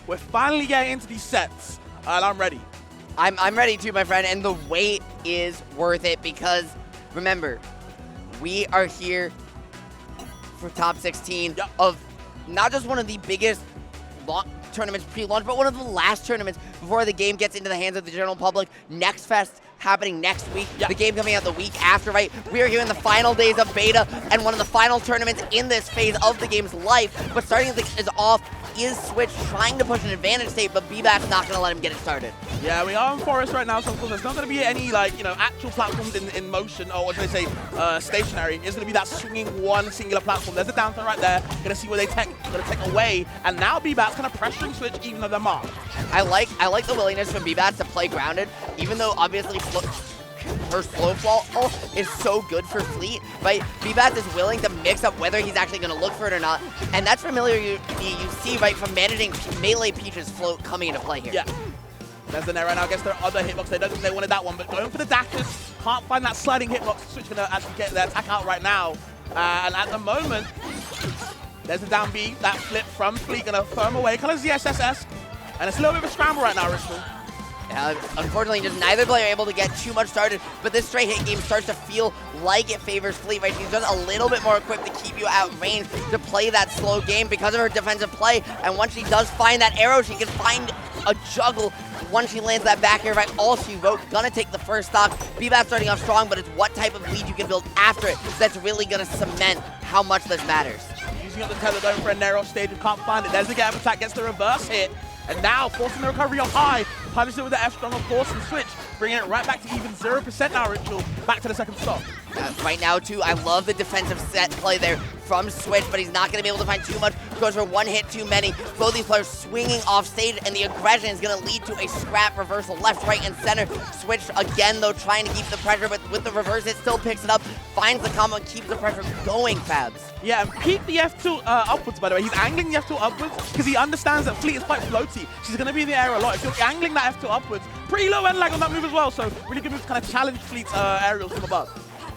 We're finally getting into these sets, and I'm ready. I'm ready too, my friend, and the wait is worth it because, remember, we are here for top 16 of not just one of the biggest tournaments pre-launch, but one of the last tournaments before the game gets into the hands of the general public. Next Fest happening next week. The game coming out the week after, right? We are here in the final days of beta and one of the final tournaments in this phase of the game's life. But starting is off is Switch trying to push an advantage state, but Bbatts not going to let him get it started. Yeah, we are in Forest right now, so of course there's not going to be any, like, actual platforms in motion, or what should I say, stationary. It's going to be that swinging one singular platform. There's a down throw right there. Going to see where they take away, and now Bbatts kind of pressuring Switch even though they're marked. I like the willingness from Bbatts to play grounded, even though obviously her slow fall is so good for Fleet, right? Bbatts is willing to mix up whether he's actually going to look for it or not, and that's familiar you see, right, from managing Melee Peach's float coming into play here. Yeah. There's the net right now against their other hitbox. They don't think they wanted that one, but going for the dashes, can't find that sliding hitbox. Switch going to actually get their attack out right now, and at the moment, there's a down B, that flip from Fleet going to throw him away, kind of ZSSS, and it's a little bit of a scramble right now, Ritual. Unfortunately, just neither player able to get too much started, but this straight hit game starts to feel like it favors Fleet, right? She's just a little bit more equipped to keep you out range, to play that slow game because of her defensive play, and once she does find that arrow, she can find a juggle. Once she lands that back air, right, all she wrote, gonna take the first stock. Bbatts starting off strong, but it's what type of lead you can build after it that's really gonna cement how much this matters. Using up the tether, going for a narrow stage, and can't find it. There's the gap attack, gets the reverse hit. And now, forcing the recovery up high, punishes it with the F-Strong, of course, and Switch, bringing it right back to even 0% now, Ritual, back to the second stop. Right now, too, I love the defensive set play there from Switch, but he's not going to be able to find too much. Goes for one hit too many. Both these players swinging off stage, and the aggression is going to lead to a scrap reversal left, right, and center. Switch, again, though, trying to keep the pressure, but with the reverse, it still picks it up, finds the combo, and keeps the pressure going, Fabs. Yeah, and peek the F2 upwards, by the way. He's angling the F2 upwards because he understands that Fleet is quite floaty. She's going to be in the air a lot. If you're angling that F2 upwards, pretty low end lag on that move as well, so really good move to kind of challenge Fleet's aerials from above.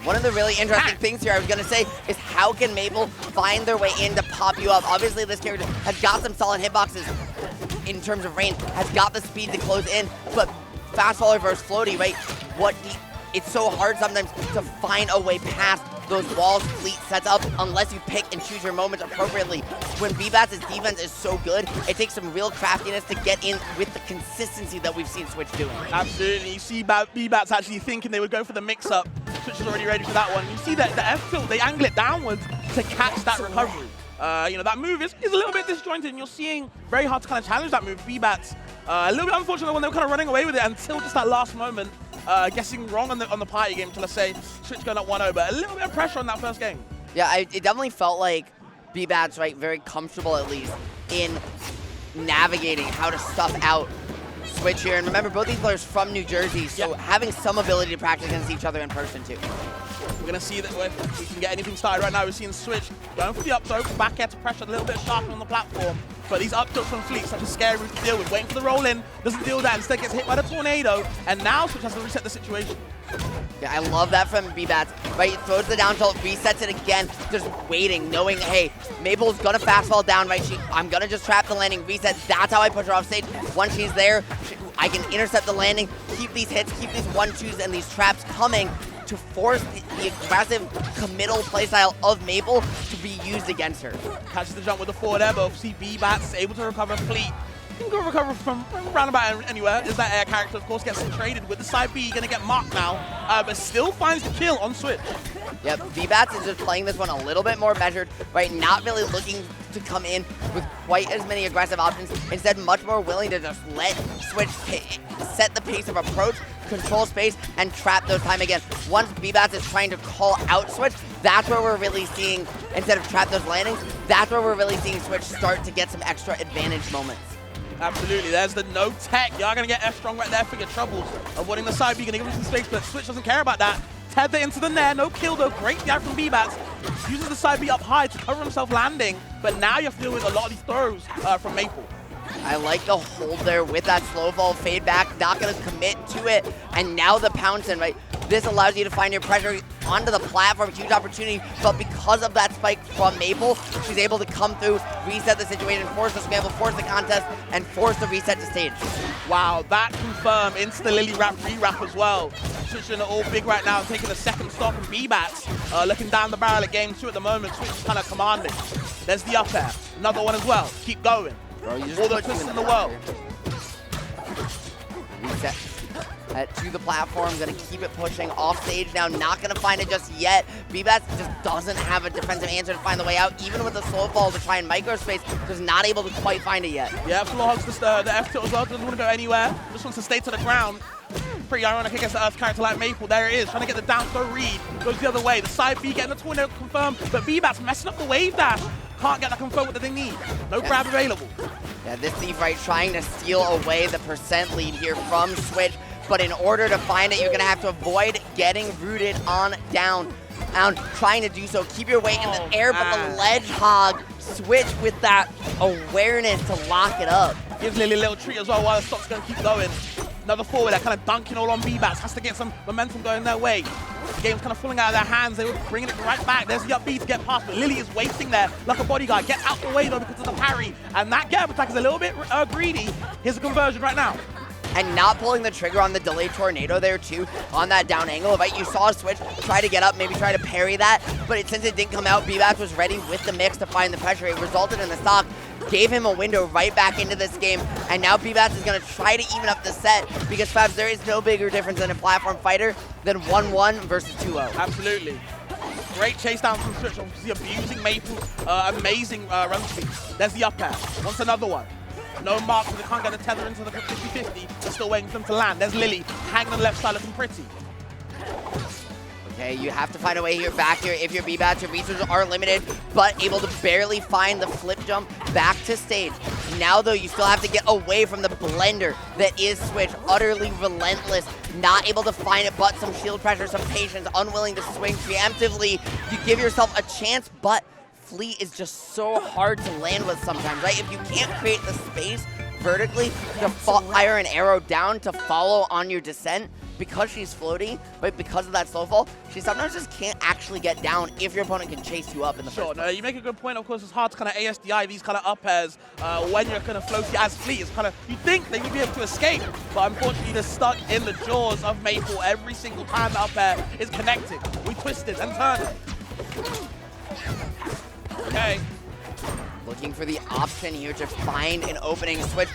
One of the really interesting things here I was going to say is how can Maple find their way in to pop you up? Obviously, this character has got some solid hitboxes in terms of range, has got the speed to close in, but fast faller versus floaty, right? It's so hard sometimes to find a way past those walls Fleet sets up unless you pick and choose your moments appropriately. When Bbatts' defense is so good, it takes some real craftiness to get in with the consistency that we've seen Switch doing. Absolutely. You see Bbatts actually thinking they would go for the mix-up. Switch is already ready for that one. You see that the F-tilt, they angle it downwards to catch that recovery. That move is a little bit disjointed, and you're seeing very hard to kind of challenge that move. Bbatts, a little bit unfortunate when they were kind of running away with it until just that last moment. Guessing wrong on the party game to, let's say, Switch going up 1-0, but a little bit of pressure on that first game. Yeah, it definitely felt like Bbatts, right, very comfortable at least in navigating how to stuff out Switch here. And remember, both these players from New Jersey, so having some ability to practice against each other in person too. We're going to see that if we can get anything started right now. We're seeing Switch going for the up throw, back air to pressure, a little bit sharper on the platform. But these up tilts from Fleet, such a scary route to deal with. Waiting for the roll in, doesn't deal with that, instead gets hit by the tornado, and now Switch has to reset the situation. Yeah, I love that from Bbatts, right? Throws the down tilt, resets it again, just waiting, knowing, hey, Maple's gonna fast fall down, right? I'm gonna just trap the landing, reset, that's how I push her off stage. Once she's there, I can intercept the landing, keep these hits, keep these 1-2s and these traps coming to force the aggressive committal playstyle of Maple to be used against her. Catches the jump with the forward air, but see Bbatts able to recover Fleet. Can go recover from roundabout anywhere. Is that air character, of course, gets traded with the side B, gonna get marked now, but still finds the kill on Switch. Yep, Bbatts is just playing this one a little bit more measured, right? Not really looking to come in with quite as many aggressive options. Instead, much more willing to just let Switch set the pace of approach, control space, and trap those time again. Once Bbatts is trying to call out Switch, that's where we're really seeing, instead of trap those landings, that's where we're really seeing Switch start to get some extra advantage moments. Absolutely, there's the no tech. You are going to get F-Strong right there for your troubles. Avoiding the side B, going to give him some space, but Switch doesn't care about that. Tether into the nair, no kill though, great DI from Bbatts. Uses the side B up high to cover himself landing, but now you have to deal with a lot of these throws from Maple. I like the hold there with that slow fall fade back, not going to commit to it, and now the pounce in, right? This allows you to find your pressure onto the platform, huge opportunity, but because of that spike from Maple, she's able to come through, reset the situation, force the scramble, force the contest, and force the reset to stage. Wow, that confirmed into the Lily wrap re-wrap as well. Switching it all big right now, taking a second stock, and Bbatts looking down the barrel at game 2 at the moment. Switch is kind of commanding. There's the up air, another one as well. Keep going. Bro, all the twists in the world. Reset to the platform, gonna keep it pushing off stage now, not gonna find it just yet. Bbatts just doesn't have a defensive answer to find the way out, even with the slow fall to try and microspace, just not able to quite find it yet. Yeah, Floor hugs the F tilt as well, doesn't want to go anywhere, just wants to stay to the ground. Pretty ironic against the Earth character like Maple. There it is, trying to get the down throw read, goes the other way. The side B getting the tornado confirmed, but Bbatts messing up the wave dash. Can't get that confirmed what they need. No grab available. Yeah, this Thief right trying to steal away the percent lead here from Switch. But in order to find it, you're going to have to avoid getting rooted on down. Trying to do so, keep your weight in the air, but the ledge hog Switch with that awareness to lock it up. Gives Lily a little treat as well while the stock's going to keep going. Another forward, they're kind of dunking all on Bbatts. Has to get some momentum going their way. The game's kind of falling out of their hands. They were bringing it right back. There's the up B to get past, but Lily is waiting there like a bodyguard. Gets out the way though because of the parry. And that get up attack is a little bit greedy. Here's a conversion right now. And not pulling the trigger on the delayed tornado there too, on that down angle. Right, you saw Switch try to get up, maybe try to parry that, but since it didn't come out, Bbatts was ready with the mix to find the pressure. It resulted in the stock, gave him a window right back into this game, and now Bbatts is going to try to even up the set, because Fabs, there is no bigger difference in a platform fighter than 1-1 versus 2-0. Absolutely. Great chase down from Switch, obviously abusing Maple's amazing run speed. There's the up air, wants another one. No mark, so they can't get the tether into the 50-50. They're still waiting for them to land. There's Lily, hanging on the left side, looking pretty. Okay, you have to find a way here back here. If you're Bbatts, your resources are limited, but able to barely find the flip jump back to stage. Now, though, you still have to get away from the blender that is Switch. Utterly relentless, not able to find it, but some shield pressure, some patience, unwilling to swing preemptively. You give yourself a chance, but Fleet is just so hard to land with sometimes, right? If you can't create the space vertically to fire an arrow down to follow on your descent, because she's floating, but because of that slow fall, she sometimes just can't actually get down if your opponent can chase you up in the first place. No, you make a good point. Of course, it's hard to kind of ASDI these kind of up airs when you're kind of floaty as Fleet. It's kind of, you think they would be able to escape, but unfortunately they're stuck in the jaws of Maple every single time the up air is connected. We twist it and turn it. Okay. Looking for the option here to find an opening. Switch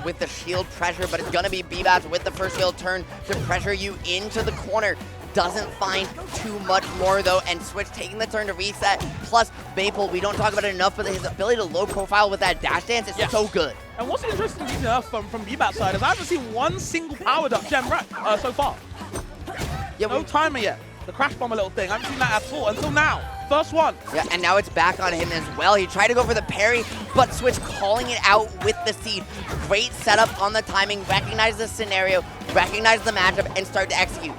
with the shield pressure, but it's gonna be Bbatts with the first shield turn to pressure you into the corner. Doesn't find too much more though, and Switch taking the turn to reset. Plus Maple, we don't talk about it enough, but his ability to low profile with that dash dance is so good. And what's interesting enough from Bbatts' side is I haven't seen one single powered up gem so far. Yeah, no timer yet. The crash bomb a little thing. I haven't seen that at all until now. First one. Yeah, and now it's back on him as well. He tried to go for the parry, but Switch calling it out with the seed. Great setup on the timing, recognize the scenario, recognize the matchup, and start to execute.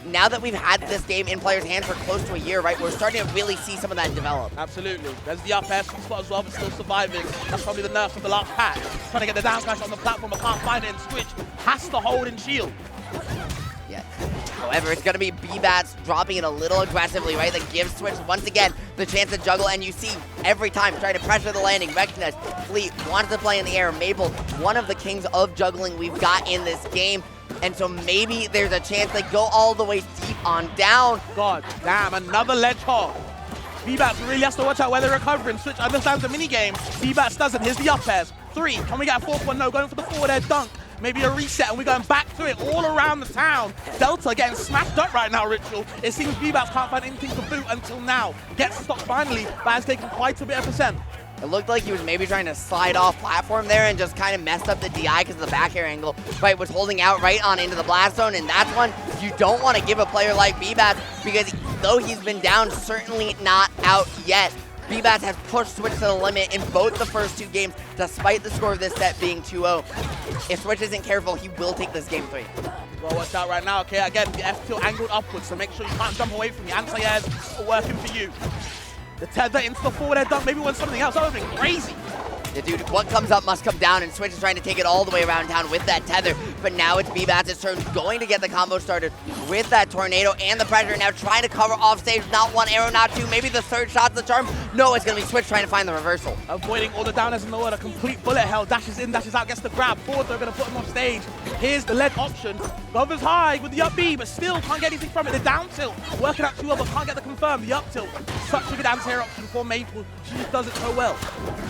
Now that we've had this game in players' hands for close to a year, right, we're starting to really see some of that develop. Absolutely. There's the up air spot as well, but still surviving. That's probably the nerfs of the last pack. Trying to get the down smash on the platform, but can't find it, and Switch has to hold and shield. Yeah. However, it's going to be Bbatts dropping it a little aggressively, right? That gives Switch, once again, the chance to juggle. And you see every time trying to pressure the landing. Recognize Fleet wants to play in the air. Maple, one of the kings of juggling we've got in this game. And so maybe there's a chance they go all the way deep on down. God damn, another ledge hog. Bbatts really has to watch out where they're recovering. Switch understands the minigame. Bbatts doesn't. Here's the up airs. 3. Can we get a 4th one? No, going for the forward air dunk. Maybe a reset, and we're going back to it all around the town. Delta getting smashed up right now, Ritual. It seems Bbatts can't find anything to boot until now. Gets stopped finally, but has taken quite a bit of percent. It looked like he was maybe trying to slide off platform there and just kind of messed up the DI because of the back air angle. Right, was holding out right on into the blast zone, and that's one you don't want to give a player like Bbatts, because though he's been down, certainly not out yet. Bbatts has pushed Switch to the limit in both the first 2 games, despite the score of this set being 2-0. If Switch isn't careful, he will take this game 3. Well, watch out right now, okay? Again, the F tilt angled upwards, so make sure you can't jump away from the anti-airs are working for you. The tether into the forward air dunk, maybe wants something else. That would have been crazy. Yeah, dude, what comes up must come down, and Switch is trying to take it all the way around town with that tether. but now it's Bbatts' turn, going to get the combo started with that tornado and the pressure. Now trying to cover off stage, not one arrow, not two, maybe the third shot's the charm. No, it's going to be Switch trying to find the reversal. Avoiding all the downers in the order, complete bullet hell, dashes in, dashes out, gets the grab. Forward, they're going to put him off stage. Here's the ledge option. Hovers high with the up B, but still can't get anything from it. The down tilt, working out 2 but can't get the confirm. The up tilt, such a good anti-air option for Maple. She just does it so well.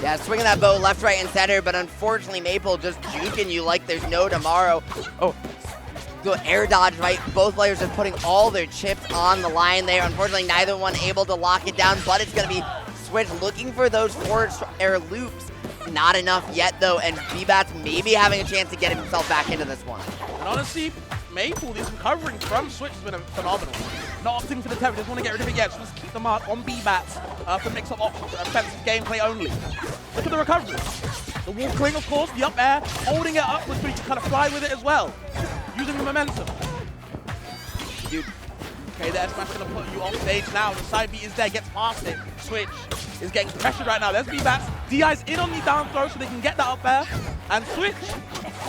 Yeah, swinging that bow left, right, and center, but unfortunately Maple just juking you like there's no tomorrow. Oh, the air dodge, right? Both players are putting all their chips on the line there. Unfortunately, neither one able to lock it down, but it's going to be Switch looking for those forward air loops. Not enough yet, though, and Bbatts maybe having a chance to get himself back into this one. And honestly, Maple, this recovering from Switch has been phenomenal. Not opting for the tempo, just want to get rid of it yet. Just wants to keep the mark on Bbatts for mix-up options, offensive gameplay only. Look at the recovery. The wall cling, of course, the up air, holding it upwards so he can kind of fly with it as well. Using the momentum. Dude. Okay, the S-Smash going to put you off stage now. The side beat is there, gets past it. Switch is getting pressured right now. There's Bbatts. DI's in on the down throw so they can get that up air. And Switch,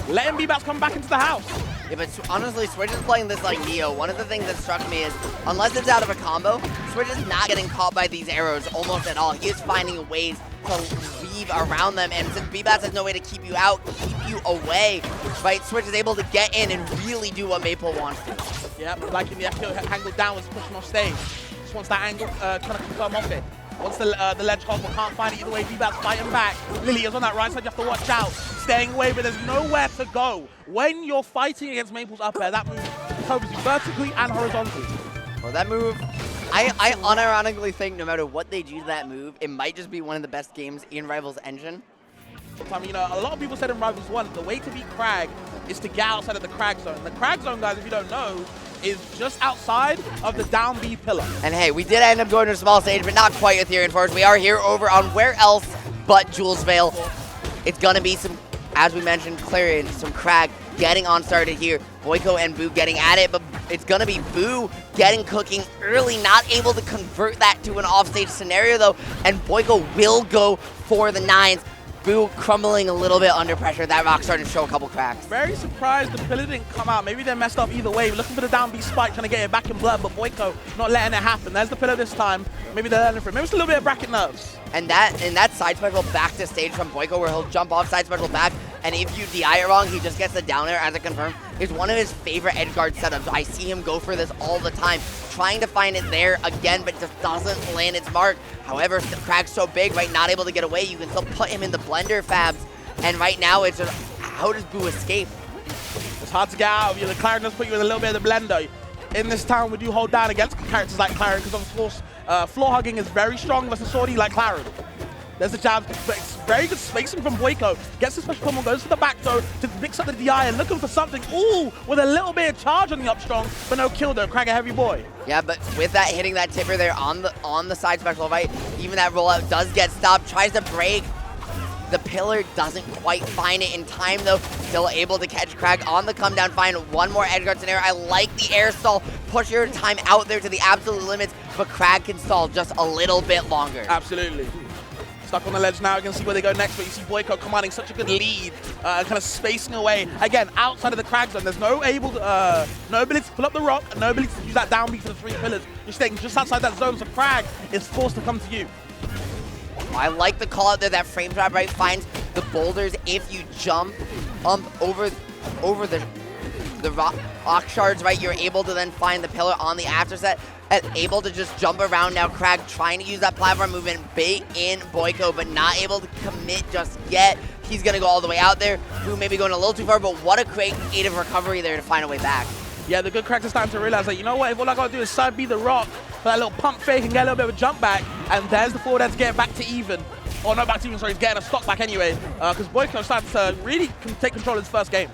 letting Bbatts come back into the house. Yeah, but honestly, Switch is playing this like Neo. One of the things that struck me is, unless it's out of a combo, Switch is not getting caught by these arrows almost at all. He is finding ways to weave around them, and since Bbatts has no way to keep you out, keep you away, right, Switch is able to get in and really do what Maple wants to. Yep, liking the FTO angle downwards, pushing off stage. Just wants that angle, trying to confirm off it. Once the ledge hopper can't find it either way, Bbatts fighting back. Lily is on that right side, you have to watch out. Staying away, but there's nowhere to go. When you're fighting against Maple's up air, that move covers you vertically and horizontally. Well, that move, I unironically think no matter what they do to that move, it might just be one of the best games in Rivals Engine. I mean, a lot of people said in Rivals 1, the way to beat Crag is to get outside of the Crag zone. The Crag zone, guys, if you don't know, is just outside of the down B pillar. And hey, we did end up going to a small stage, but not quite with Ethereum Force. We are here over on where else but Jules Vale. It's gonna be some, as we mentioned, Clarion, some Crag getting on started here. Boiko and Boo getting at it, but it's gonna be Boo getting cooking early, not able to convert that to an offstage scenario though, and Boiko will go for the 9s. Boo crumbling a little bit under pressure. That rock started to show a couple cracks. Very surprised the pillar didn't come out. Maybe they're messed up either way. Looking for the down B spike, trying to get it back in blood, but Boiko not letting it happen. There's the pillar this time. Maybe they're learning from it. Maybe it's a little bit of bracket nerves. And that side special back to stage from Boiko where he'll jump off side special back, and if you DI it wrong, he just gets the down air as a confirm. Is one of his favorite edge guard setups. I see him go for this all the time, trying to find it there again, but just doesn't land its mark. However, the Crag's so big, right, not able to get away, you can still put him in the blender fabs, and right now it's just, how does Boo escape? It's hard to get out of you. The Clarion does put you in a little bit of the blender. In this town, we do hold down against characters like Clarion, because of course, floor hugging is very strong versus Swordy like Clarion. There's the jab, but it's very good spacing from Boiko. Gets the special combo, goes to the back throw to mix up the DI and looking for something. Ooh, with a little bit of charge on the up strong, but no kill though. Crag a heavy boy. Yeah, but with that hitting that tipper there on the side special, right? Even that rollout does get stopped. Tries to break. The pillar doesn't quite find it in time though. Still able to catch Crag on the come down. Find one more edge guard scenario. I like the air stall. Push your time out there to the absolute limits, but Crag can stall just a little bit longer. Absolutely. Stuck on the ledge now, you can see where they go next, but you see Boiko commanding such a good lead, kind of spacing away. Again, outside of the Crag zone, there's no ability to pull up the rock, and no ability to use that down B for the 3 pillars. You're staying just outside that zone, so Crag is forced to come to you. I like the call out there, that frame trap, right, finds the boulders. If you jump over the rock shards, right, you're able to then find the pillar on the after set and able to just jump around. Now Crag trying to use that platform movement, bait in Boiko, but not able to commit just yet. He's gonna go all the way out there. Boo maybe going a little too far, but what a creative recovery there to find a way back. Yeah, the good Crag is starting to realize that, you know what, if all I gotta do is side B the rock for that little pump fake and get a little bit of a jump back, and there's the forward edge to get back to even. Or not back to even, sorry, he's getting a stock back anyway, because Boiko starting to really take control of his first game.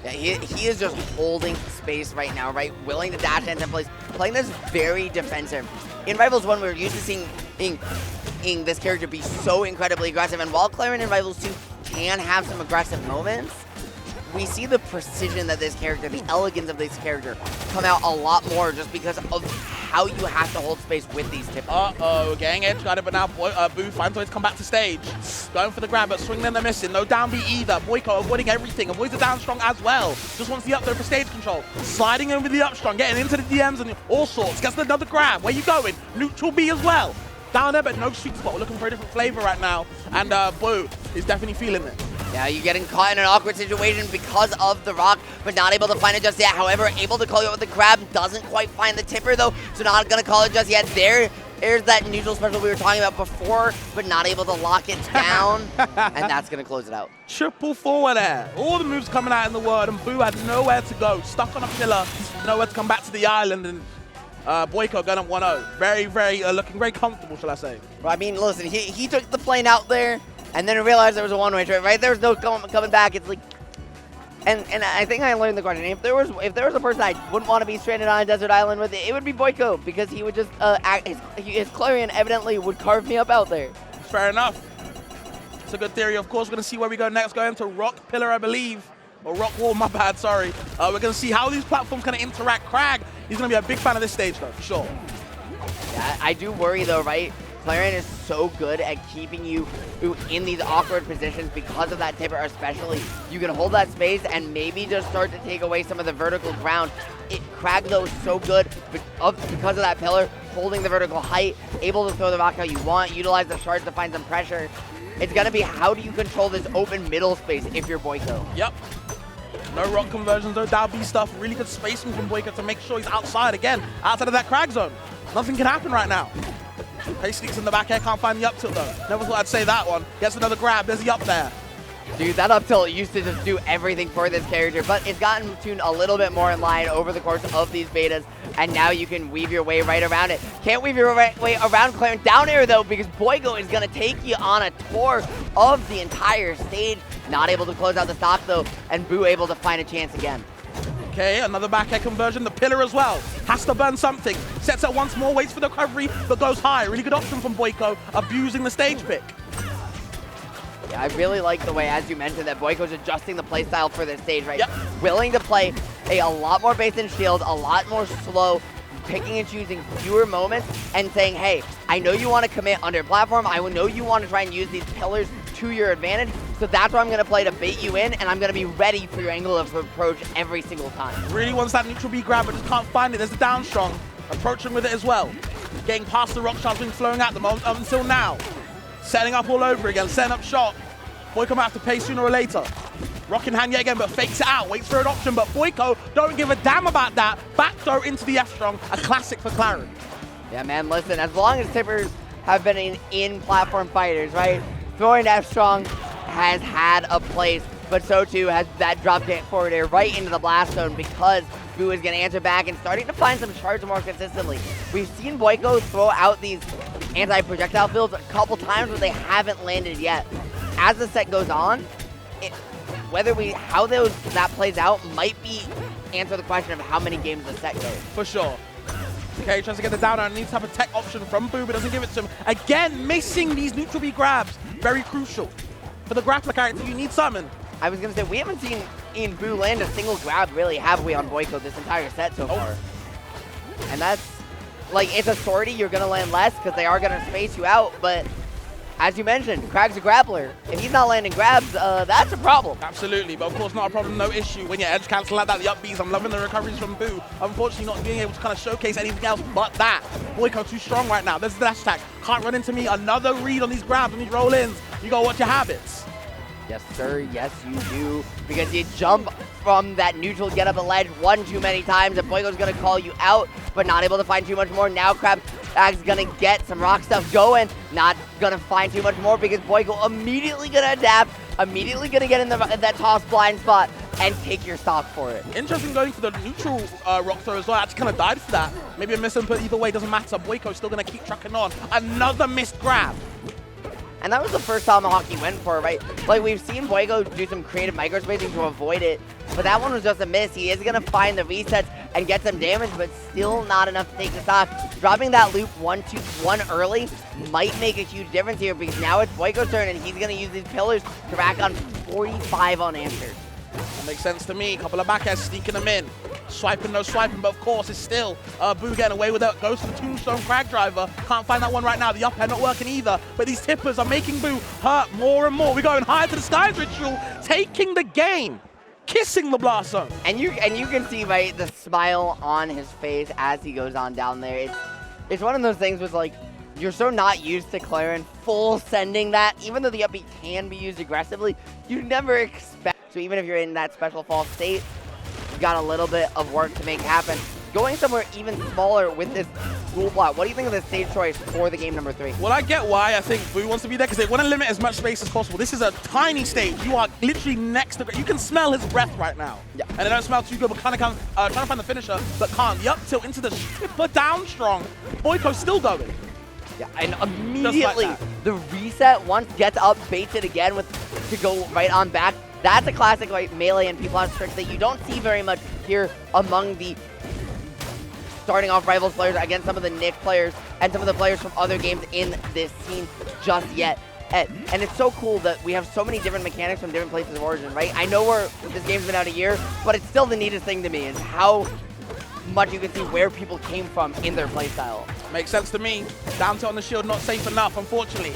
Yeah, he is just holding space right now, right? Willing to dash into place, playing this very defensive. In Rivals 1, we were used to seeing this character be so incredibly aggressive, and while Clarion in Rivals 2 can have some aggressive moments, we see the precision that this character, the elegance of this character, come out a lot more just because of how you have to hold space with these tippers. Uh-oh, getting edge guarded, but now Boo finds a way to come back to stage. Going for the grab, but swinging and they're missing. No down B either. Boiko avoiding everything, avoids the down strong as well. Just wants the up there for stage control. Sliding in with the up strong, getting into the DMs and all sorts. Gets another grab. Where you going? Neutral B as well. Down there, but no sweet spot. We're looking for a different flavor right now. And Boo is definitely feeling it. Yeah, you're getting caught in an awkward situation because of the rock, but not able to find it just yet. However, able to call you out with the grab, doesn't quite find the tipper though, so not gonna call it just yet. There's that neutral special we were talking about before, but not able to lock it down, and that's gonna close it out. Triple forward air. All the moves coming out in the world, and Boo had nowhere to go. Stuck on a pillar, nowhere to come back to the island, and Boiko going up 1-0. Very, very, looking very comfortable, shall I say. Well, I mean, listen, he took the plane out there, and then realized there was a one-way trip, right? There was no coming back. It's like, and I think I learned the question. If there was a person I wouldn't want to be stranded on a desert island with, it would be Boiko, because he would just his Clarion evidently would carve me up out there. Fair enough. It's a good theory. Of course, we're gonna see where we go next. Going to Rock Pillar, I believe, or Rock Wall. My bad. Sorry. We're gonna see how these platforms kind of interact. Crag, he's gonna be a big fan of this stage though, for sure. Yeah, I do worry though, right? Clarion is so good at keeping you in these awkward positions because of that tipper especially. You can hold that space and maybe just start to take away some of the vertical ground. Crag though is so good because of that pillar, holding the vertical height, able to throw the rock how you want, utilize the shards to find some pressure. It's gonna be how do you control this open middle space if you're Boiko. Yep. No rock conversions, no down B stuff. Really good spacing from Boiko to make sure he's outside again, outside of that Crag zone. Nothing can happen right now. He sneaks in the back air, can't find the up tilt though. Never thought I'd say that one. Gets another grab, there's the up there. Dude, that up tilt used to just do everything for this character, but it's gotten tuned a little bit more in line over the course of these betas, and now you can weave your way right around it. Can't weave your way around Clarence down air though, because Boiko is gonna take you on a tour of the entire stage. Not able to close out the stock though, and Boo able to find a chance again. Okay, another back air conversion, the pillar as well. Has to burn something. Sets it once more, waits for the recovery, but goes high. Really good option from Boiko, abusing the stage pick. Yeah, I really like the way, as you mentioned, that Boiko's adjusting the playstyle for this stage, right? Yep. Willing to play a lot more base and shield, a lot more slow, picking and choosing fewer moments, and saying, hey, I know you want to commit under platform, I know you want to try and use these pillars to your advantage, so that's what I'm going to play to bait you in, and I'm going to be ready for your angle of approach every single time. Really wants that neutral B grab, but just can't find it. There's the down strong, approaching with it as well. Getting past the rock shards being flowing at them until now. Setting up all over again, setting up shot. Boiko might have to pay sooner or later. Rock in hand yet again, but fakes it out, waits for an option, but Boiko don't give a damn about that. Back throw into the F strong, a classic for Clarence. Yeah, man, listen, as long as tippers have been in platform fighters, right? Throwing F strong has had a place, but so too has that drop forward air right into the blast zone, because Boo is going to answer back and starting to find some charge more consistently. We've seen Boiko throw out these anti-projectile builds a couple times, but they haven't landed yet. As the set goes on, how that plays out might answer the question of how many games the set goes. For sure. Okay, tries to get the down and needs to have a tech option from Boo, but doesn't give it to him. Again, missing these neutral B grabs. Very crucial. For the grappler character, you need summon. I was going to say, we haven't seen Ian Boo land a single grab, really, have we, on Boiko this entire set so far? And that's, like, it's a sortie, you're going to land less because they are going to space you out, but as you mentioned, Crag's a grappler. If he's not landing grabs, that's a problem. Absolutely, but of course not a problem, no issue. When you edge cancel like that, the up Bs, I'm loving the recoveries from Boo. Unfortunately not being able to kind of showcase anything else but that. Boiko too strong right now. There's the dash attack. Can't run into me. Another read on these grabs, on these roll-ins. You gotta watch your habits. Yes, sir. Yes, you do. Because you jump from that neutral get up the ledge one too many times, and Boiko's going to call you out, but not able to find too much more. Now Crag's going to get some rock stuff going. Not going to find too much more because Boiko immediately going to adapt, immediately going to get in that toss blind spot and take your stock for it. Interesting going for the neutral rock throw as well. Actually kind of died for that. Maybe a miss input either way, doesn't matter. Boiko's still going to keep trucking on. Another missed grab. And that was the first tomahawk he went for, right? Like, we've seen Boiko do some creative microspacing to avoid it, but that one was just a miss. He is going to find the resets and get some damage, but still not enough to take the stock. Dropping that loop 1-2-1 early might make a huge difference here, because now it's Boiko's turn, and he's going to use these pillars to rack on 45 unanswered. That makes sense to me. A couple of back airs sneaking them in. Swiping, no swiping, but of course it's still Boo getting away with it. Goes to the Tombstone Crag Driver. Can't find that one right now. The up air not working either. But these tippers are making Boo hurt more and more. We're going higher to the skies, Ritual, taking the game. Kissing the blast zone. And you can see, right, the smile on his face as he goes on down there. It's one of those things with, like, you're so not used to Claren full sending that. Even though the up B can be used aggressively, you never expect. So even if you're in that special fall state, you've got a little bit of work to make happen. Going somewhere even smaller with this dual block. What do you think of the stage choice for the game number 3? Well, I get why I think Boo wants to be there, because they want to limit as much space as possible. This is a tiny stage. You are literally next to... You can smell his breath right now. Yeah. And they don't smell too good, but kind of trying to find the finisher, but can't. The up tilt into the super down strong. Boiko still going. Yeah, and immediately the reset once gets up, baits it again to go right on back. That's a classic like melee and people trick that you don't see very much here among the starting off Rivals players against some of the Nick players and some of the players from other games in this scene just yet. And it's so cool that we have so many different mechanics from different places of origin, right? I know this game's been out a year, but it's still the neatest thing to me is how much you can see where people came from in their playstyle. Makes sense to me. Down tilt on the shield, not safe enough, unfortunately.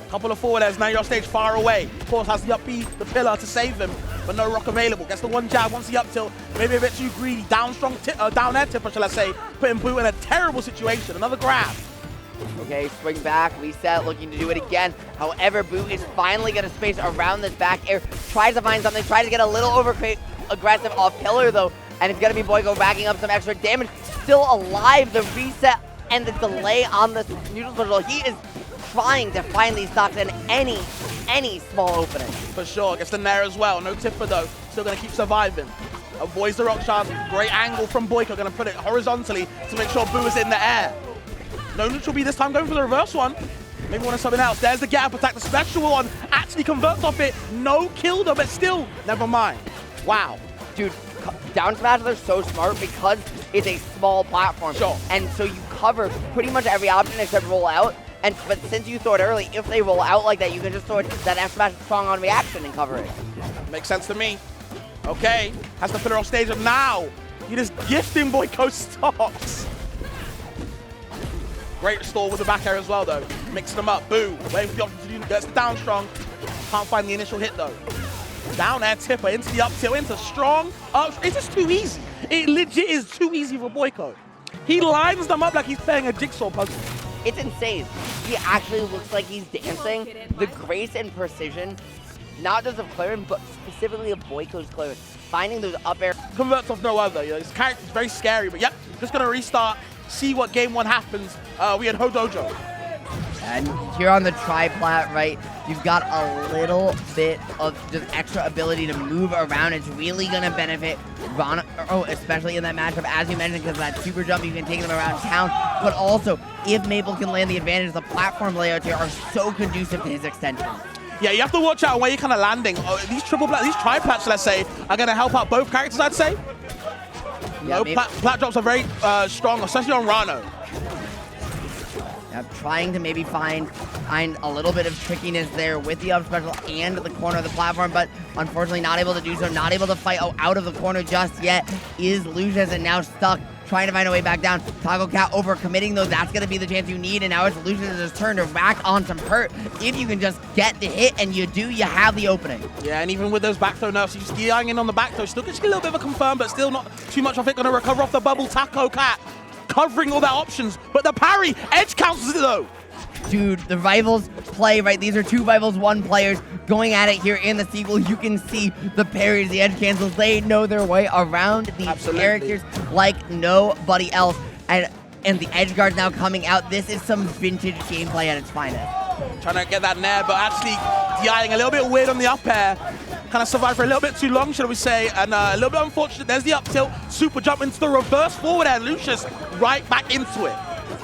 Couple of forward airs, now you're stage far away. Of course, has the up B, the pillar to save him, but no rock available. Gets the one jab, wants the up tilt, maybe a bit too greedy. Down strong, down air tipper, shall I say, putting Boo in a terrible situation. Another grab. Okay, swing back, reset, looking to do it again. However, Boo is finally going to space around this back air, tries to find something, tries to get a little aggressive off pillar though, and it's going to be Boiko racking up some extra damage. Still alive, the reset and the delay on the neutral special. He is trying to find these stocks in any small opening. For sure, gets the nair as well. No tipper though, still going to keep surviving. Avoids the rock shard, great angle from Boiko, going to put it horizontally to make sure Boo is in the air. No neutral B this time, going for the reverse one. Maybe want something else. There's the get up attack, the special one actually converts off it. No kill though, but still, never mind. Wow. Dude, down smash, they're so smart because it's a small platform. Sure. And so you cover pretty much every option except roll out. But since you throw it early, if they roll out like that, you can just throw it that F smash strong on reaction and cover it. Makes sense to me. Okay, has to put her off stage up now. You're just gifting Boiko stocks. Great restore with the back air as well though. Mixing them up. Boo, waiting for the option to do, gets the down strong. Can't find the initial hit though. Down air tipper into the up tilt, into strong. It's just too easy. It legit is too easy for Boiko. He lines them up like he's playing a jigsaw puzzle. It's insane. He actually looks like he's dancing. The grace and precision, not just of Claren, but specifically of Boiko's Claren. Finding those up air. Converts off no other. You know, his character's very scary, but yep, just gonna restart, see what game 1 happens. We had Hodojo. And here on the tri-plat, right, you've got a little bit of just extra ability to move around. It's really going to benefit Ron, especially in that matchup, as you mentioned, because of that super jump, you can take them around town. But also, if Maple can land the advantage, the platform layouts here are so conducive to his extension. Yeah, you have to watch out where you're kind of landing. These tri-plats, let's say, are going to help out both characters, I'd say. Yeah, plat drops are very strong, especially on Rano. Trying to maybe find a little bit of trickiness there with the up special and the corner of the platform, but unfortunately not able to do so, not able to fight out of the corner just yet is Lucius, and now stuck trying to find a way back down. Tacocat overcommitting though, that's going to be the chance you need, and now it's Lucius' turn to rack on some hurt. If you can just get the hit, and you do, you have the opening. Yeah, and even with those back throw nerfs, he's DIing in on the back throw, still gets a little bit of a confirm, but still not too much of it, going to recover off the bubble. Tacocat covering all their options, but the parry, edge counters it though. Dude, the Rivals play, right? These are 2 Rivals 1 players going at it here in the sequel. You can see the parries, the edge cancels. They know their way around these characters like nobody else. And the edge guards now coming out. This is some vintage gameplay at its finest. Trying to get that nair, but actually DIing a little bit weird on the up air. Kind of survived for a little bit too long, shall we say, and a little bit unfortunate. There's the up tilt, super jump into the reverse forward air. Lucius right back into it.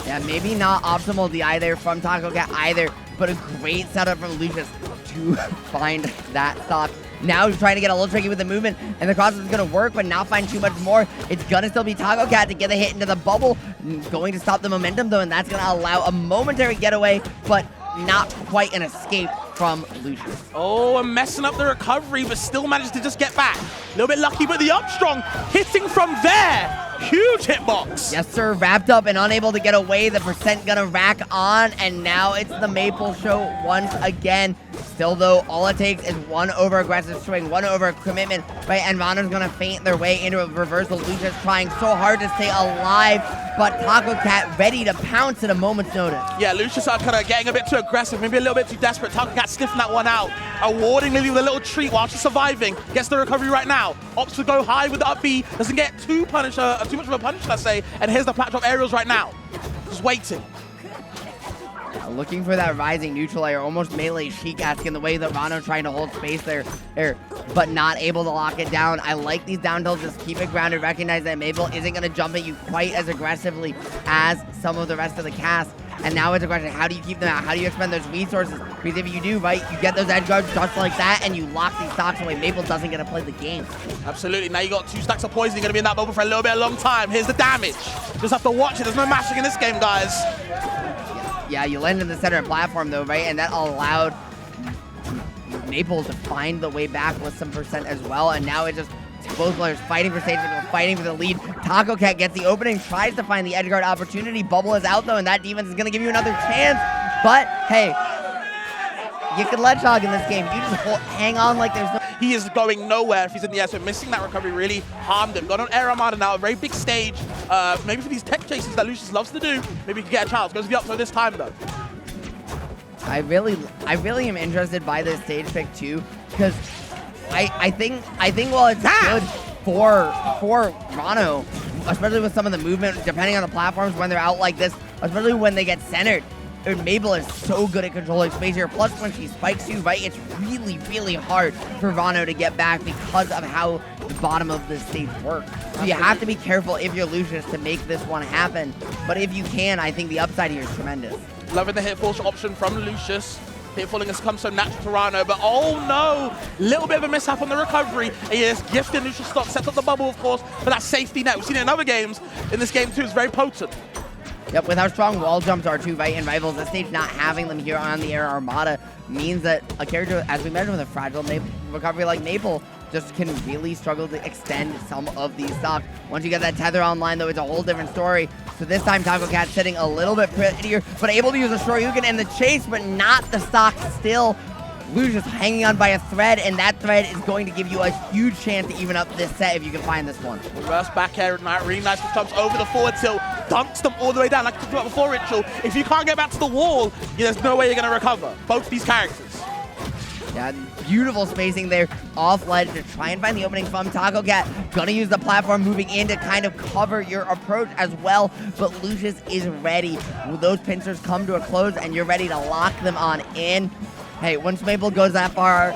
Yeah, maybe not optimal DI there from Tacocat either, but a great setup from Lucius to find that stock. Now he's trying to get a little tricky with the movement, and the cross is going to work, but not find too much more. It's going to still be Tacocat to get the hit into the bubble. Going to stop the momentum, though, and that's going to allow a momentary getaway, but not quite an escape from Lucius. Oh, and messing up the recovery, but still managed to just get back. A little bit lucky, but the up strong hitting from there. Huge hitbox. Yes, sir. Wrapped up and unable to get away. The percent gonna rack on, and now it's the Maple show once again. Still, though, all it takes is one over-aggressive swing, one over-commitment, right? And Rano's gonna feint their way into a reversal. Lucius trying so hard to stay alive, but Tacocat ready to pounce at a moment's notice. Yeah, Lucius are kind of getting a bit too aggressive, maybe a little bit too desperate. Tacocat sniffing that one out, awarding Lily with a little treat while she's surviving. Gets the recovery right now. Opts to go high with the up B, doesn't get too much of a punish, let's say. And here's the platform aerials right now. Just waiting. Looking for that rising neutral air, almost melee Sheik asking the way that Rano trying to hold space there, but not able to lock it down. I like these down tilts, just keep it grounded, recognize that Maple isn't going to jump at you quite as aggressively as some of the rest of the cast. And now it's a question, how do you keep them out? How do you expend those resources? Because if you do, right, you get those edge guards just like that, and you lock these stocks away. Maple doesn't get to play the game. Absolutely. Now you got 2 stacks of poison. You're going to be in that bubble for a little bit, a long time. Here's the damage. Just have to watch it. There's no mashing in this game, guys. Yeah, you land in the center of platform, though, right? And that allowed Maple to find the way back with some percent as well. And now it just both players fighting for stage control, fighting for the lead. Tacocat gets the opening, tries to find the edge guard opportunity. Bubble is out, though, and that defense is going to give you another chance. But, hey, you can ledgehog in this game. You just hang on like there's no... He is going nowhere if he's in the air, so missing that recovery really harmed him. Got on Air Armada now, a very big stage. Maybe for these tech chases that Lucius loves to do, maybe he can get a chance. Goes to the up throw this time, though. I really am interested by this stage pick, too, because I think while it's good for Rano, especially with some of the movement, depending on the platforms when they're out like this, especially when they get centered, Maple is so good at controlling space here. Plus, when she spikes you, right, it's really, really hard for Rano to get back because of how the bottom of the stage works. So you have to be careful if you're Lucius to make this one happen. But if you can, I think the upside here is tremendous. Loving the hit force option from Lucius. Hit falling has come so natural to Rano, but oh no! Little bit of a mishap on the recovery. And he is gifted Lucius stock, sets up the bubble, of course, for that safety net. We've seen it in other games. In this game, too, it's very potent. Yep, with how strong wall jumps are too, right, in Rivals, this stage not having them here on the Air Armada means that a character, as we mentioned, with a fragile recovery like Maple, just can really struggle to extend some of these stocks. Once you get that tether online, though, it's a whole different story. So this time, Tacocat sitting a little bit prettier, but able to use a Shoryuken in the chase, but not the stock still. Lucius hanging on by a thread, and that thread is going to give you a huge chance to even up this set if you can find this one. Reverse back air, really nice jumps over the forward tilt, dunks them all the way down. Like I talked about before, Ritual, if you can't get back to the wall, there's no way you're going to recover. Both these characters. Yeah, beautiful spacing there off ledge to try and find the opening from Tacocat. Gonna use the platform moving in to kind of cover your approach as well, but Lucius is ready. Those pincers come to a close and you're ready to lock them on in. Hey, once Maple goes that far,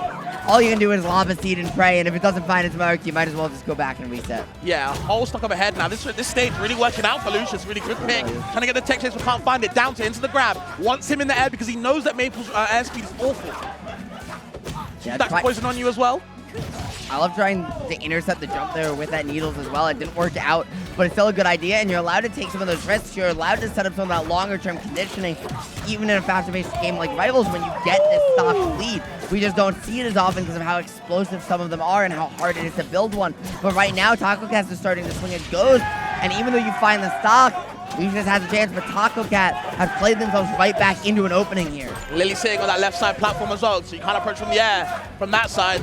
all you can do is lob a seed and pray, and if it doesn't find its mark, you might as well just go back and reset. Yeah, a whole stock up ahead now. This stage really working out for Lucius. Really good pick. Trying to get the tech chase, but can't find it. Down to into the grab. Wants him in the air because he knows that Maple's airspeed is awful. Yeah, that's poison on you as well. I love trying to intercept the jump there with that needles as well. It didn't work out, but it's still a good idea, and you're allowed to take some of those risks. You're allowed to set up some of that longer-term conditioning, even in a faster-paced game like Rivals when you get this stock lead. We just don't see it as often because of how explosive some of them are and how hard it is to build one. But right now, Tacocat is starting to swing at goes, and even though you find the stock, Lucius has a chance, but Tacocat has played themselves right back into an opening here. Lily sitting on that left side platform as well, so you can't approach from the air from that side.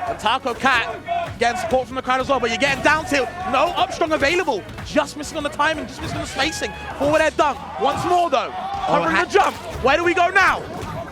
And Tacocat getting support from the crowd as well, but you're getting down tilt. No up strong available. Just missing on the timing, just missing on the spacing. Forward air dunk. Once more though. Covering the jump. Where do we go now?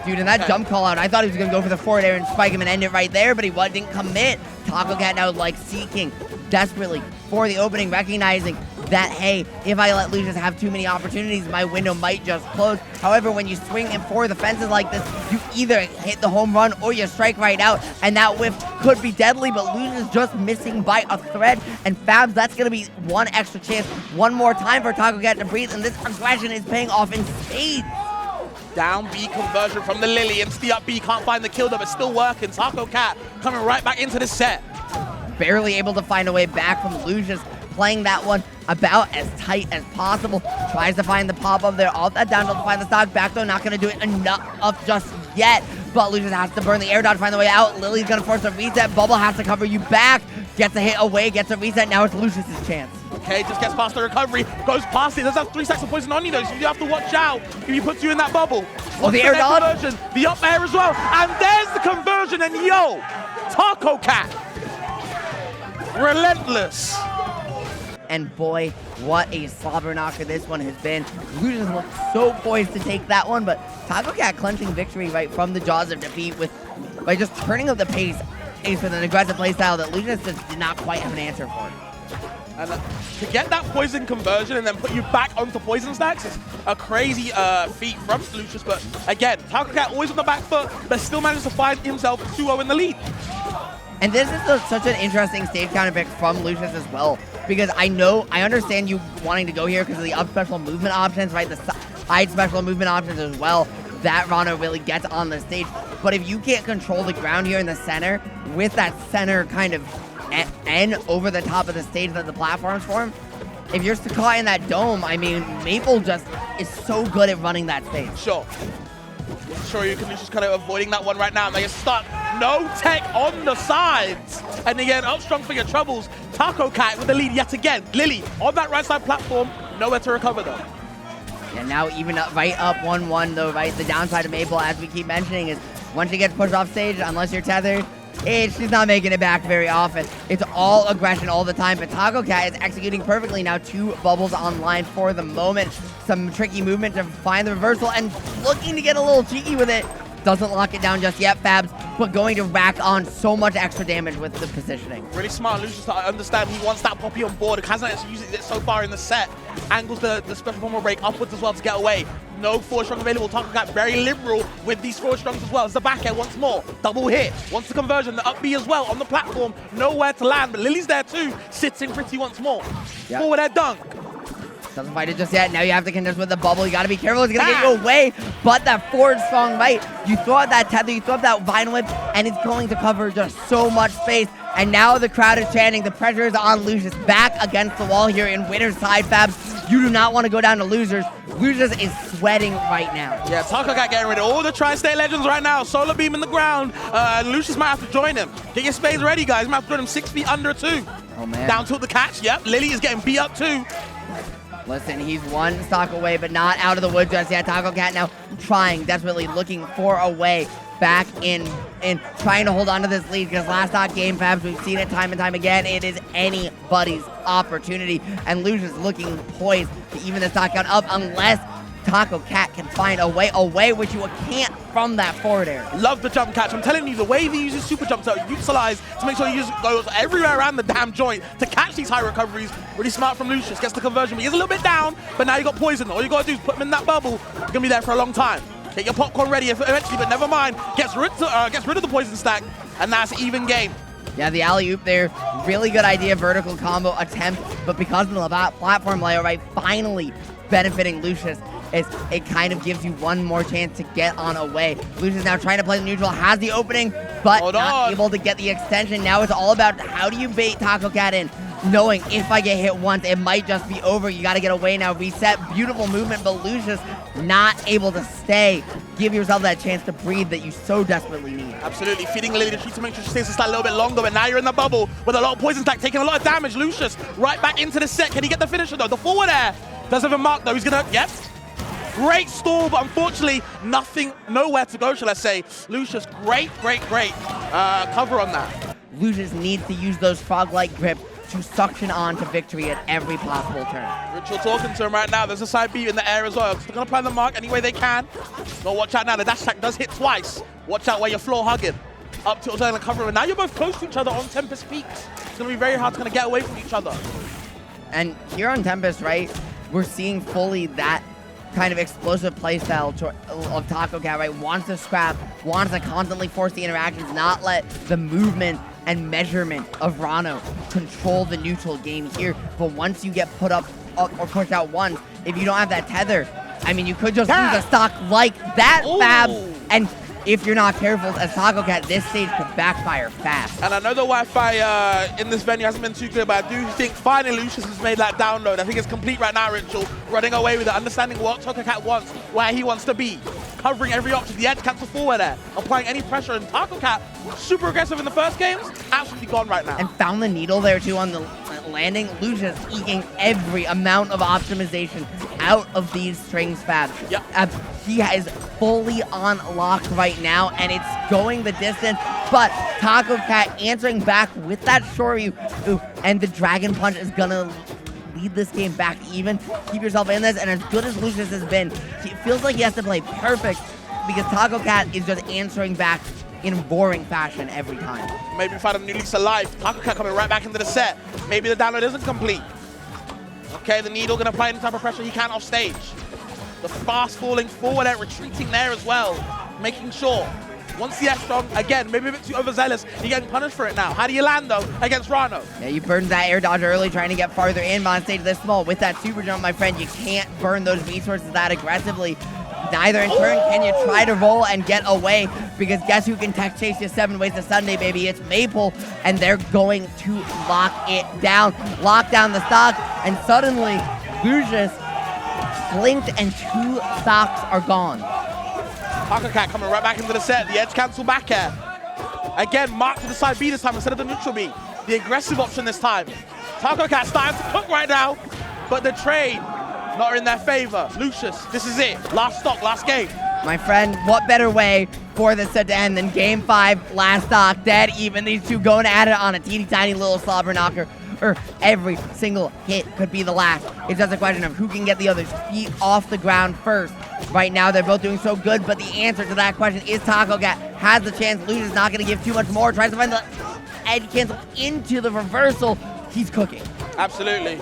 Dude, in that jump call out, I thought he was going to go for the forward air and spike him and end it right there, but he didn't commit. Tacocat now like seeking desperately for the opening, recognizing that, hey, if I let Lucius have too many opportunities, my window might just close. However, when you swing in for the fences like this, you either hit the home run or you strike right out, and that whiff could be deadly, but Lucius just missing by a thread, and Fabs, that's going to be one extra chance, one more time for Tacocat to breathe, and this aggression is paying off in spades. Down B conversion from the Lily, and the up B can't find the kill, though, but still working. Tacocat coming right back into the set. Barely able to find a way back from Lucius, playing that one about as tight as possible. Tries to find the pop-up there off that down to find the stock back, though not going to do it enough just yet. but Lucius has to burn the air dodge, find the way out. Lily's gonna force a reset. Bubble has to cover you back. Gets a hit away, gets a reset. Now it's Lucius's chance. Okay, just gets past the recovery, goes past it. Does have 3 stacks of poison on you though, so you have to watch out if he puts you in that bubble. Oh, the air dodge. Conversion, the up air as well. And there's the conversion, and yo, Tacocat. Relentless. And boy, what a slobber knocker this one has been. Lucius looked so poised to take that one, but Tacocat clenching victory right from the jaws of defeat by just turning up the pace with an aggressive playstyle that Lucius just did not quite have an answer for. And to get that poison conversion and then put you back onto poison stacks is a crazy feat from Lucius. But again, Tacocat always on the back foot, but still managed to find himself 2-0 in the lead. And this is such an interesting stage counter pick from Lucius as well, because I understand you wanting to go here because of the up special movement options, right? The side special movement options as well that Rano really gets on the stage. But if you can't control the ground here in the center with that center kind of N over the top of the stage that the platforms form, if you're caught in that dome, I mean, Maple just is so good at running that stage. Sure, you can just kind of avoiding that one right now. They get stuck. No tech on the sides. And again, up strong for your troubles. Tacocat with the lead yet again. Lily on that right side platform, nowhere to recover though. And now even right up 1-1 though, right? The downside of Maple, as we keep mentioning, is once she gets pushed off stage, unless you're tethered, she's not making it back very often. It's all aggression all the time, but Tacocat is executing perfectly now. 2 bubbles online for the moment. Some tricky movement to find the reversal and looking to get a little cheeky with it. Doesn't lock it down just yet, Fabs, but going to rack on so much extra damage with the positioning. Really smart Lucius to understand he wants that Poppy on board. It hasn't actually used it so far in the set. Angles the special bomber break upwards as well to get away. No forward strong available. Tacocat very liberal with these forward strongs as well. It's the back air once more. Double hit. Wants the conversion. The up B as well on the platform. Nowhere to land, but Lily's there too. Sitting pretty once more. Yep. Forward air dunk. Doesn't fight it just yet. Now you have to contest with the bubble. You got to be careful. It's going to get you away. But that forward strong right, you throw out that tether, you throw out that vine whip, and it's going to cover just so much space. And now the crowd is chanting. The pressure is on Lucius. Back against the wall here in winner's side, Fabs. You do not want to go down to losers. Lucius is sweating right now. Yeah, Tacocat getting rid of all the Tri-State legends right now. Solar beam in the ground. Lucius might have to join him. Get your spades ready, guys. Might have to join him 6 feet under 2. Oh, man. Down tilt the catch. Yep, Lily is getting beat up too. Listen, he's 1 stock away, but not out of the woods just yet. Tacocat now trying, desperately looking for a way back in trying to hold on to this lead, because last stock game, Fabs, we've seen it time and time again. It is anybody's opportunity, and Lucius looking poised to even the stock count up unless Tacocat can find a way which you can't from that forward air. Love the jump catch. I'm telling you, the way he uses super jump to utilize to make sure he goes everywhere around the damn joint to catch these high recoveries. Really smart from Lucius. Gets the conversion. He is a little bit down, but now you got poison. All you got to do is put him in that bubble. You're going to be there for a long time. Get your popcorn ready eventually, but never mind. Gets rid of the poison stack, and that's even game. Yeah, the alley-oop there, really good idea, vertical combo attempt, but because of the platform layer, right, finally benefiting Lucius, it kind of gives you one more chance to get on away. Lucius now trying to play the neutral, has the opening, but not able to get the extension. Now it's all about how do you bait Tacocat in, knowing if I get hit once, it might just be over. You got to get away now, reset, beautiful movement, but Lucius not able to stay. Give yourself that chance to breathe that you so desperately need. Absolutely, feeding Lily the treat to make sure she stays a little bit longer, but now you're in the bubble with a lot of poison stack, taking a lot of damage. Lucius right back into the set. Can he get the finisher though? The forward air doesn't even mark though. He's gonna, yep. Great stall, but unfortunately, nowhere to go, shall I say. Lucius, great cover on that. Lucius needs to use those frog-like grips to suction on to victory at every possible turn. Ritual talking to him right now. There's a side B in the air as well. They're going to plan the mark any way they can. No, watch out now. The dash attack does hit twice. Watch out where you're floor hugging. Up tilt and cover. And now you're both close to each other on Tempest Peaks. It's going to be very hard to kind of get away from each other. And here on Tempest, right, we're seeing fully that kind of explosive playstyle of Tacocat, right? Wants to scrap, wants to constantly force the interactions, not let the movement and measurement of Rano control the neutral game here. But once you get put up or pushed out once, if you don't have that tether, I mean, you could just lose a stock like that, Fab. And if you're not careful as Tacocat, this stage could backfire fast. And I know the Wi-Fi in this venue hasn't been too good, but I do think finally Lucius has made that download. I think it's complete right now, Ritual. Running away with it, understanding what Tacocat wants. where he wants to be. Covering every option, the edge cancel forward there, applying any pressure, and Tacocat, super aggressive in the first games, absolutely gone right now. And found the needle there too on the landing. Lucius eking every amount of optimization out of these strings fabs. Yep. He is fully on lock right now, and it's going the distance, but Tacocat answering back with that Shoryu, and the Dragon Punch is gonna lead this game back even. Keep yourself in this, and as good as Lucius has been, it feels like he has to play perfect because Tacocat is just answering back in boring fashion every time. Maybe find a new lease of life. Tacocat coming right back into the set. Maybe the download isn't complete. Okay, the needle gonna apply any type of pressure he can off stage. The fast falling forward and retreating there as well, making sure. Once the F strong, again, maybe a bit too overzealous, you're getting punished for it now. How do you land, though, against Rano? Yeah, you burned that air dodge early, trying to get farther in, but on stage this small, with that super jump, my friend, you can't burn those resources that aggressively. Neither in turn can you try to roll and get away, because guess who can tech chase you 7 ways to Sunday, baby? It's Maple, and they're going to lock it down. Lock down the stock, and suddenly, Lucius blinked and 2 stocks are gone. Tacocat coming right back into the set. The edge cancel back air. Again, mark to the side B this time instead of the neutral B. The aggressive option this time. Tacocat starting to cook right now, but the trade not in their favor. Lucius, this is it. Last stock, last game. My friend, what better way for this set to end than Game 5, last stock, dead even. These two going at it on a teeny tiny little slobber knocker. Every single hit could be the last. It's just a question of who can get the other's feet off the ground first. Right now, they're both doing so good, but the answer to that question is Tacocat has the chance. Lucius is not going to give too much more. Tries to find the edge cancel into the reversal. He's cooking. Absolutely.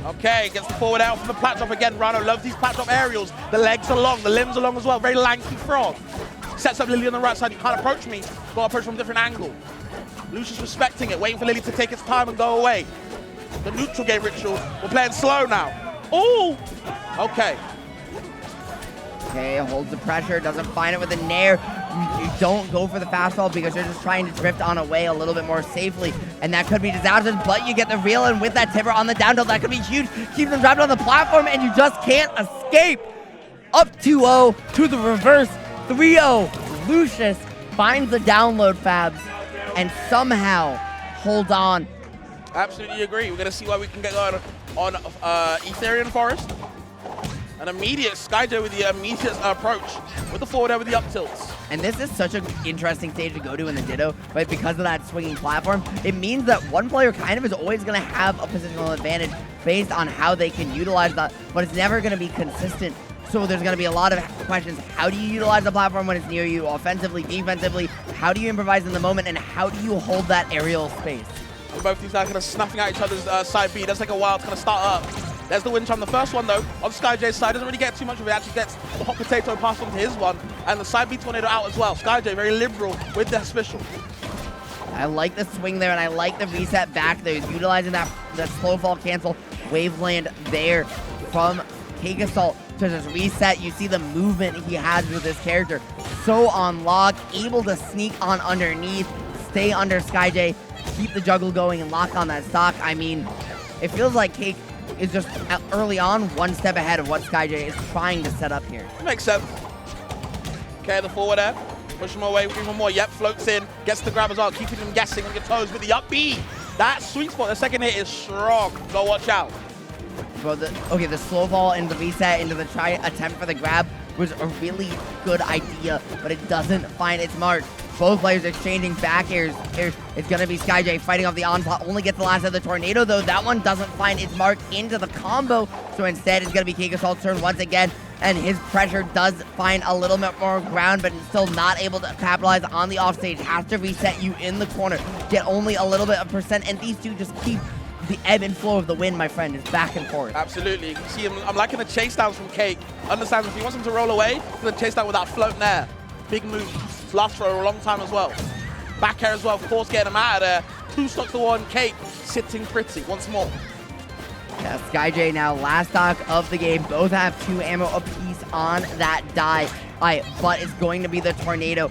Okay, gets the forward out from the plat drop again. Rano loves these plat drop aerials. The legs are long, the limbs are long as well. Very lanky frog. Sets up Lily on the right side. You can't approach me. Got to approach from a different angle. Lucius respecting it, waiting for Lily to take its time and go away. The neutral game ritual. We're playing slow now. Oh! Okay. Okay, holds the pressure, doesn't find it with a nair. You don't go for the fastball because you're just trying to drift on away a little bit more safely. And that could be disastrous, but you get the reel in with that tipper on the down tilt. That could be huge. Keeps them trapped on the platform, and you just can't escape. Up 2-0 to the reverse. 3-0. Lucius finds the download fabs and somehow hold on. Absolutely agree. We're going to see what we can get going on Etherian Forest. An immediate Skyjay with the immediate approach with the forward air with the up tilts. And this is such an interesting stage to go to in the Ditto, right? Because of that swinging platform, it means that one player kind of is always going to have a positional advantage based on how they can utilize that, but it's never going to be consistent. So there's going to be a lot of questions. How do you utilize the platform when it's near you? Offensively, defensively? How do you improvise in the moment? And how do you hold that aerial space? And both these guys kind of snuffing at each other's side B. It does take a while to kind of start up. There's the win charm. The first one, though, on Skyjay's side, doesn't really get too much of it. Actually gets the hot potato passed on to his one. And the side B tornado out as well. Skyjay very liberal with their special. I like the swing there, and I like the reset back there. He's utilizing that slow fall cancel Wavelength there from CakeAssault to just reset. You see the movement he has with this character. So on lock, able to sneak on underneath, stay under Skyjay, keep the juggle going, and lock on that stock. I mean, it feels like Cake is just early on 1 step ahead of what Skyjay is trying to set up here. Makes sense. Okay, the forward air. Push him away even more. Yep, floats in. Gets the grab as well. Keeping him guessing on your toes with the up B. That sweet spot. The second hit is strong. Go watch out. Well, the slow fall and the reset into the attempt for the grab was a really good idea, but it doesn't find its mark. Both players exchanging back airs. It's going to be Skyjay fighting off the onslaught. Only gets the last of the tornado, though. That one doesn't find its mark into the combo. So instead, it's going to be CakeAssault's turn once again. And his pressure does find a little bit more ground, but still not able to capitalize on the offstage. Has to reset you in the corner. Get only a little bit of percent. And these two just keep the ebb and flow of the wind, my friend, is back and forth. Absolutely. You can see him. I'm liking the chase downs from Cake. Understands if he wants him to roll away, he's going to chase down with that float there. Big move. Lasts for a long time as well. Back air as well, of course, getting him out of there. 2 stocks to 1. Cake sitting pretty once more. Yeah, Skyjay now last stock of the game. Both have 2 ammo apiece on that die. But it's going to be the tornado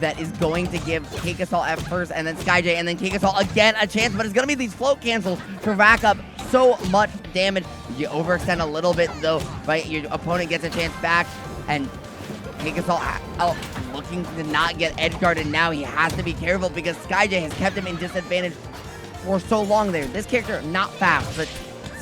that is going to give CakeAssault at first, and then Skyjay, and then CakeAssault again a chance, but it's going to be these float cancels to rack up so much damage. You overextend a little bit though, right? Your opponent gets a chance back, and CakeAssault out looking to not get edge guarded now. He has to be careful because Skyjay has kept him in disadvantage for so long there. This character, not fast, but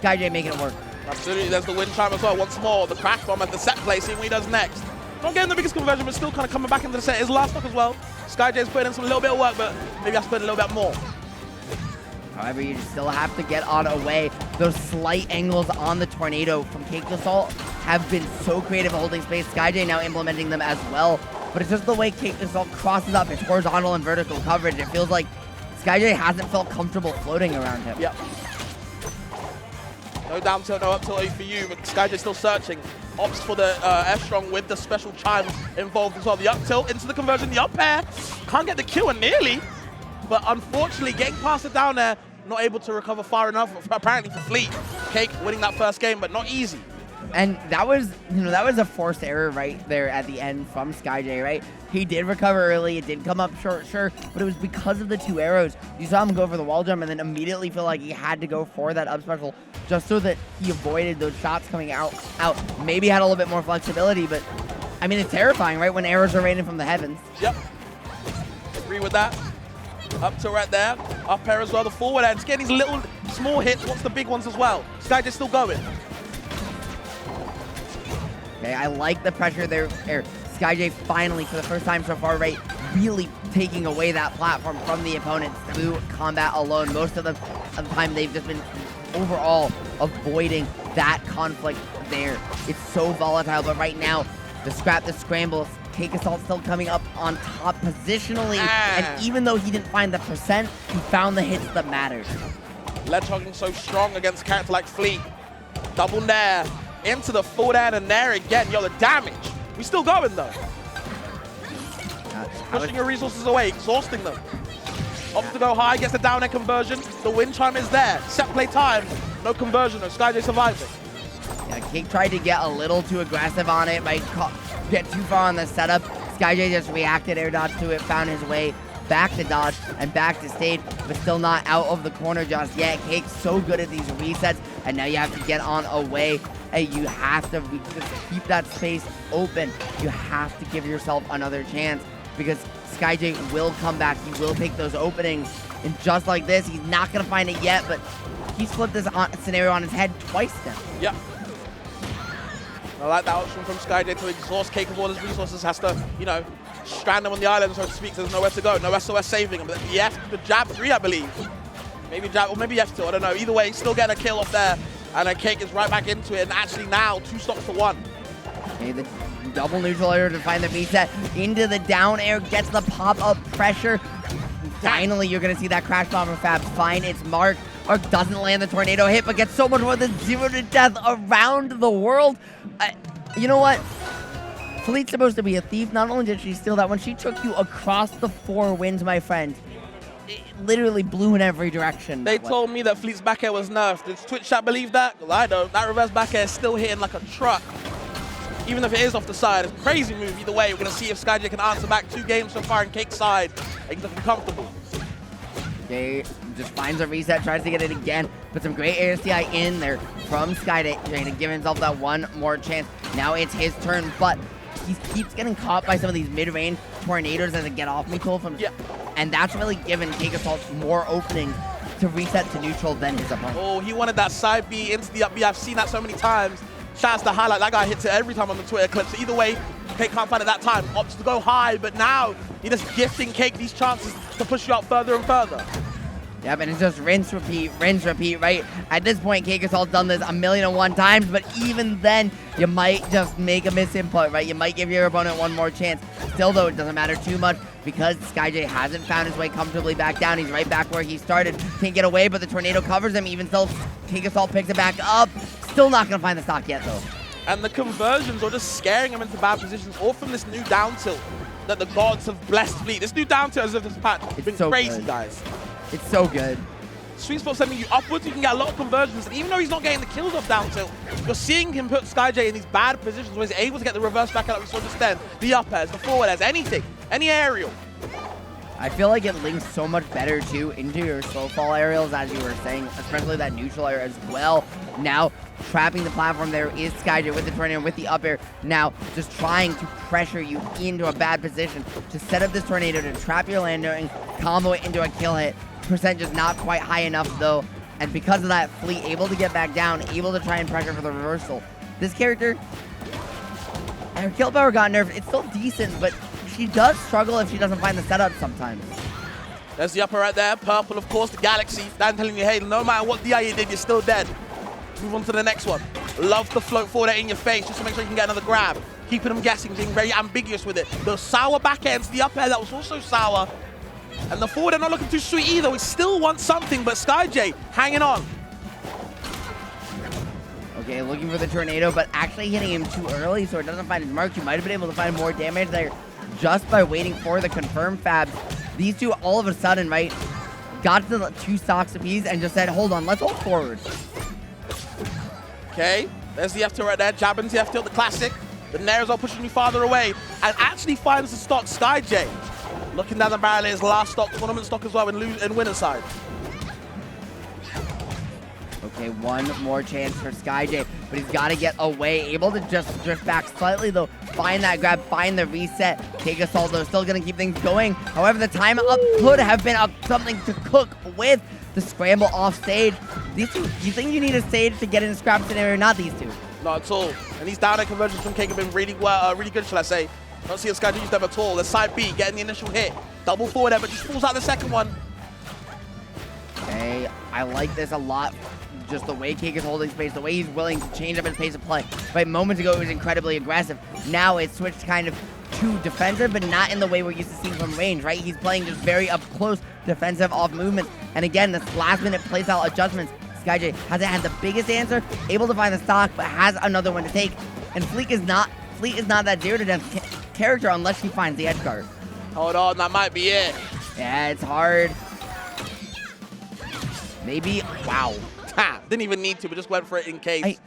Skyjay making it work. Absolutely, there's the wind chime as well. Once more, the crash bomb at the set play, seeing what he does next. Not getting the biggest conversion, but still kind of coming back into the set. His last stock as well. Skyjay's putting in some little bit of work, but maybe has to put in a little bit more. However, you still have to get on away. Those slight angles on the tornado from CakeAssault have been so creative holding space. Skyjay now implementing them as well. But it's just the way CakeAssault crosses up his horizontal and vertical coverage. It feels like Skyjay hasn't felt comfortable floating around him. Yep. No down tilt, no up tilt for you, but Skyjay still searching. Opts for the F-Strong with the special chimes involved as well. The up tilt into the conversion, the up air. Can't get the kill, and nearly. But unfortunately, getting past it down there, not able to recover far enough, apparently for Fleet. Cake winning that first game, but not easy. And that was, that was a forced error right there at the end from Skyjay, right? He did recover early, it did come up short, sure, but it was because of the 2 arrows. You saw him go for the wall jump and then immediately feel like he had to go for that up special just so that he avoided those shots coming out. Maybe had a little bit more flexibility, but I mean, it's terrifying, right? When arrows are raining from the heavens. Yep. Agree with that. Up to right there. Up air as well, the forward end. Just getting these little small hits. What's the big ones as well? Skyjay's still going. Okay, I like the pressure there. Skyjay finally, for the first time so far, right, really taking away that platform from the opponents through combat alone. Most of the time, they've just been overall avoiding that conflict there. It's so volatile, but right now, the scrambles, CakeAssault still coming up on top positionally, and even though he didn't find the percent, he found the hits that mattered. Ledge hogging so strong against a character like Fleet. Double nair into the forward end and nair again. Yo, the damage. We still going though. Pushing your resources away, exhausting them. Opts to go high, gets the down air conversion. The wind chime is there. Set play time. No conversion though. Skyjay surviving. Yeah, Cake tried to get a little too aggressive on it, might get too far on the setup. Skyjay just reacted, air dodge to it, found his way back to dodge and back to stage, but still not out of the corner just yet. Cake's so good at these resets, and now you have to get on away. Hey, you have to just keep that space open. You have to give yourself another chance because Skyjay will come back. He will take those openings, and just like this, he's not going to find it yet, but he's flipped this scenario on his head twice now. Yep. I like that option from Skyjay to exhaust Cake of all his resources. Has to, strand them on the island, so to speak. So there's nowhere to go. No SOS saving him. But the jab 3, I believe. Maybe jab, or maybe F2, I don't know. Either way, he's still getting a kill off there. And then Cake is right back into it. And actually now, 2 stocks to 1. Okay, the double neutral air to find the reset. Into the down air, gets the pop-up pressure. Finally, you're going to see that crash bomber fab find its mark. Arc doesn't land the tornado hit, but gets so much more than 0 to death around the world. You know what? Fleet's supposed to be a thief. Not only did she steal that, when she took you across the 4 winds, my friend, it literally blew in every direction. They told me that Fleet's back air was nerfed. Does Twitch chat believe that? Well, I don't. That reverse back air is still hitting like a truck. Even if it is off the side, it's a crazy move either way. We're going to see if Skyjay can answer back. 2 games so far in Cake's side. He's looking comfortable. Jay just finds a reset, tries to get it again. Put some great ASTI in there from Skyjay, trying to give himself that one more chance. Now it's his turn, but he keeps getting caught by some of these mid-range tornadoes as a get-off-me tool from... Yeah. And that's really given CakeAssault more openings to reset to neutral than his opponent. Oh, he wanted that side B into the up B. I've seen that so many times. Shouts to highlight. That guy hits it every time on the Twitter clip. So either way, Cake can't find it that time. Opts to go high, but now he's just gifting Cake these chances to push you out further and further. Yeah, but it's just rinse, repeat, right? At this point, CakeAssault's done this 1,000,001 times, but even then, you might just make a misinput, right? You might give your opponent one more chance. Still, though, it doesn't matter too much because Skyjay hasn't found his way comfortably back down. He's right back where he started. Can't get away, but the tornado covers him. Even still, CakeAssault picks it back up. Still not going to find the stock yet, though. And the conversions are just scaring him into bad positions, all from this new down tilt that the gods have blessed Fleet. This new down tilt as if this patch has been so crazy, good. Guys. It's so good. Sweet spot sending you upwards, you can get a lot of conversions, and even though he's not getting the kills off down tilt, you're seeing him put Skyjay in these bad positions where he's able to get the reverse back out like we saw just then, the up airs, the forward airs, anything, any aerial. I feel like it links so much better, too, into your slow fall aerials, as you were saying, especially that neutral air as well. Now, trapping the platform there is Skyjay with the tornado, with the up air. Now, just trying to pressure you into a bad position to set up this tornado to trap your lander and combo it into a kill hit. Percent just not quite high enough, though. And because of that, Fleet able to get back down, able to try and pressure for the reversal. This character, her kill power got nerfed. It's still decent, but she does struggle if she doesn't find the setup sometimes. There's the upper right there. Purple, of course, the Galaxy. Dan telling you, hey, no matter what DI you did, you're still dead. Move on to the next one. Love to float forward in your face just to make sure you can get another grab. Keeping them guessing, being very ambiguous with it. The sour back ends, the up air that was also sour. And the forward are not looking too sweet either. We still want something, but Skyjay hanging on. Okay, looking for the tornado, but actually hitting him too early so it doesn't find his mark. You might have been able to find more damage there just by waiting for the confirmed fabs. These two all of a sudden, right, got to the 2 stocks apiece and just said, hold on, let's hold forward. Okay, there's the F2 right there. Jabbing the F2, the classic. The Nair's all pushing you farther away and actually finds the stock Skyjay. Looking down the barrel is last stock, tournament stock as well in winner's side. Okay, one more chance for Skyjay, but he's got to get away. Able to just drift back slightly, though. Find that grab, find the reset. CakeAssault, though, still going to keep things going. However, the time up could have been something to cook with the scramble off stage. These two, you think you need a stage to get in a scrap scenario? Not these two. Not at all. And these down air conversions from Cake have been really good, shall I say. Don't see a Skyjay use them at all. The side B, getting the initial hit. Double forward there, but just falls out the second one. Okay, I like this a lot. Just the way Cake is holding space, the way he's willing to change up his pace of play. Right, moments ago, it was incredibly aggressive. Now it's switched kind of to defensive, but not in the way we're used to seeing from range, right? He's playing just very up close, defensive off movements. And again, this last minute playstyle adjustments, Skyjay hasn't had the biggest answer, able to find the stock, but has another one to take. And Fleet is not that 0 to death character unless she finds the edge guard. Hold on, that might be it. Yeah, it's hard. Maybe, wow. Ha, didn't even need to, but just went for it in case.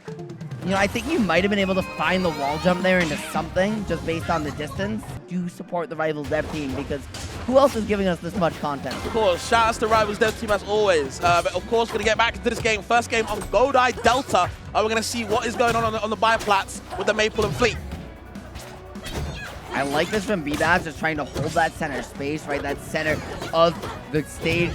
I think you might have been able to find the wall jump there into something just based on the distance. Do support the Rivals dev team because who else is giving us this much content? Of course, shout outs to Rivals dev team as always. But of course, we're going to get back into this game. First game on Godai Delta. We're going to see what is going on the bioplats with the Maple and Fleet. I like this from Bbatts, just trying to hold that center space, right? That center of the stage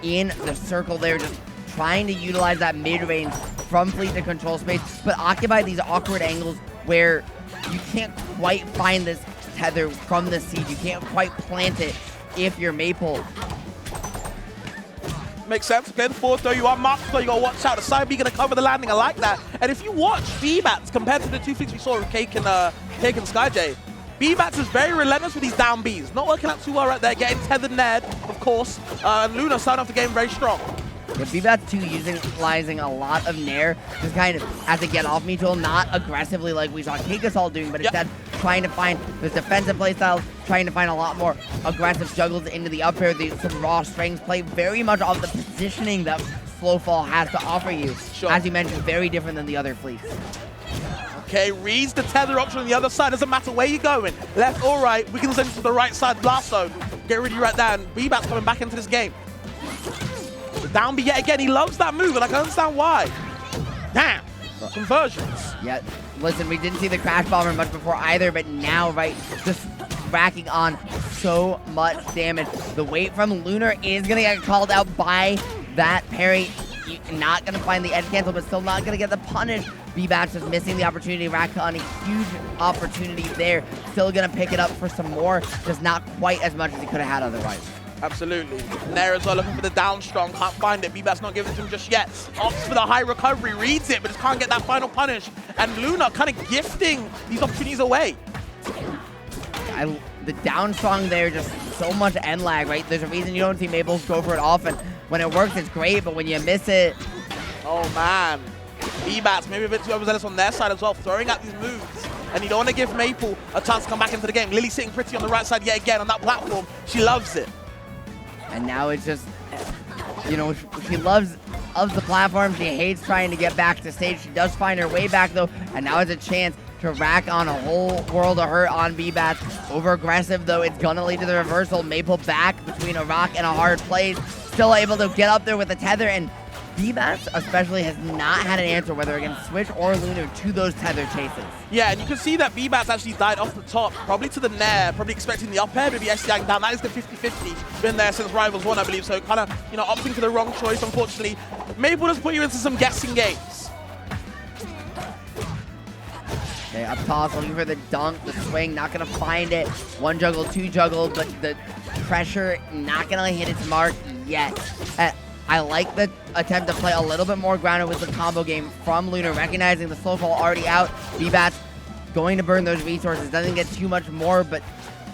in the circle there, just trying to utilize that mid-range from Fleet to control space, but occupy these awkward angles where you can't quite find this tether from the seed. You can't quite plant it if you're Maple. Makes sense. Okay, the forward throw, you are marked, so you got to watch out. The side B going to cover the landing. I like that. And if you watch Bbatts compared to the 2 fleets we saw with Cake and Skyjay, Bbatts is very relentless with these down Bs. Not working out too well right there. Getting tethered Ned, of course. And Lunar starting off the game very strong. Yeah, Bbatts too utilizing a lot of Nair, just kind of as a get-off-me tool, not aggressively like we saw CakeAssault doing, but instead trying to find the defensive playstyles, trying to find a lot more aggressive juggles into the up air, some raw strings play, very much off the positioning that Slowfall has to offer you. Sure. As you mentioned, very different than the other fleets. Okay, reads the tether option on the other side. Doesn't matter where you're going, left or right. We can send you to the right side blast zone. Get rid of you right there, and Bbatts coming back into this game. The down B yet again. He loves that move, and I can understand why. Damn, conversions. Yeah, listen, we didn't see the Crash Bomber much before either, but now, right, just racking on so much damage. The weight from Lunar is going to get called out by that parry. Not going to find the edge cancel, but still not going to get the punish. Bbatts just missing the opportunity. Rack on a huge opportunity there. Still going to pick it up for some more, just not quite as much as he could have had otherwise. Absolutely. Nair as well, looking for the down strong. Can't find it. Bbatts not giving it to him just yet. Opts for the high recovery. Reads it, but just can't get that final punish. And Lunar kind of gifting these opportunities away. The down strong there, just so much end lag, right? There's a reason you don't see Maples go for it often. When it works, it's great, but when you miss it... Oh, man. Bbatts maybe a bit too overzealous on their side as well, throwing out these moves. And you don't want to give Maple a chance to come back into the game. Lily sitting pretty on the right side yet again on that platform. She loves it. And now it's just, she loves the platform. She hates trying to get back to stage. She does find her way back, though. And now it's a chance to rack on a whole world of hurt on Bbatts. Over aggressive though, it's gonna lead to the reversal. Maple back between a rock and a hard place. Still able to get up there with the tether, and Bbatts especially has not had an answer, whether against Switch or Lunar, to those tether chases. Yeah, and you can see that Bbatts actually died off the top, probably to the nair, probably expecting the up air, maybe SCing down. That is the 50-50. Been there since Rivals 1, I believe, so kind of, you know, opting for the wrong choice, unfortunately. Maple does put you into some guessing games. Okay, up toss, looking for the dunk, the swing, not gonna find it. One juggle, two juggle, but the pressure not gonna hit its mark yet. I like the attempt to play a little bit more grounded with the combo game from Lunar, recognizing the slow fall already out. Bbatts going to burn those resources, doesn't get too much more, but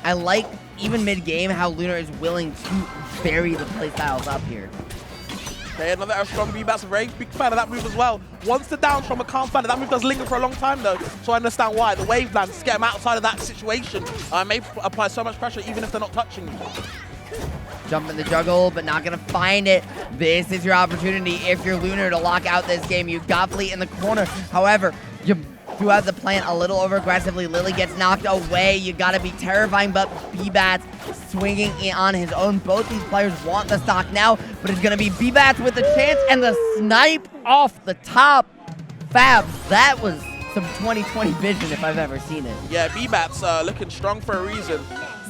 I like, even mid-game, how Lunar is willing to vary the playstyles up here. Okay, another strong Bbatts, a very big fan of that move as well. Once the down from a calm fan, that move does linger for a long time though, so I understand why. The Wavelength, to get him outside of that situation, may apply so much pressure even if they're not touching you. Jump in the juggle, but not gonna find it. This is your opportunity if you're Lunar to lock out this game. You've got Fleet in the corner. However, you threw out the plant a little over aggressively. Lily gets knocked away. You gotta be terrifying, but Bbatts swinging in on his own. Both these players want the stock now, but it's gonna be Bbatts with the chance and the snipe off the top. Fab, that was some 2020 vision if I've ever seen it. Yeah, Bbatts looking strong for a reason.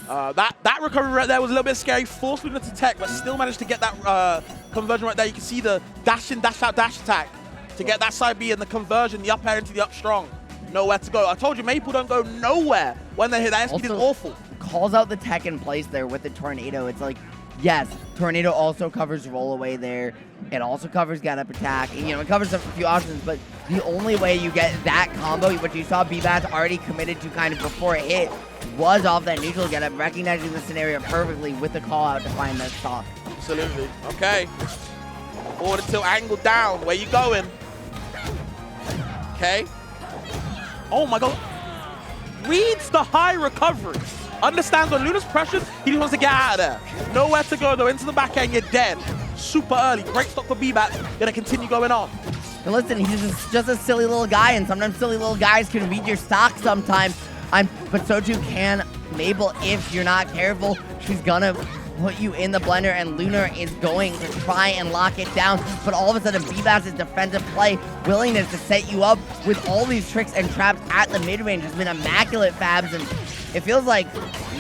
That recovery right there was a little bit scary. Forced Lunar to tech, but still managed to get that conversion right there. You can see the dash in, dash out, dash attack to get that side B and the conversion, the up air into the up strong. Nowhere to go. I told you, Maple don't go nowhere when they hit. That speed is awful. Calls out the tech in place there with the tornado. It's like, yes, tornado also covers roll away there. It also covers get up attack. You know, it covers a few options, but the only way you get that combo, which you saw Bbatts already committed to kind of before it hit, was off that neutral get up, recognizing the scenario perfectly with the call out to find that stock. Absolutely. Okay. Forward tilt angle down. Where you going? Okay. Oh my god. Reads the high recovery. Understands when Lunar's pressured, he just wants to get out of there. Nowhere to go though. Into the back end, you're dead. Super early. Great stock for Bbatts. Gonna continue going on. And listen, he's just a silly little guy, and sometimes silly little guys can read your stock sometimes. But so too can Mabel if you're not careful. She's gonna put you in the blender, and Lunar is going to try and lock it down. But all of a sudden, Bbatts' defensive play, willingness to set you up with all these tricks and traps at the mid-range has been immaculate, Fabs, and it feels like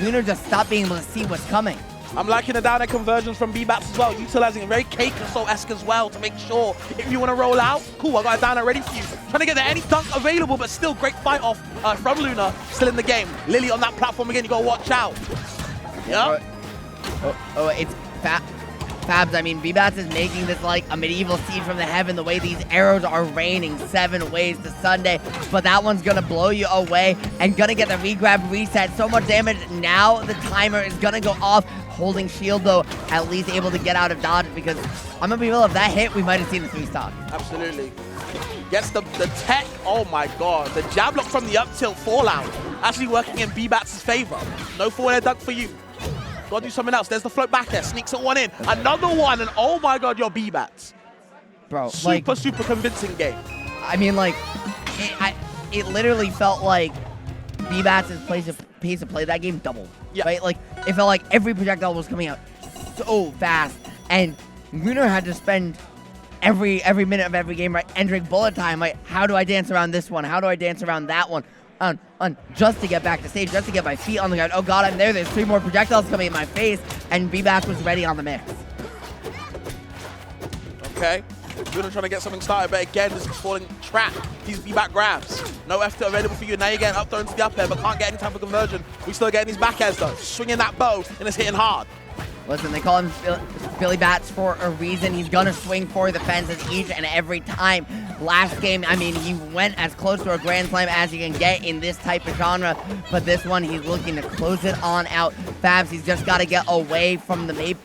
Lunar just stopped being able to see what's coming. I'm liking the down air conversions from Bbatts as well, utilizing a very CakeAssault-esque as well to make sure if you want to roll out, cool, I got a down air ready for you. Trying to get there, any dunk available, but still great fight off from Lunar, still in the game. Lily on that platform again, you got to watch out. Yeah. It's Fabs. I mean, Bbatts is making this like a medieval siege from the heaven, the way these arrows are raining 7 ways to Sunday. But that one's going to blow you away and going to get the regrab reset. So much damage. Now the timer is going to go off. Holding shield, though, at least able to get out of dodge, because I'm going to be real, if that hit, we might have seen the 3-stock. Absolutely. Gets the tech. Oh, my God. The jab lock from the up tilt fallout actually working in Bbatts' favor. No forward air dunk for you. Got to do something else. There's the float back there. Sneaks it one in. Another one, and oh, my God, you're Bbatts. Bro, super convincing game. I mean, like, it literally felt like Bbatts' pace of play that game doubled. Yeah. Right? Like, it felt like every projectile was coming out so fast, and Lunar had to spend every minute of every game, right, entering bullet time. Like, how do I dance around this one? How do I dance around that one? Just to get back to stage, just to get my feet on the ground. Oh God, I'm there. There's 3 more projectiles coming in my face, and Bbatts was ready on the mix. Okay. Lunar trying to get something started, but again, this is falling trapped. These Bbatts grabs. No F2 available for you. Now you're getting up throw into the up air, but can't get any type of conversion. We still getting these back airs though. Swinging that bow, and it's hitting hard. Listen, they call him Billy Bats for a reason. He's gonna swing for the fences each and every time. Last game, I mean, he went as close to a Grand Slam as you can get in this type of genre, but this one, he's looking to close it on out. Fabs, he's just gotta get away from the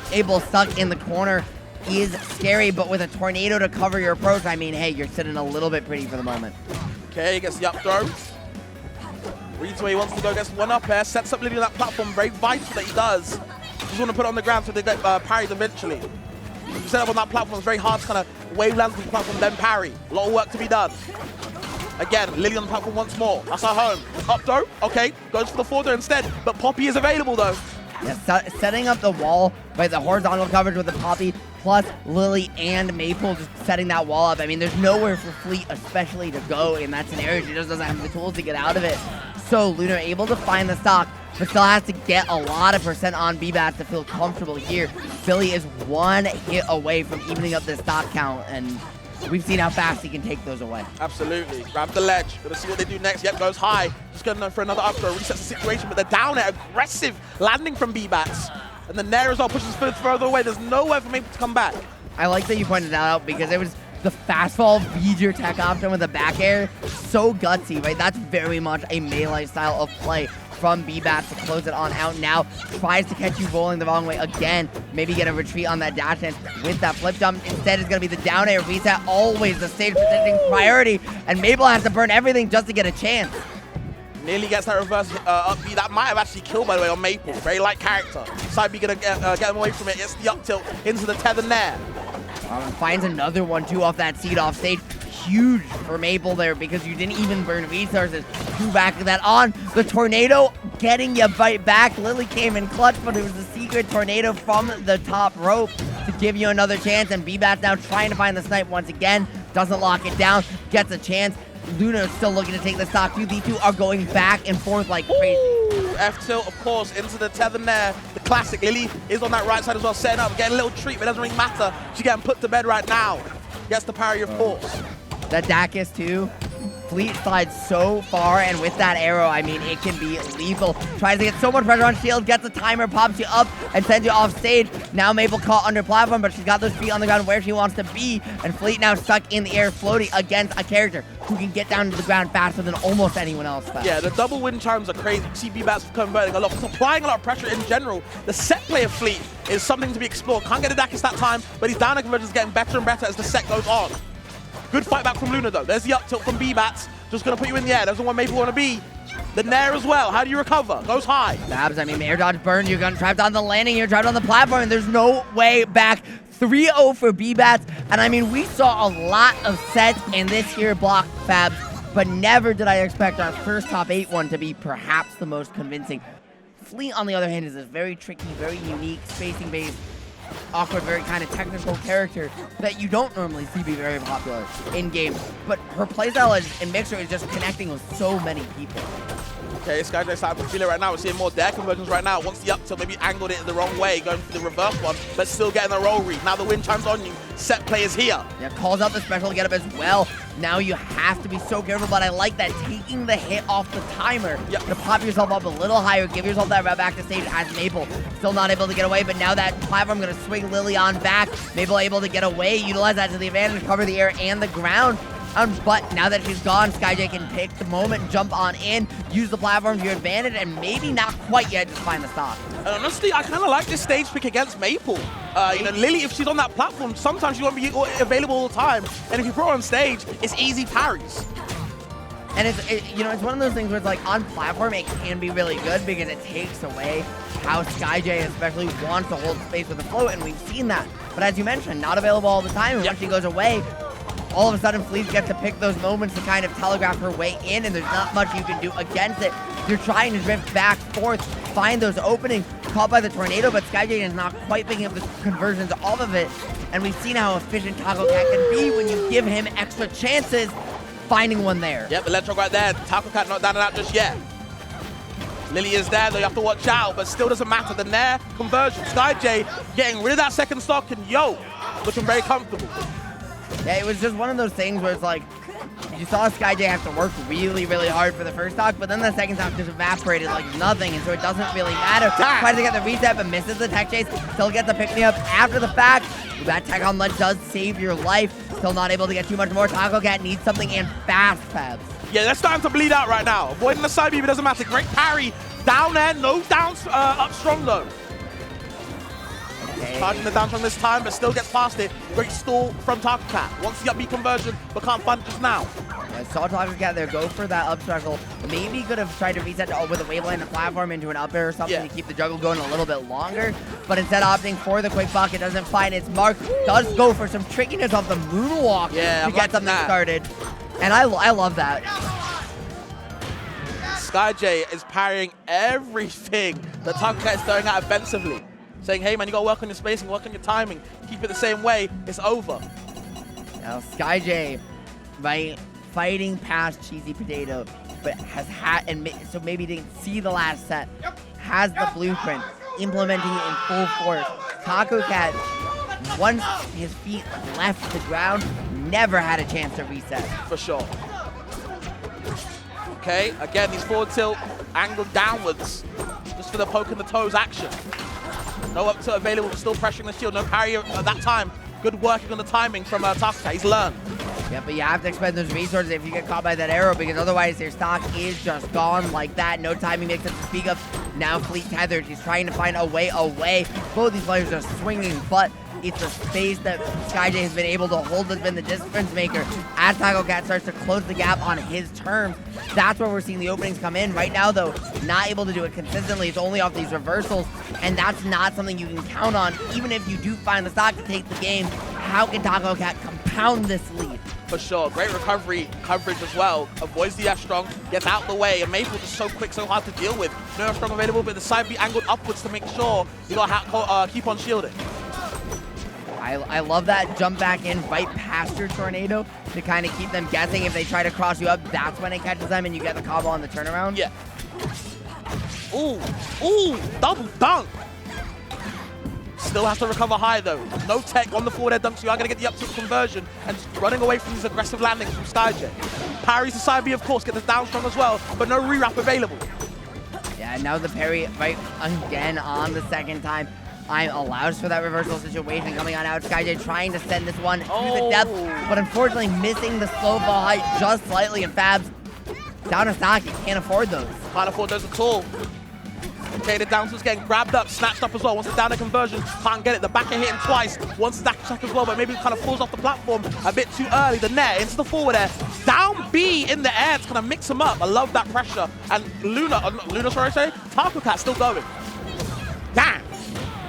Mabel stuck in the corner. Is scary, but with a tornado to cover your approach, I mean, hey, you're sitting a little bit pretty for the moment. Okay, he gets the up throw. Reads where he wants to go, gets one up air, sets up Lily on that platform, very vital that he does. Just want to put it on the ground so they get parried eventually. You set up on that platform, it's very hard to kind of wavelength the platform, then parry. A lot of work to be done. Again, Lily on the platform once more. That's her home. Up throw, okay, goes for the forward instead, but Poppy is available though. Yeah, setting up the wall, right, the horizontal coverage with the Poppy, plus Lily and Maple just setting that wall up. I mean, there's nowhere for Fleet especially to go in that scenario. She just doesn't have the tools to get out of it. So Lunar able to find the stock, but still has to get a lot of percent on Bbatts to feel comfortable here. Billy is one hit away from evening up the stock count, and we've seen how fast he can take those away. Absolutely. Grab the ledge. Gonna see what they do next. Yep, goes high. Just going for another up throw. Resets the situation, but they're down there. Aggressive landing from Bbatts. And the Nair as well pushes further away. There's nowhere for Maple to come back. I like that you pointed that out because it was the fastball feed your tech option with the back air. So gutsy, right? That's very much a melee style of play from Bbatts to close it on out. Now tries to catch you rolling the wrong way again. Maybe get a retreat on that dash dance with that flip jump. Instead, it's going to be the down air reset. Always the stage positioning priority. And Maple has to burn everything just to get a chance. Nearly gets that reverse up B. That might have actually killed, by the way, on Maple. Very light character. Side B going to get him away from it. It's the up tilt into the tether Nair. Finds another one, too, off that seat off stage. Huge for Maple there because you didn't even burn resources. Two back of that on. The tornado getting you bite back. Lily came in clutch, but it was a secret tornado from the top rope to give you another chance. And Bbatts now trying to find the snipe once again. Doesn't lock it down. Gets a chance. Luna is still looking to take the stock. The two are going back and forth like crazy. Ooh, F tilt, of course, into the tether Nair. The classic. Lily is on that right side as well, setting up, getting a little treat, but it doesn't really matter. She's getting put to bed right now. Gets the parry, of course. That Dacus too. Fleet slides so far, and with that arrow, I mean, it can be lethal. Tries to get so much pressure on shield, gets a timer, pops you up, and sends you off stage. Now Maple caught under platform, but she's got those feet on the ground where she wants to be, and Fleet now stuck in the air floating against a character who can get down to the ground faster than almost anyone else fast. Yeah, the double wind charms are crazy. You see Bbatts converting a lot, applying a lot of pressure in general. The set play of Fleet is something to be explored. Can't get a Dacus that time, but his down air conversion is getting better and better as the set goes on. Good fight back from Lunar, though. There's the up tilt from Bbatts. Just going to put you in the air. Doesn't want Maple want to be. The Nair as well. How do you recover? Goes high. Babs, I mean, air dodge burn. You're going trapped on the landing. You're trapped on the platform, and there's no way back. 3-0 for Bbatts. And I mean, we saw a lot of sets in this here block, Fabs, but never did I expect our first top 8 one to be perhaps the most convincing. Fleet, on the other hand, is this very tricky, very unique, spacing-based, awkward, very kind of technical character that you don't normally see be very popular in game. But her playstyle in Mixer is just connecting with so many people. Okay, Skyjay starting to feel it right now. We're seeing more Dare conversions right now. Once the up tilt, maybe angled it the wrong way, going for the reverse one, but still getting the roll read. Now the wind chimes on you. Set play is here. Yeah, calls out the special get up as well. Now you have to be so careful, but I like that, taking the hit off the timer to pop yourself up a little higher, give yourself that route back to stage as Maple. Still not able to get away, but now that platform going to swing Lily on back. Maple able to get away, utilize that to the advantage, cover the air and the ground. But now that she's gone, Skyjay can pick the moment, jump on in, use the platform to your advantage, and maybe not quite yet just find the stock. And honestly, I kind of like this stage pick against Maple. You know, Lily, if she's on that platform, sometimes she won't be available all the time. And if you put her on stage, it's easy parries. And you know, it's one of those things where it's like on platform, it can be really good because it takes away how Skyjay especially wants to hold space with the float, and we've seen that. But as you mentioned, not available all the time, and when she goes away, all of a sudden, Fleet gets to pick those moments to kind of telegraph her way in, and there's not much you can do against it. You're trying to drift back, forth, find those openings, caught by the tornado, but Skyjay is not quite picking up the conversions off of it. And we've seen how efficient Tacocat can be when you give him extra chances, finding one there. Yep, the electro right there. Tacocat not down and out just yet. Lily is there, though you have to watch out, but still doesn't matter. The Nair conversion, Skyjay getting rid of that second stock, and looking very comfortable. Yeah, it was just one of those things where it's like, you saw Skyjay have to work really, really hard for the first stock, but then the second stock just evaporated like nothing, and so it doesn't really matter. Tries to get the reset, but misses the tech chase. Still gets the pick-me-up after the fact. That tech on ledge does save your life. Still not able to get too much more. Tacocat needs something and fast, Fabs. Yeah, they're starting to bleed out right now. Avoiding the side beam, it doesn't matter. Great parry. Down there, no down up strong though. Okay. Charging the down strong this time, but still gets past it. Great stall from Tacocat. Wants the up B conversion, but can't find it just now. I saw Tacocat there go for that up struggle. Maybe could have tried to reset with a Wavelength and platform into an up air or something to keep the juggle going a little bit longer. But instead opting for the quick buck, it doesn't find its mark. Does go for some trickiness off the moonwalk to get something started. And I love that. Skyjay is parrying everything that Tacocat is throwing out offensively. Saying, hey man, you gotta work on your spacing, work on your timing, keep it the same way, it's over. Now Skyjay, right, fighting past Cheesy Potato, but has had, and so maybe didn't see the last set, has the blueprint, implementing it in full force. Tacocat, once his feet left the ground, never had a chance to reset. For sure. Okay, again, these forward tilt angled downwards, just for the poke in the toes action. No up tilt available, still pressuring the shield, no parry at that time. Good working on the timing from Tacocat, he's learned. Yeah, but you have to expend those resources if you get caught by that arrow, because otherwise your stock is just gone like that. No timing mix up to speak of. Now Fleet tethered. He's trying to find a way away. Both these players are swinging, but it's the space that Skyjay has been able to hold that's been the difference maker. As Tacocat starts to close the gap on his terms, that's where we're seeing the openings come in. Right now, though, not able to do it consistently. It's only off these reversals, and that's not something you can count on. Even if you do find the stock to take the game, how can Tacocat compound this lead? For sure, great recovery coverage as well. Avoids the F-Strong, gets out the way, and Maple just so quick, so hard to deal with. No F-Strong available, but the side B angled upwards to make sure you gotta keep on shielding. I love that jump back in right past your tornado to kind of keep them guessing. If they try to cross you up, that's when it catches them and you get the combo on the turnaround. Yeah. Ooh, double dunk. Still has to recover high though. No tech on the forward air dunk, so you are going to get the up tilt conversion and just running away from these aggressive landings from Skyjay. Parries the side B, of course, get the down strong as well, but no re-wrap available. Yeah, now the parry right again on the second time. Allows for that reversal situation coming on out. Skyjay trying to send this one to the depth, but unfortunately missing the slow ball height just slightly, and Fabs down a stock. He can't afford those. Can't afford those at all. Okay, the down tilt's getting grabbed up, snatched up as well. Once it's down a conversion, can't get it. The back air hitting twice. Once it's check as well, but maybe it kind of falls off the platform a bit too early. The net into the forward air. Down B in the air to kind of mix them up. I love that pressure. And Lunar, Tacocat still going. Damn.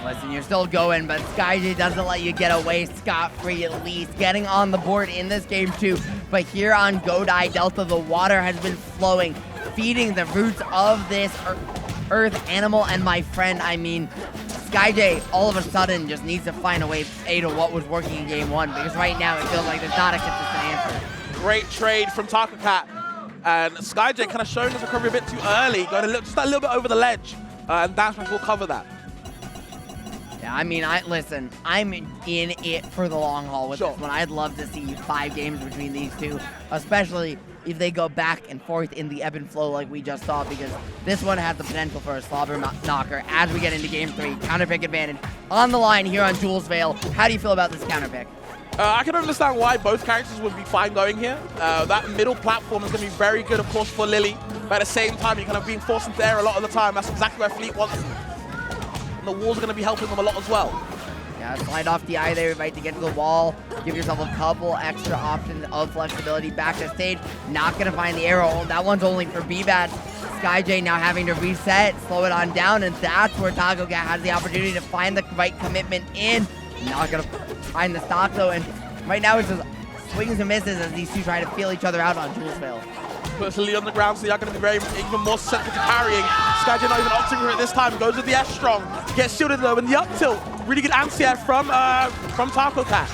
Listen, you're still going, but Skyjay doesn't let you get away scot-free at least. Getting on the board in this game too. But here on Godai Delta, the water has been flowing, feeding the roots of this earth animal. And my friend, I mean, Skyjay all of a sudden just needs to find a way to what was working in game one, because right now it feels like there's not a consistent answer. Great trade from Tacocat. And Skyjay kind of showing his recovery a bit too early, going just a little bit over the ledge. And Dance will cover that. Yeah, I mean, listen, I'm in it for the long haul with this one. I'd love to see 5 games between these two, especially if they go back and forth in the ebb and flow like we just saw, because this one has the potential for a slobber knocker as we get into game 3. Counterpick advantage on the line here on Jules Vale. How do you feel about this counterpick? I can understand why both characters would be fine going here. That middle platform is going to be very good, of course, for Lily, but at the same time, you're kind of being forced into air a lot of the time. That's exactly where Fleet wants them. And the wall's going to be helping them a lot as well. Yeah, slide off the eye there, right, to get to the wall. Give yourself a couple extra options of flexibility. Back to stage, not going to find the arrow. That one's only for Bbatts. Skyjay now having to reset, slow it on down, and that's where Tacocat has the opportunity to find the right commitment in. Not going to find the stock, though, and right now it's just swings and misses as these two try to feel each other out on Jules Vale. Puts Lee on the ground, so you're going to be even more sensitive to parrying. Skyjay not even opting for it this time. Goes with the S-Strong. Gets shielded though, and the up tilt. Really good anti-air from Tacocat.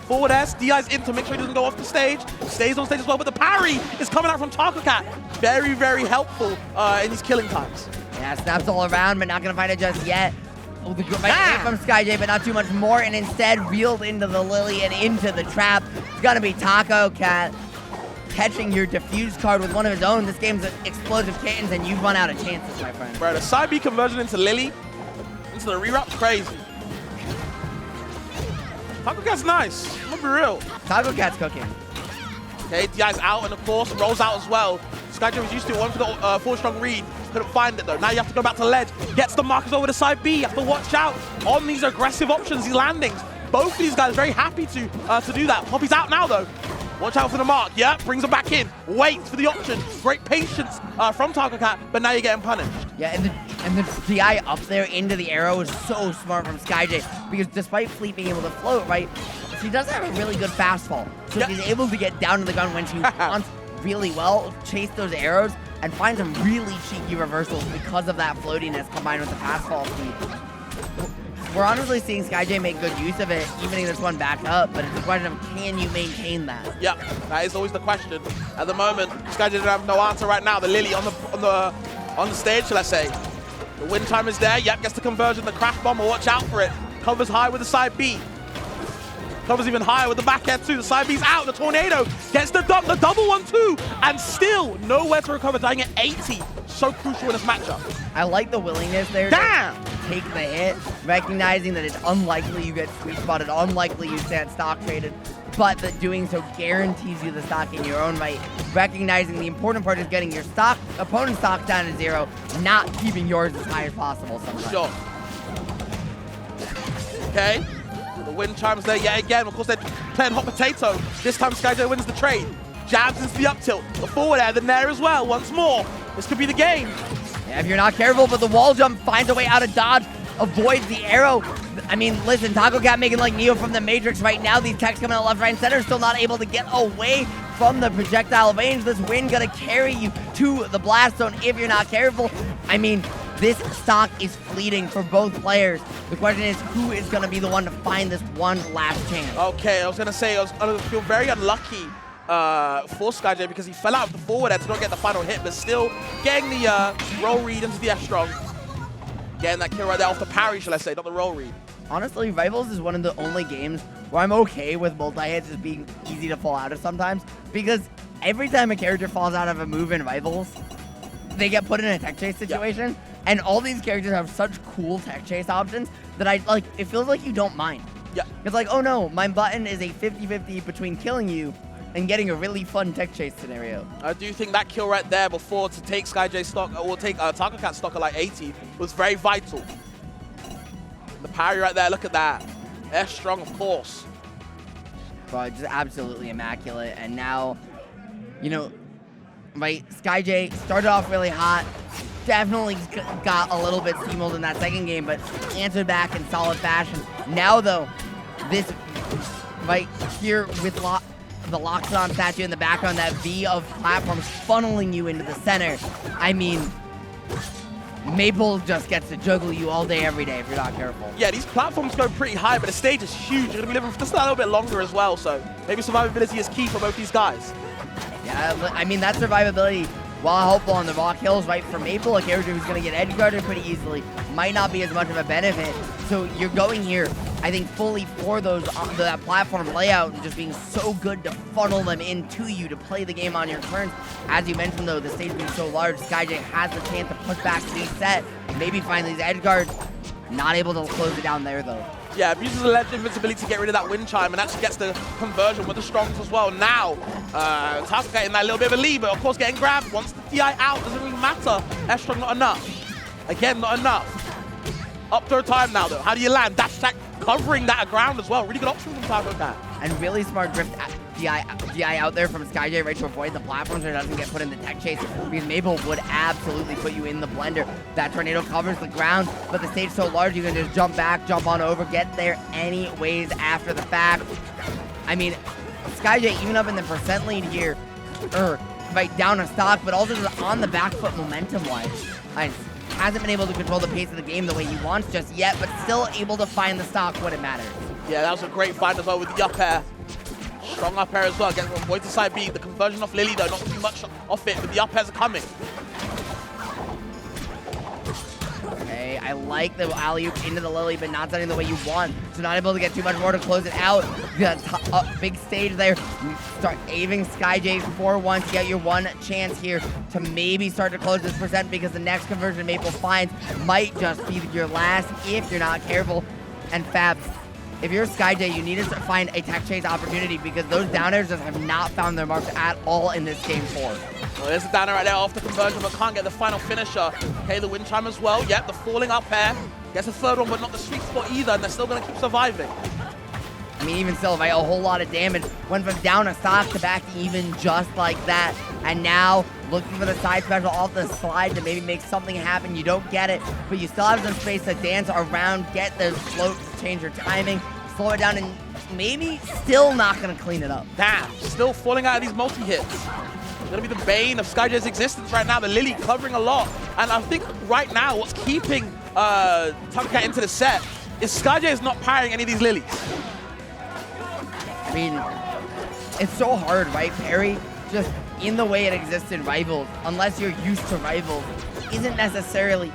Forward S, DI's in to make sure he doesn't go off the stage. Stays on stage as well, but the parry is coming out from Tacocat. Very, very helpful in these killing times. Yeah, snaps all around, but not going to find it just yet. Oh, the good right from Skyjay, but not too much more, and instead reeled into the Lily and into the trap. It's going to be Tacocat catching your diffuse card with one of his own. This game's explosive kittens, and you've run out of chances, my friend. Bro, the side B conversion into Lily, into the re-wrap, crazy. Tacocat's nice, I'm gonna be real. Tacocat's cooking. Okay, DI's out, and of course, rolls out as well. Skyjay was used to it, one for the forward strong read. Couldn't find it though. Now you have to go back to ledge. Gets the markers over the side B. You have to watch out on these aggressive options, these landings. Both of these guys very happy to do that. Poppy's out now though. Watch out for the mark. Yeah, brings him back in. Waits for the option. Great patience from Tacocat, but now you're getting punished. Yeah, and the DI up there into the arrow is so smart from Skyjay, because despite Fleet being able to float, right, she does have a really good fastfall. So she's able to get down to the gun when she wants really well, chase those arrows, and find some really cheeky reversals because of that floatiness combined with the fastfall speed. We're honestly seeing Skyjay make good use of it, evening this one back up, but it's a question of can you maintain that? Yeah, that is always the question. At the moment, Skyjay doesn't have no answer right now. The Lily on the stage, shall I say. The wind chime is there. Yep, gets the conversion. The crash bomber, watch out for it. Covers high with the side B. Covers even higher with the back air too. The side B's out. The tornado gets the dump, the double 1-2, and still nowhere to recover. Dying at 80. So crucial in this matchup. I like the willingness there. Damn! To take the hit, recognizing that it's unlikely you get sweet spotted, unlikely you stand stock traded, but that doing so guarantees you the stock in your own right. Recognizing the important part is getting your opponent's stock down to 0, not keeping yours as high as possible sometimes. Sure. Okay. The wind chimes there yet again. Of course, they're playing hot potato. This time, Skyjay wins the trade. Jabs into the up tilt. The forward air, the nair as well. Once more. This could be the game. Yeah, if you're not careful, but the wall jump finds a way out of dodge, avoids the arrow. I mean, listen, Tacocat making like Neo from the Matrix right now. These techs coming out left, right, and center, still not able to get away from the projectile range. This wind gonna carry you to the blast zone if you're not careful. I mean, this stock is fleeting for both players. The question is, who is gonna be the one to find this one last chance? Okay, I was gonna say, I was gonna feel very unlucky for Skyjay because he fell out of the forward air to not get the final hit, but still getting the roll read into the F-Strong. Getting that kill right there off the parry, shall I say, not the roll read. Honestly, Rivals is one of the only games where I'm okay with multi-hits as being easy to fall out of sometimes, because every time a character falls out of a move in Rivals, they get put in a tech chase situation, and all these characters have such cool tech chase options that it feels like you don't mind. Yeah. It's like, oh no, my button is a 50-50 between killing you and getting a really fun tech chase scenario. I do think that kill right there before to take Skyjay stock, or take Tacocat stock at like 80 was very vital. The parry right there, look at that. F-Strong, of course. Bro, just absolutely immaculate. And now, you know, right, Skyjay started off really hot. Definitely got a little bit steamrolled in that second game, but answered back in solid fashion. Now, though, this right here with the Loxodon statue in the background, that V of platforms funneling you into the center. I mean, Maple just gets to juggle you all day, every day if you're not careful. Yeah, these platforms go pretty high, but the stage is huge. You're going to be living for just a little bit longer as well, so maybe survivability is key for both these guys. Yeah, I mean, that survivability, while helpful on the rock hills, right, for Maple, a character who's going to get edge guarded pretty easily, might not be as much of a benefit. So you're going here, I think, fully for that platform layout and just being so good to funnel them into you to play the game on your turns. As you mentioned, though, the stage being so large, Skyjay has the chance to push back, reset, maybe find these edge guards. Not able to close it down there, though. Yeah, abuses the ledge invincibility to get rid of that wind chime and actually gets the conversion with the strongs as well. Now, Tacocat in that little bit of a lead, but of course getting grabbed. Once the DI out, doesn't really matter. F-Strong not enough. Again, not enough. Up throw time now, though. How do you land? Dash attack covering that ground as well. Really good option from Tacocat. And really smart drift DI out there from Skyjay, right, to avoid the platforms so it doesn't get put in the tech chase, because Maple would absolutely put you in the blender. That tornado covers the ground, but the stage's so large you can just jump back, jump on over, get there any ways after the fact. I mean, Skyjay even up in the percent lead here, right down a stock, but also just on the back foot momentum-wise. Hasn't been able to control the pace of the game the way he wants just yet, but still able to find the stock when it matters. Yeah, that was a great find as well with the up air. Strong up air as well. Again, from Boy to side B. The conversion off Lily, though, not too much off it, but the up airs are coming. Okay, I like the alley-oop into the Lily, but not setting the way you want. So not able to get too much more to close it out. Big stage there. Start aving Skyjay for once. Get your one chance here to maybe start to close this percent, because the next conversion Maple finds might just be your last if you're not careful. And Fab, if you're Skyjay, you need to find a tech chase opportunity, because those down airs just have not found their marks at all in this game 4. Well, there's a downer right there off the conversion, but can't get the final finisher. Okay, the wind chime as well. Yep, the falling up air. Gets a third one, but not the sweet spot either, and they're still going to keep surviving. I mean, even still, right, a whole lot of damage. Went from down a stock to back even just like that. And now, looking for the side special off the slide to maybe make something happen. You don't get it, but you still have some space to dance around, get those floats, change your timing, slow it down, and maybe still not going to clean it up. Damn, still falling out of these multi-hits. Gonna be the bane of Skyjay's existence right now. The Lily covering a lot. And I think right now what's keeping Tacocat into the set is Skyjay is not parrying any of these Lilies. I mean, it's so hard, right? Parry, just in the way it exists in Rivals, unless you're used to Rivals, isn't necessarily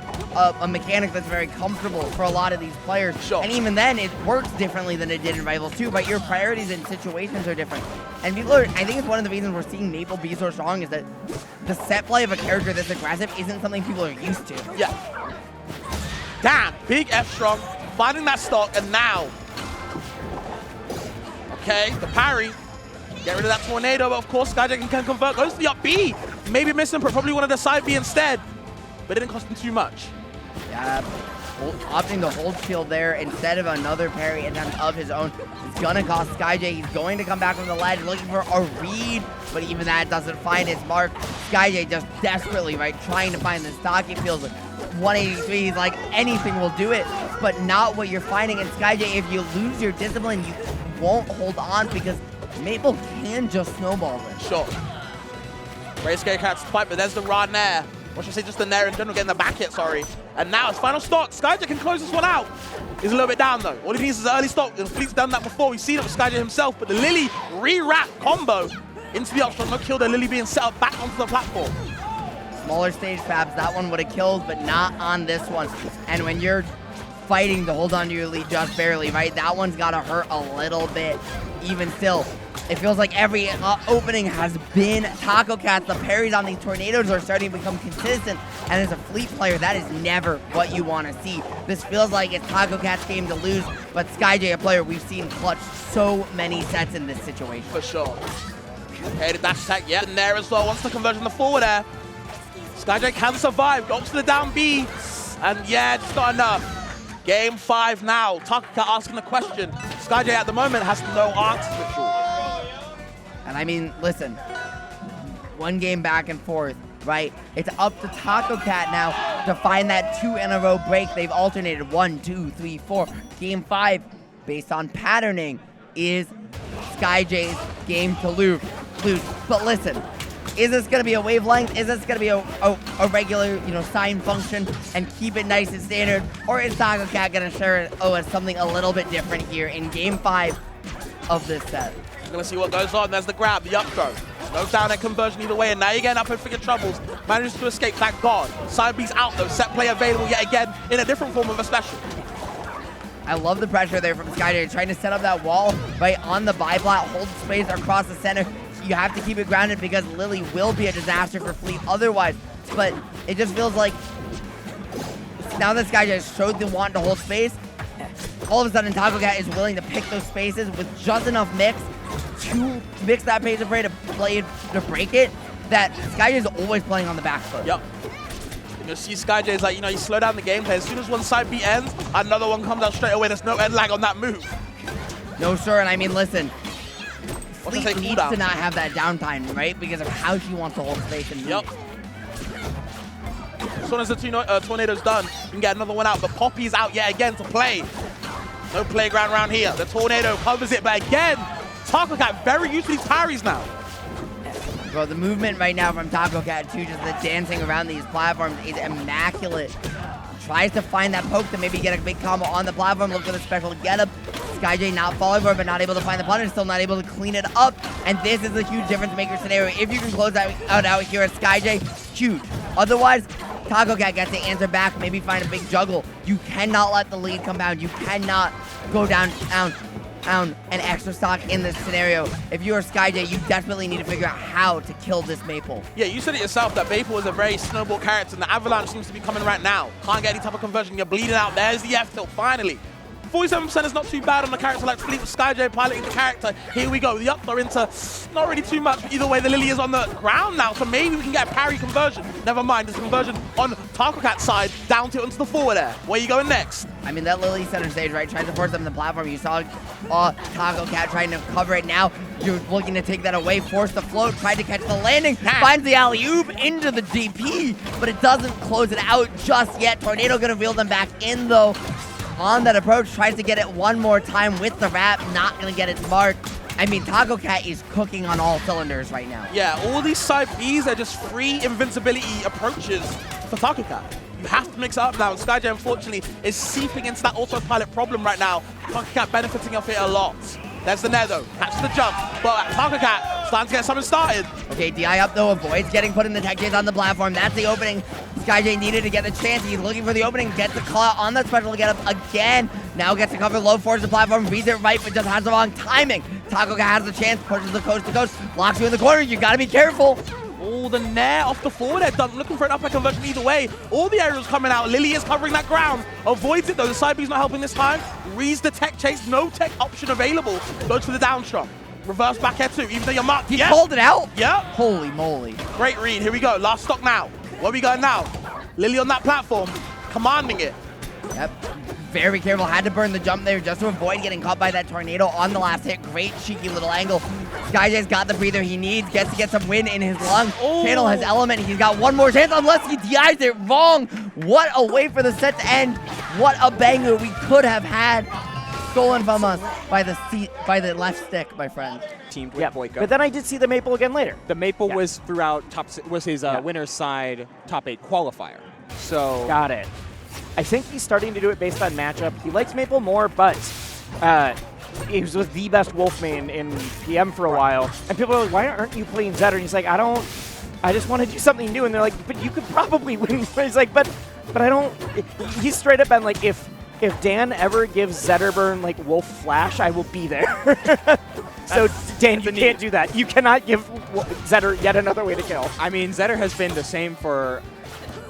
a mechanic that's very comfortable for a lot of these players. Sure. And even then, it works differently than it did in Rivals too, but your priorities and situations are different. And people are, I think it's one of the reasons we're seeing Maple be so strong is that the set play of a character this aggressive isn't something people are used to. Yeah. Damn, big F strong, finding that stock, and now. Okay, the parry. Get rid of that tornado, but of course Skyjay can convert, goes to the up B. Maybe missing, but probably wanted the side B instead. But it didn't cost him too much. Yeah, opting the hold shield there instead of another parry attempt of his own. It's gonna cost Skyjay. He's going to come back from the ledge, looking for a read, but even that doesn't find its mark. Skyjay just desperately, right, trying to find this stock. He feels like 183. He's like, anything will do it, but not what you're finding. And Skyjay, if you lose your discipline, you won't hold on because Maple can just snowball this. Sure. Great Skycat's fight, but there's the rod nair. Or should I say just the nair in general, getting the back hit, sorry. And now it's final stock. Skyjay can close this one out. He's a little bit down though. All he needs is an early stock. The Fleet's done that before. We've seen it with Skyjay himself, but the Lily re-wrap combo into the upshot. No kill, the Lily being set up back onto the platform. Smaller stage Fabs, that one would have killed, but not on this one. And when you're fighting to hold on to your lead just barely, right, that one's got to hurt a little bit. Even still, it feels like every opening has been Tacocat. The parries on these tornadoes are starting to become consistent, and as a Fleet player, that is never what you want to see. This feels like it's Tacocat's game to lose, but Skyjay, a player we've seen clutch so many sets in this situation. For sure. Okay, the dash attack, yeah, in there as well. Once the conversion, the forward air. Skyjay can survive, goes to the down B, and yeah, just not enough. Game 5 now. Tacocat asking the question. Skyjay at the moment has no answers, Mitchell. And I mean, listen, one game back and forth, right? It's up to Tacocat now to find that 2 in a row break. They've alternated 1, 2, 3, 4. Game 5, based on patterning, is Skyjay's game to lose. But listen, is this going to be a wavelength? Is this going to be a regular, sign function and keep it nice and standard? Or is Tacocat going to share it as something a little bit different here in Game 5 of this set? We're going to see what goes on. There's the grab, the up throw. No down air conversion either way, and now you're getting up in figure troubles. Manages to escape, thank God. Side B's out though, set play available yet again in a different form of a special. I love the pressure there from Skyjay, trying to set up that wall right on the biplat, hold space across the center. You have to keep it grounded because Lily will be a disaster for Fleet otherwise. But it just feels like now that Skyjay showed the want to hold space, all of a sudden Tacocat is willing to pick those spaces with just enough mix to mix that pace of prey to play to break it, that Skyjay is always playing on the back foot. Yep. You'll see Skyjay is like, you slow down the gameplay. As soon as one side beat ends, another one comes out straight away. There's no end lag on that move. No, sir, and I mean, listen, Fleet needs to not have that downtime, right? Because of how she wants to hold space and move. Yep. As soon as the tornado's done, you can get another one out. But Poppy's out yet again to play. No playground around here. The tornado covers it, but again, Tacocat very used to these parries now. Bro, the movement right now from Tacocat too, just the dancing around these platforms is immaculate. Tries to find that poke to maybe get a big combo on the platform. Look for the special getup. Skyjay not falling for it, but not able to find the punish. Still not able to clean it up. And this is a huge difference maker scenario. If you can close that out here at Skyjay, huge. Otherwise, Tacocat gets the answer back. Maybe find a big juggle. You cannot let the lead compound. You cannot go down an extra stock in this scenario. If you are Skyjay, you desperately need to figure out how to kill this Maple. Yeah, you said it yourself that Maple is a very snowball character, and the Avalanche seems to be coming right now. Can't get any type of conversion. You're bleeding out. There's the F tilt, finally. 47% is not too bad on a character like Fleet with Skyjay piloting the character. Here we go. The up throw into not really too much. Either way, the Lily is on the ground now, so maybe we can get a parry conversion. Never mind, this conversion on Tacocat's side, down tilt into the forward air. Where are you going next? I mean, that Lily center stage, right, trying to force them to the platform. You saw Tacocat trying to cover it now. You're looking to take that away, force the float, tried to catch the landing, finds the alley-oop into the DP, but it doesn't close it out just yet. Tornado gonna reel them back in, though. on that approach, tries to get it one more time with the wrap, not going to get its mark. I mean, Tacocat is cooking on all cylinders right now. Yeah, all these side Bs are just free invincibility approaches for Tacocat. You have to mix it up now. Skyjay, unfortunately, is seeping into that autopilot problem right now. Tacocat benefiting off it a lot. There's the Nair, though. Catches the jump. But Tacocat starting to get something started. Okay, DI up, though. Avoids getting put in the tech chase on the platform. That's the opening Skyjay needed to get the chance. He's looking for the opening. Gets the call out on that special to get up again. Now gets to cover low, forces the platform. Reads it right, but just has the wrong timing. Tacocat has the chance. Pushes the coast to coast. Locks you in the corner. You got to be careful. Oh, the Nair off the forward air done. Looking for an upper conversion either way. All the aerials coming out. Lily is covering that ground. Avoids it, though. The side B's not helping this time. Reads the tech chase. No tech option available. Goes for the down strong. Reverse back air too, even though you're marked. He pulled it out? Yeah. Holy moly. Great read. Here we go. Last stock now. Where we going now? Lily on that platform. Commanding it. Yep. Very careful. Had to burn the jump there just to avoid getting caught by that tornado on the last hit. Great cheeky little angle. Skyjay's got the breather he needs. Gets to get some wind in his lungs. Oh. Channel has element. He's got one more chance unless he DIs it wrong. What a way for the set to end. What a banger we could have had. Stolen from us by the left stick, my friend. Teamed with Boiko. But then I did see the Maple again later. The Maple was throughout was his winner's side top 8 qualifier. So Got it. I think he's starting to do it based on matchup. He likes Maple more, but he was the best wolf main in PM for a while. And people are like, why aren't you playing Zetter? And he's like, I just want to do something new. And they're like, but you could probably win. He's like, but I don't. He's straight up been like, if Dan ever gives Zetterburn like Wolf Flash, I will be there. So Dan, you can't do that. You cannot give Zetter yet another way to kill. I mean, Zetter has been the same for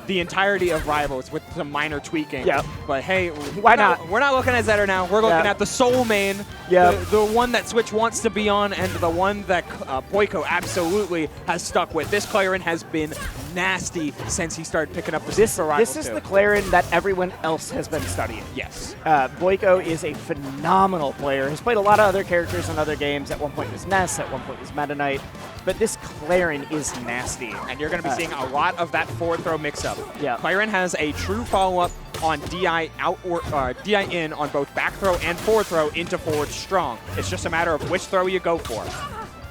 the entirety of Rivals with some minor tweaking. Yeah. But hey, Why not? We're not looking at Zetter now. We're looking at the Soul main. Yeah. The one that Switch wants to be on, and the one that Boiko absolutely has stuck with. This Clarin has been nasty since he started picking up the This for Rivals is 2. the Clarin that everyone else has been studying. Yes. Boiko is a phenomenal player. He's played a lot of other characters in other games. At one point it was Ness, at one point it was Meta Knight. But this Clarin is nasty. And you're going to be seeing a lot of that forward throw mix-up. Yeah. Clarin has a true follow-up on DI out or DI in on both back throw and forward throw into forward strong. It's just a matter of which throw you go for.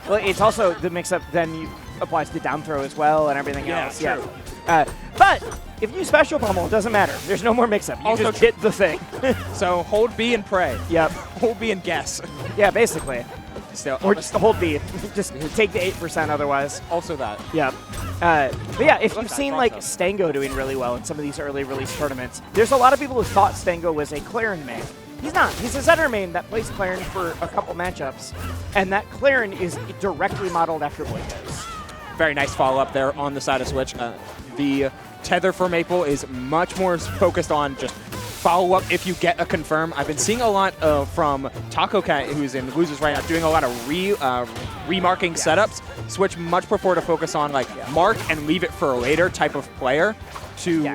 Well, it's also the mix-up then applies to down throw as well and everything else. True. But if you special pummel, it doesn't matter. There's no more mix-up. You Also just hit the thing. So hold B and pray. Yep. Hold B and guess. Yeah, basically. Still, Or just hold B. Just take the 8% otherwise. also that. Yep. But yeah, if Look you've at seen that like cross-up. Stango doing really well in some of these early release tournaments, there's a lot of people who thought Stango was a Clarin main. He's not. He's a Zetter main that plays Clarin for a couple matchups, and that Clarin is directly modeled after Boiko's. Very nice follow-up there on the side of Switch. The tether for Maple is much more focused on just follow-up if you get a confirm. I've been seeing a lot from Tacocat, who's in Losers right now, doing a lot of remarking setups. Switch much prefer to focus on like mark and leave it for a later type of player to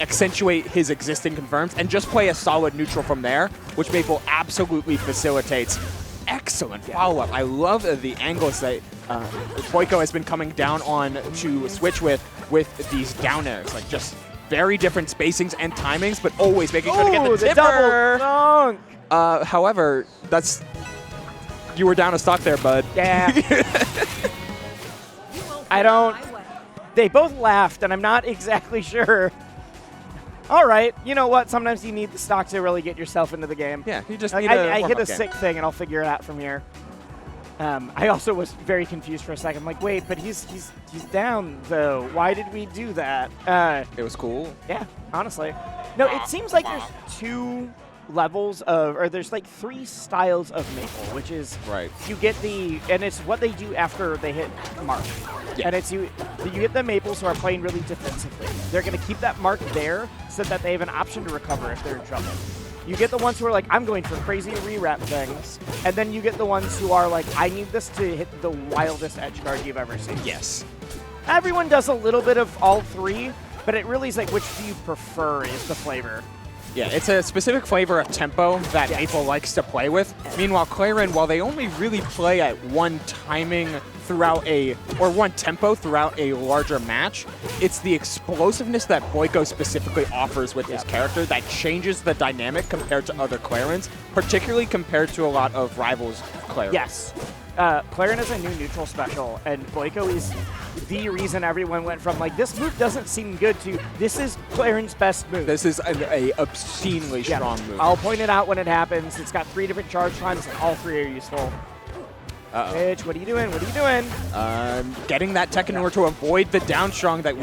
accentuate his existing confirms and just play a solid neutral from there, which Maple absolutely facilitates. Excellent follow-up. I love the angles that Boiko has been coming down on to Switch with these down airs. Like just very different spacings and timings, but always making sure to get the tipper. Double dunk. However, you were down a stock there, bud. Yeah. They both laughed, and I'm not exactly sure. All right, you know what? Sometimes you need the stock to really get yourself into the game. Yeah, you just Like, need I hit a game. sick thing, and I'll figure it out from here. I also was very confused for a second. I'm like, wait, but he's down though. Why did we do that? It was cool. Yeah, honestly. No, it seems like there's two levels of, or there's like 3 styles of Maple, which is you get and it's what they do after they hit mark. Yeah. And it's you get the Maples who are playing really defensively. They're going to keep that mark there so that they have an option to recover if they're in trouble. You get the ones who are like, I'm going for crazy re-wrap things. And then you get the ones who are like, I need this to hit the wildest edge guard you've ever seen. Yes. Everyone does a little bit of all 3, but it really is like, which do you prefer is the flavor. Yeah, it's a specific flavor of tempo that Maple likes to play with. Meanwhile, Clarin, while they only really play at one timing throughout one tempo throughout a larger match, it's the explosiveness that Boiko specifically offers with his character that changes the dynamic compared to other Clarins, particularly compared to a lot of Rivals Clarins. Yes. Clarin is a new neutral special, and Boiko is the reason everyone went from like, this move doesn't seem good to, this is Clarin's best move. This is an obscenely strong move. I'll point it out when it happens. It's got 3 different charge times, and all 3 are useful. Mitch, what are you doing? What are you doing? Getting that tech in order to avoid the down strong that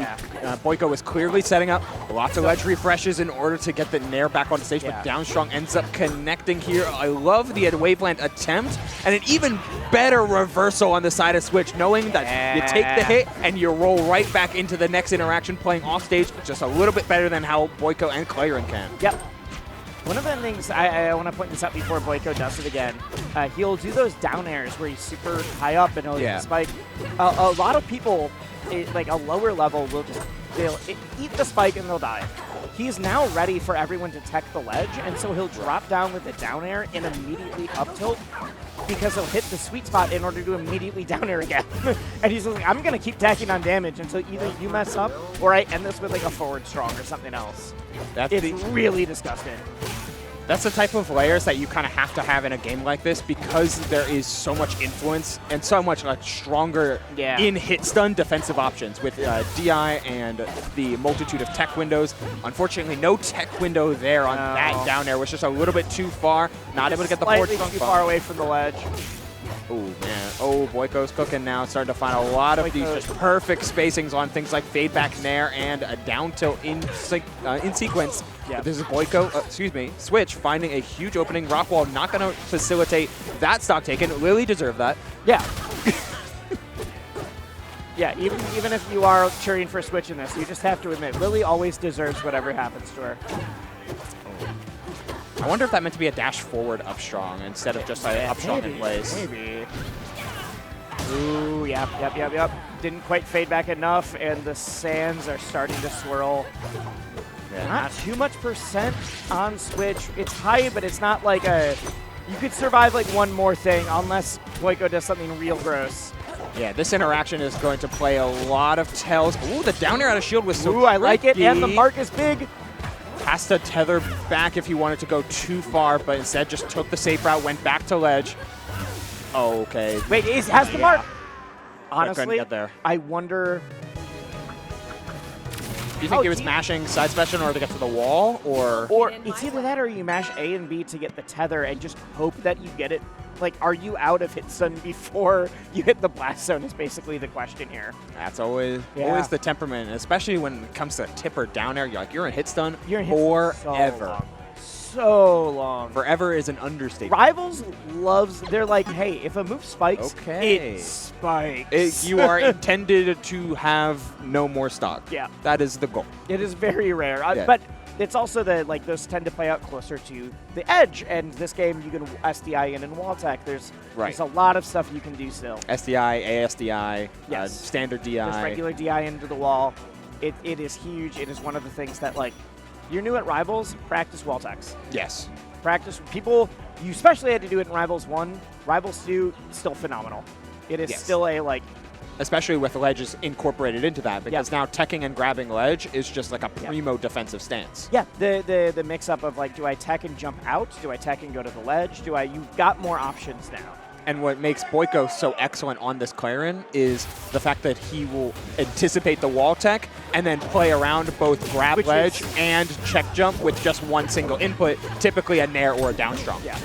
Boiko was clearly setting up. Lots of ledge refreshes in order to get the Nair back on the stage, but down strong ends up connecting here. I love the Wavelength attempt, and an even better reversal on the side of Switch, knowing that you take the hit and you roll right back into the next interaction, playing off stage just a little bit better than how Boiko and Clarin can. Yep. One of the things, I want to point this out before Boiko does it again, he'll do those down airs where he's super high up and he'll spike. A lot of people, like a lower level, they'll eat the spike and they'll die. He's now ready for everyone to tech the ledge, and so he'll drop down with the down air and immediately up tilt because he'll hit the sweet spot in order to immediately down air again. And he's like, I'm going to keep tacking on damage until either you mess up or I end this with like a forward strong or something else. It's really disgusting. That's the type of layers that you kind of have to have in a game like this because there is so much influence and so much stronger in hit stun defensive options with DI and the multitude of tech windows. Unfortunately, no tech window there on that down air, was just a little bit too far. Not able to get the forward strong. Too far away from the ledge. Oh, man. Oh, Boiko's cooking now. Starting to find a lot of these just perfect spacings on things like fade back nair and a down tilt in sequence. But this is Boiko, Switch finding a huge opening. Rockwall not going to facilitate that stock taken. Lily deserved that. Yeah. Yeah, even if you are cheering for Switch in this, you just have to admit, Lily always deserves whatever happens to her. I wonder if that meant to be a dash forward up strong instead of just an up strong in place. Maybe. Ooh, yep. Didn't quite fade back enough, and the sands are starting to swirl. Not too much percent on Switch. It's high, but it's not like a... You could survive like one more thing unless Boiko does something real gross. Yeah, this interaction is going to play a lot of tells. Ooh, the down air out of shield was so Ooh, I like it, and the mark is big. Has to tether back if he wanted to go too far, but instead just took the safe route, went back to ledge. Oh, okay. Wait, he has the mark. Honestly, get there. I wonder... Do you think he was mashing side special in order to get to the wall, or it's either that or you mash A and B to get the tether and just hope that you get it. Like, are you out of hit stun before you hit the blast zone is basically the question here. That's always the temperament, especially when it comes to tip or down air. You're in hit stun forever. So long. Forever is an understatement. Rivals loves, they're like, hey, if a move spikes, it spikes. You are intended to have no more stock. Yeah. That is the goal. It is very rare. But it's also that like those tend to play out closer to the edge, and this game you can SDI in and wall tech. There's a lot of stuff you can do still. SDI, ASDI, standard DI. There's regular DI into the wall. It is huge. It is one of the things that like, you're new at Rivals, practice wall techs. Yes. Practice. People, you especially had to do it in Rivals 1. Rivals 2, still phenomenal. It is still a, like... Especially with ledges incorporated into that, because now teching and grabbing ledge is just like a primo defensive stance. Yeah, the mix-up of, like, do I tech and jump out? Do I tech and go to the ledge? You've got more options now. And what makes Boiko so excellent on this Clarin is the fact that he will anticipate the wall tech and then play around both grab ledge and check jump with just one single input, typically a nair or a down strong. Yeah.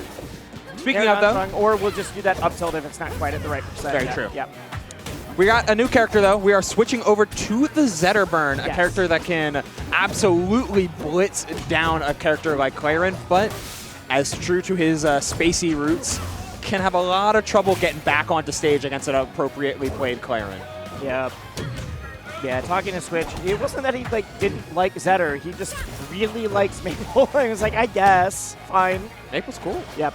Speaking of though, or we'll just do that up tilt if it's not quite at the right percent. Very true. Yep. We got a new character though. We are switching over to the Zetterburn, a character that can absolutely blitz down a character like Clarin, but as true to his spacey roots, can have a lot of trouble getting back onto stage against an appropriately played Clarin. Yep. Yeah, talking to Switch, it wasn't that he didn't like Zetter. He just really likes Maple. He was like, I guess, fine. Maple's cool. Yep.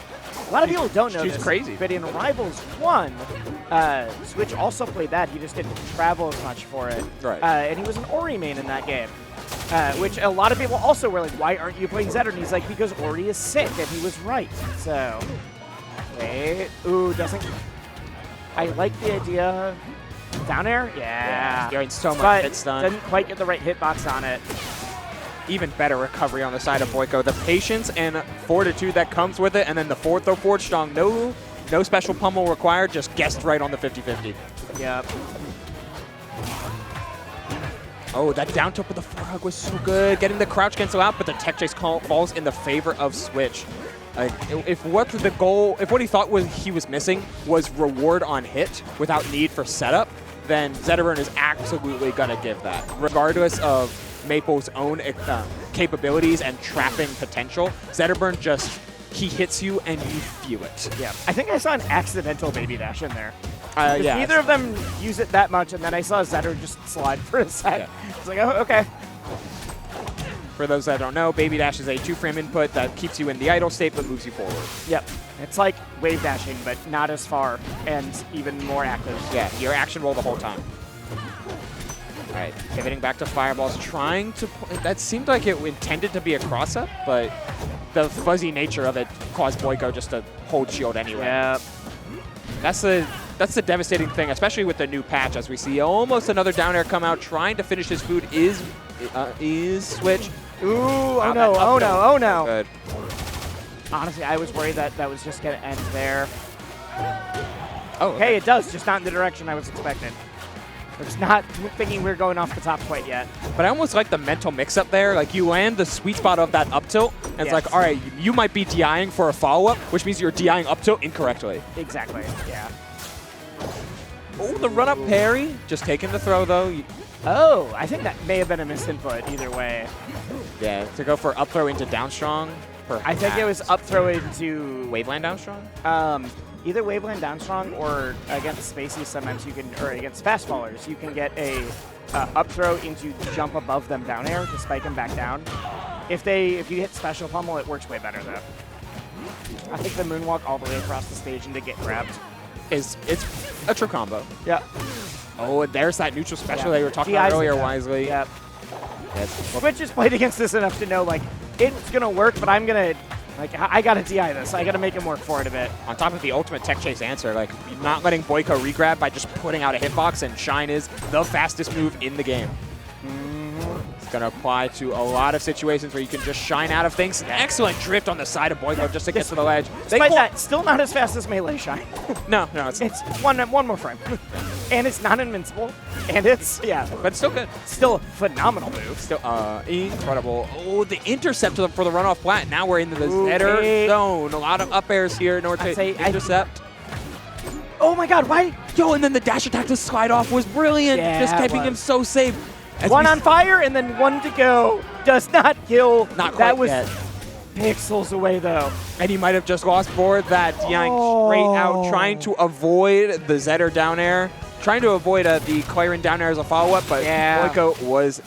A lot of people don't know She's this. Crazy. But in Rivals 1, Switch also played that. He just didn't travel as much for it. Right. And he was an Ori main in that game. which a lot of people also were like, why aren't you playing Zedder? And he's like, because Ori is sick, and he was right. So, wait. Ooh, doesn't... I like the idea. Down air? Yeah. Doing so much But hit stun. didn't quite get the right hitbox on it. Even better recovery on the side of Boiko. The patience and fortitude that comes with it, and then the forward throw forward strong. No special pummel required, just guessed right on the 50-50. Yep. Oh, that down tilt with the forehug was so good. Getting the crouch cancel out, but the tech chase falls in the favor of Switch. If what he thought he was missing was reward on hit without need for setup, then Zedder is absolutely going to give that. Regardless of Maple's own capabilities and trapping potential, Zedder just, he hits you and you feel it. Yeah. I think I saw an accidental baby dash in there. Yeah. Neither of them use it that much, and then I saw Zedder just slide for a sec. Yeah. It's like, oh, okay. For those that don't know, Baby Dash is a 2-frame input that keeps you in the idle state but moves you forward. Yep. It's like wave dashing, but not as far and even more active. Yeah, your action roll the whole time. All right, pivoting back to Fireballs, trying to... That seemed like it intended to be a cross-up, but the fuzzy nature of it caused Boiko just to hold shield anyway. Yep. That's the devastating thing, especially with the new patch, as we see almost another down air come out, trying to finish his food is Switch. Ooh, Wow, oh no, oh no, oh no. Good. Honestly, I was worried that was just going to end there. Oh, Hey, it does, just not in the direction I was expecting. I was not thinking we were going off the top quite yet. But I almost like the mental mix-up there. Like, you land the sweet spot of that up tilt, and it's like, all right, you might be DIing for a follow-up, which means you're DIing up tilt incorrectly. Exactly, yeah. Oh, the run-up parry. Just taking the throw, though. Oh, I think that may have been a misinput either way. Yeah, to go for up throw into down strong. I think it was up throw into... Waveland down strong? Either Waveland down strong or against Spacey sometimes you can, or against fast fallers, you can get a up throw into jump above them down air to spike them back down. If you hit special pummel, it works way better though. I think the moonwalk all the way across the stage and to get grabbed. It's a true combo. Yeah. Oh, and there's that neutral special that you were talking about earlier, Wisely. Yep. Yes. Switch has played against this enough to know, like, it's going to work, but I'm going to, like, I got to DI this. I got to make him work for it a bit. On top of the ultimate tech chase answer, like, not letting Boiko regrab by just putting out a hitbox, and Shine is the fastest move in the game. It's going to apply to a lot of situations where you can just shine out of things. Excellent drift on the side of Boiko just to get to the ledge. Despite that, still not as fast as Melee Shine. No, it's one more frame. And it's not invincible. And it's, but it's still good. Still a phenomenal move. Still incredible. Oh, the intercept for the runoff flat. Now we're into the Zedder zone. A lot of up airs here in order to intercept. Oh my god, why? Yo, and then the dash attack to slide off was brilliant. Yeah, just keeping him so safe. One on fire and then one to go. Does not kill. Not quite that was yet. Pixels away though. And he might have just lost board that DIing straight out, trying to avoid the Zedder down air. Trying to avoid the Clarin down air as a follow-up, but Boiko was...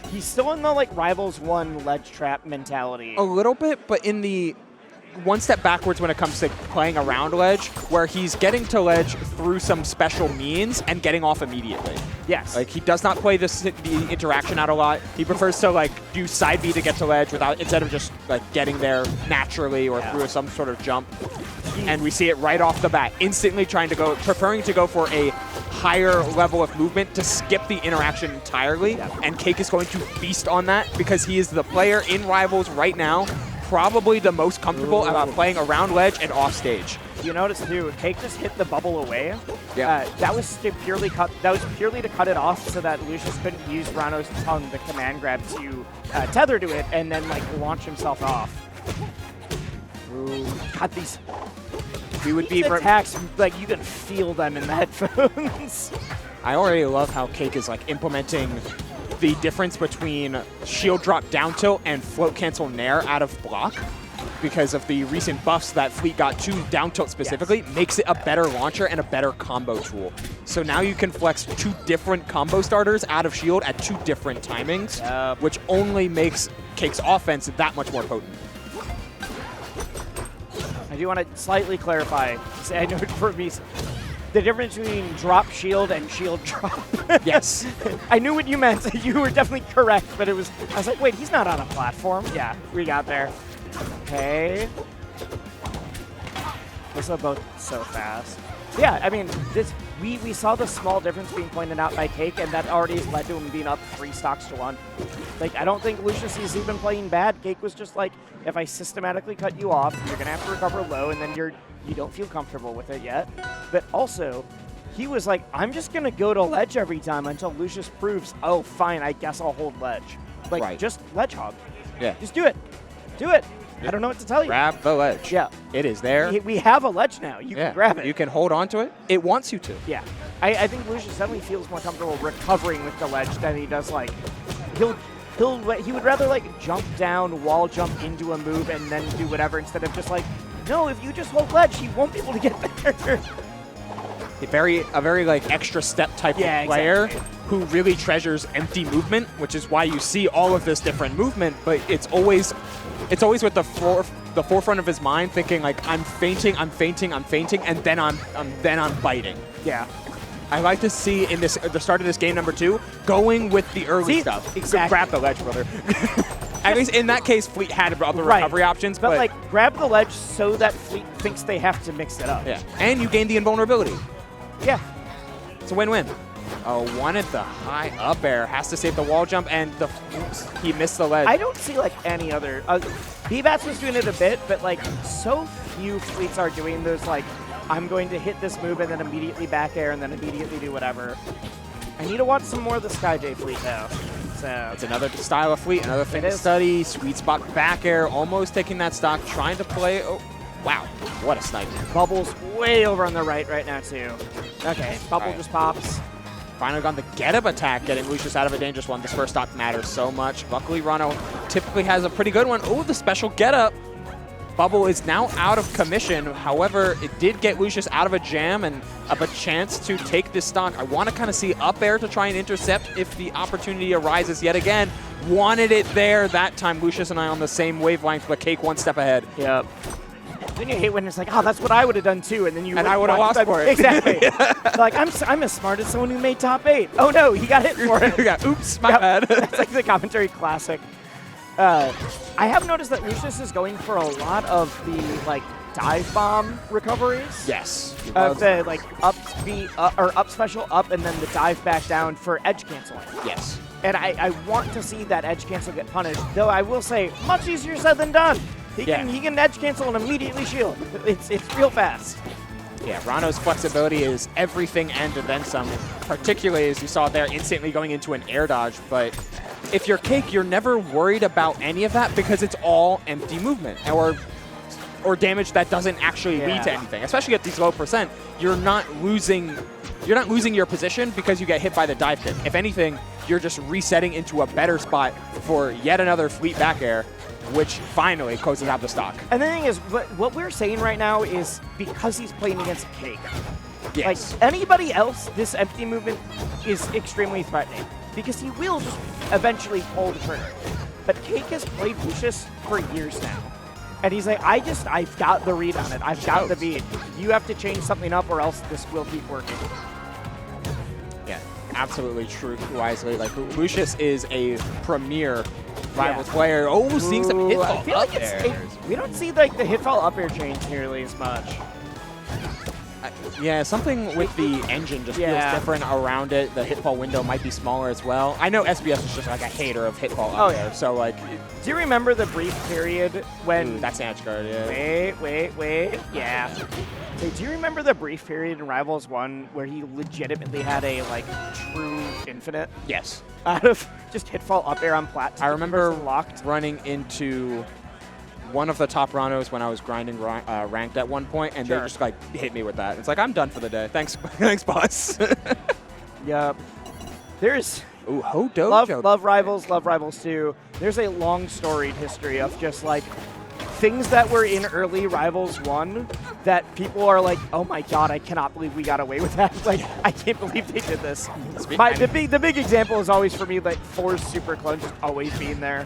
He's still in the, like, Rivals 1 ledge trap mentality. A little bit, but in the one step backwards when it comes to playing around ledge, where he's getting to ledge through some special means and getting off immediately. Yes. Like, he does not play the interaction out a lot. He prefers to, like, do side B to get to ledge instead of just, like, getting there naturally or through some sort of jump. And we see it right off the bat, instantly preferring to go for a higher level of movement to skip the interaction entirely. And Cake is going to feast on that because he is the player in Rivals right now, probably the most comfortable about playing around ledge and off stage. You notice too, Cake just hit the bubble away. Yeah. That was purely to cut it off so that Lucius couldn't use Rano's tongue, the command grab, to tether to it and then like launch himself off. Ooh, God, these attacks, like you can feel them in the headphones. I already love how Cake is like implementing the difference between shield drop down tilt and float cancel nair out of block because of the recent buffs that Fleet got to down tilt specifically, makes it a better launcher and a better combo tool. So now you can flex 2 different combo starters out of shield at 2 different timings, which only makes Cake's offense that much more potent. I do want to slightly clarify. I know for me, the difference between drop shield and shield drop. Yes. I knew what you meant. You were definitely correct, but I was like, wait, he's not on a platform. Yeah, we got there. Okay. Those are both so fast. Yeah, I mean, we saw the small difference being pointed out by Cake, and that already has led to him being up 3 stocks to 1. Like, I don't think Lucius is even playing bad. Cake was just like, if I systematically cut you off, you're going to have to recover low, and then you don't feel comfortable with it yet. But also, he was like, I'm just going to go to ledge every time until Lucius proves, oh, fine, I guess I'll hold ledge. Like, Right. just ledge hog. Yeah. Just do it. Do it. I don't know what to tell you. Grab the ledge. Yeah. It is there. We have a ledge now. You can grab it. You can hold on to it. It wants you to. Yeah. I think Lucius definitely feels more comfortable recovering with the ledge than he does, like, he would rather, like, jump down, wall jump into a move, and then do whatever instead of just like, no, if you just hold ledge, he won't be able to get there. A very like extra step type of player who really treasures empty movement, which is why you see all of this different movement, but it's always with the forefront of his mind thinking like, I'm fainting, and then I'm biting. Yeah. I like to see in the start of this game number 2, going with the early stuff. Exactly. Grab the ledge, brother. At least in that case, Fleet had other recovery options. But like, grab the ledge so that Fleet thinks they have to mix it up. Yeah. And you gain the invulnerability. Yeah. It's a win-win. Oh, wanted the high up air. Has to save the wall jump, and he missed the ledge. I don't see like any other. Bbatts was doing it a bit, but like so few Fleets are doing those like, I'm going to hit this move and then immediately back air and then immediately do whatever. I need to watch some more of the Skyjay Fleet though. So it's another style of Fleet, another thing to study. Sweet spot back air, almost taking that stock, trying to play. Oh, wow, what a snipe. Bubble's way over on the right now too. Okay, Bubble just pops. Finally got the get-up attack, getting Lucius out of a dangerous one. This first stock matters so much. Luckily, Rano typically has a pretty good one. Oh, the special get-up. Bubble is now out of commission. However, it did get Lucius out of a jam and a chance to take this stock. I want to kind of see up air to try and intercept if the opportunity arises yet again. Wanted it there that time. Lucius and I on the same wavelength, but Cake one step ahead. Yep. Then you hate when it's like, oh, that's what I would have done too, and then you I would have lost for it. Exactly. Like I'm as smart as someone who made top 8. Oh no, he got hit for it. Yeah, oops, my bad. That's like the commentary classic. I have noticed that Lucius is going for a lot of the like dive bomb recoveries. Yes. Of the like up special up and then the dive back down for edge canceling. Yes. And I want to see that edge cancel get punished. Though I will say, much easier said than done. He can edge cancel and immediately shield. It's real fast. Yeah, Rano's flexibility is everything and then some, particularly as you saw there, instantly going into an air dodge. But if you're Cake, you're never worried about any of that because it's all empty movement or damage that doesn't actually lead to anything. Especially at these low percent, you're not losing your position because you get hit by the dive kick. If anything, you're just resetting into a better spot for yet another Fleet back air, which finally closes out the stock. And the thing is, what we're saying right now is because he's playing against Cake. Yes. Like anybody else, this empty movement is extremely threatening because he will just eventually pull the trigger. But Cake has played Lucius for years now. And he's like, I've got the read on it. I've got the beat. You have to change something up or else this will keep working. Yeah, absolutely true, wisely. Like, Lucius is a premier Rivals player. Oh, seeing some hitfall up there. We don't see like the hitfall up air change nearly as much. Yeah, something with the engine just feels different around it. The hitfall window might be smaller as well. I know SBS is just like a hater of hitfall up there, so like... Do you remember the brief period when... Ooh, that's Anch guard, yeah. Wait. Yeah. So do you remember the brief period in Rivals 1 where he legitimately had a, like, true infinite? Yes. Out of just hitfall up air on plat. I remember running into one of the top Ranos when I was grinding ranked at one point, and they just like hit me with that. It's like, I'm done for the day. Thanks, boss. Yep. There's ooh, Hodojo. Love Rivals 2. There's a long storied history of just like things that were in early Rivals 1 that people are like, oh my god, I cannot believe we got away with that. Like, I can't believe they did this. The big example is always for me like Force Super Clone just always being there.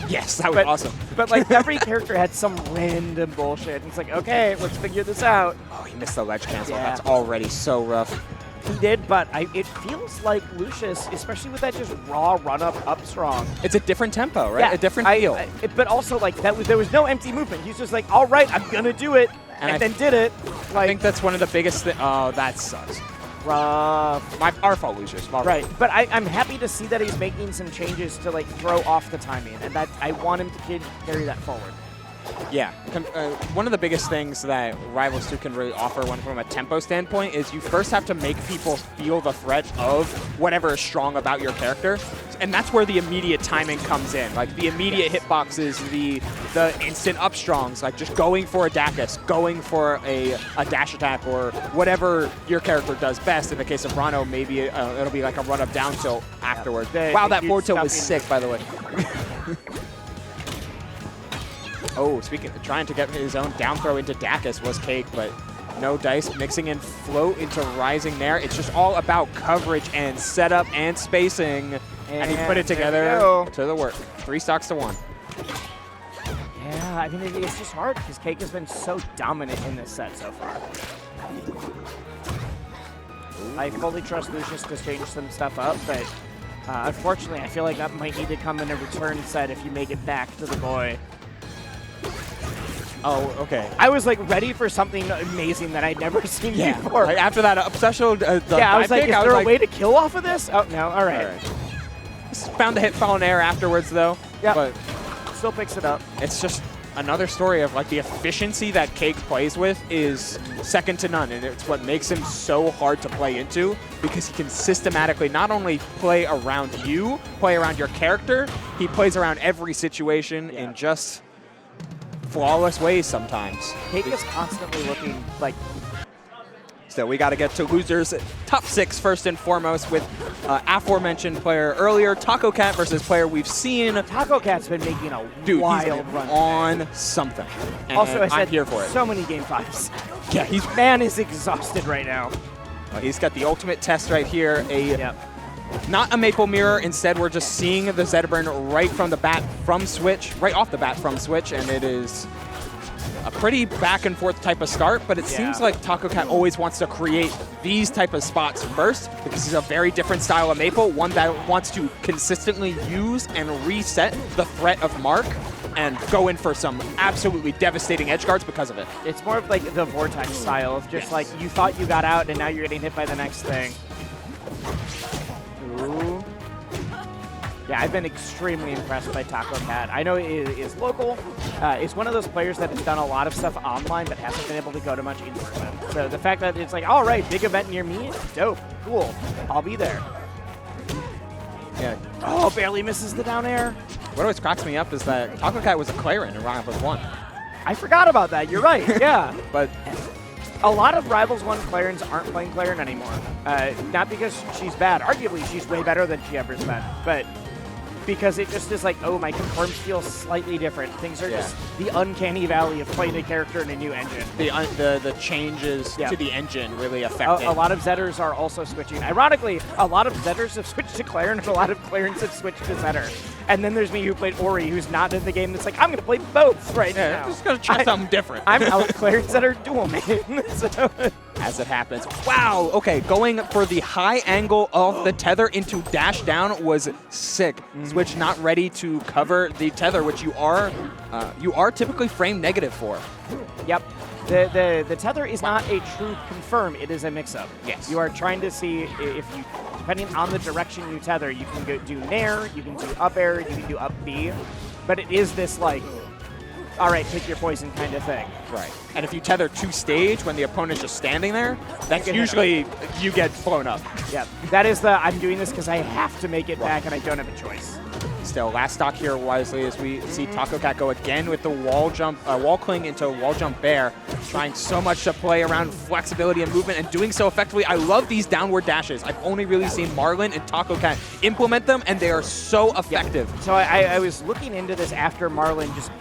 Yes, that was awesome. But like every character had some random bullshit. It's like, okay, let's figure this out. Oh, he missed the ledge cancel. Yeah. That's already so rough. He did, but it feels like Lucius, especially with that just raw up strong. It's a different tempo, right? Yeah, A different feel. But also, like, there was no empty movement. He's just like, all right, I'm going to do it, and then did it. Like, I think that's one of the biggest things. Oh, that sucks. Rough. Our fault, Lucius. Right, but I'm happy to see that he's making some changes to, like, throw off the timing, and that I want him to carry that forward. Yeah, one of the biggest things that Rivals 2 can really offer from a tempo standpoint is you first have to make people feel the threat of whatever is strong about your character, and that's where the immediate timing comes in. Like the immediate hitboxes, the instant up strongs, like just going for a Dacus, going for a dash attack, or whatever your character does best. In the case of Rano, maybe it'll be like a run up down tilt afterwards. Wow, that forward tilt was sick, by the way. Oh, trying to get his own down throw into Dacus was Cake, but no dice. Mixing in float into rising there. It's just all about coverage and setup and spacing. And he put it together to the work. 3 stocks to 1. Yeah, I mean, it's just hard because Cake has been so dominant in this set so far. I fully trust Lucius to change some stuff up, but unfortunately, I feel like that might need to come in a return set if you make it back to the boy. Oh, okay. I was like ready for something amazing that I'd never seen before. Like after that up special, I was like, is there a way to kill off of this? Oh, no, all right. Found the hit fall in air afterwards, though. Yeah, but still picks it up. It's just another story of like the efficiency that Cake plays with is second to none, and it's what makes him so hard to play into because he can systematically not only play around you, play around your character, he plays around every situation in just flawless ways sometimes. Cake is constantly looking like... So we got to get to losers top 6 first and foremost with aforementioned player earlier, Tacocat versus player we've seen. Tacocat's been making a wild run on something. And also, I'm here for it. So many game 5s. Yeah, man is exhausted right now. He's got the ultimate test right here. Not a maple mirror. Instead, we're just seeing the Zedburn right from the bat from Switch, right off the bat from Switch, and it is a pretty back and forth type of start, but it seems like Tacocat always wants to create these type of spots first because he's a very different style of maple, one that wants to consistently use and reset the threat of Mark and go in for some absolutely devastating edge guards because of it. It's more of like the Vortex style of just like you thought you got out and now you're getting hit by the next thing. Ooh. Yeah, I've been extremely impressed by Tacocat. I know it is local. It's one of those players that has done a lot of stuff online but hasn't been able to go to much in person. So the fact that it's like, all right, big event near me, dope, cool, I'll be there. Yeah. Oh, barely misses the down air. What always cracks me up is that Tacocat was a Clarin in Rivals 1. I forgot about that. You're right. Yeah. But a lot of Rivals 1 Clarins aren't playing Clarin anymore. Not because she's bad. Arguably, she's way better than she ever's been. But because it just is like, oh, my confirms feel slightly different. Things are just the uncanny valley of playing a character in a new engine. The changes to the engine really affect it. A lot of Zedders are also switching. Ironically, a lot of Zedders have switched to Clarin, and a lot of Clarins have switched to Zedder. And then there's me who played Ori, who's not in the game, that's like, I'm going to play both now. I'm just going to try something different. I'm out Clarin Zedder dual main. So. As it happens. Wow, okay, going for the high angle of the tether into dash down was sick. Switch not ready to cover the tether, which you are typically frame negative for. Yep. The tether is not a true confirm, it is a mix-up. Yes. You are trying to see if you, depending on the direction you tether, you can go do nair, you can do up air, you can do up B, but it is this like, all right, pick your poison kind of thing. Right. And if you tether to stage when the opponent's just standing there, that's usually you get blown up. Yep. That is the, I'm doing this because I have to make it back and I don't have a choice. Still, last stock here wisely as we see Tacocat go again with the wall jump, wall cling into wall jump bear, trying so much to play around flexibility and movement and doing so effectively. I love these downward dashes. I've only really seen Marlin and Tacocat implement them, and they are so effective. Yeah. So I was looking into this after Marlin just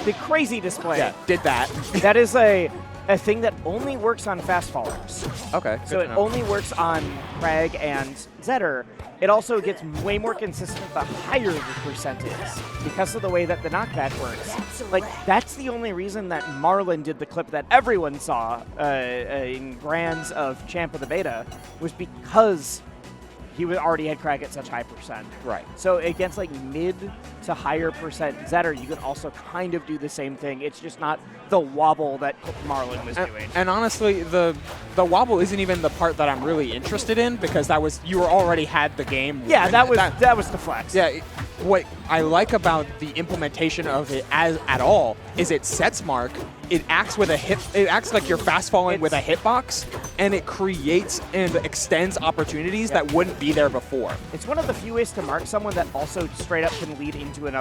the crazy display. Yeah, did that. That is a a thing that only works on fast fallers. Okay. So it only works on Krag and Zetter. It also gets way more consistent the higher the percent is because of the way that the knockback works. Like, that's the only reason that Marlon did the clip that everyone saw in Grands of Champ of the Beta was because he already had Krag at such high percent. Right. So against like mid to higher percent Zetter, you can also kind of do the same thing. It's just not the wobble that Marlon was doing. And honestly, the wobble isn't even the part that I'm really interested in because you already had the game. Yeah, that was the flex. Yeah. What I like about the implementation of it at all is it sets mark. It acts with a hit. It acts like you're fast falling with a hitbox, and it creates and extends opportunities that wouldn't be there before. It's one of the few ways to mark someone that also straight up can lead into a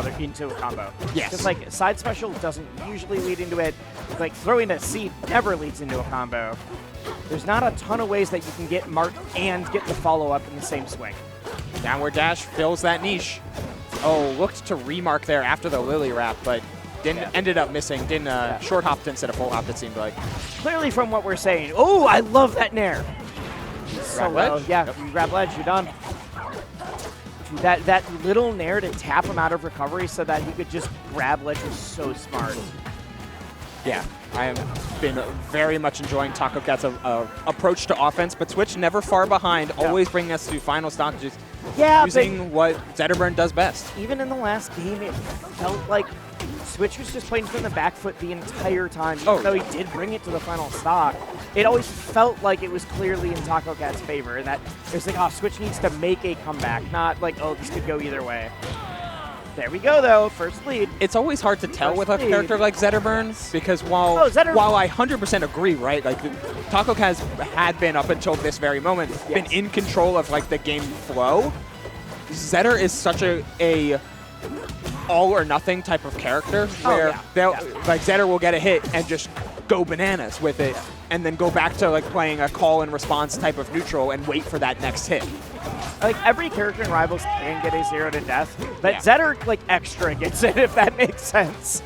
combo. Yes. Because like side special doesn't usually lead into it. Like throwing a seed never leads into a combo. There's not a ton of ways that you can get marked and get the follow up in the same swing. Downward dash fills that niche. Oh, looked to remark there after the Lily wrap, but ended up missing. Short hopped instead of full hopped, it seemed like. Clearly from what we're saying. Oh, I love that nair. So Grab low. ledge? Yeah, Yep. you grab ledge, you're done. That little nair to tap him out of recovery so that he could just grab ledge was so smart. Yeah, I have been very much enjoying Tacocat's approach to offense, but Switch never far behind, always bringing us to final stoppages, using what Zetterburn does best. Even in the last game, it felt like Switch was just playing from the back foot the entire time, even though he did bring it to the final stock. It always felt like it was clearly in Tacocat's favor, and that it was like, oh, Switch needs to make a comeback, not like, oh, this could go either way. There we go, though. First lead. It's always hard to tell with a character like Zetterburn because while I 100% agree, right, like Tacocat had been up until this very moment been in control of like the game flow. Zetter is such a all or nothing type of character where like Zetter will get a hit and just go bananas with it and then go back to like playing a call and response type of neutral and wait for that next hit. Like every character in Rivals can get a 0 to death, but Zetter like extra gets it, if that makes sense.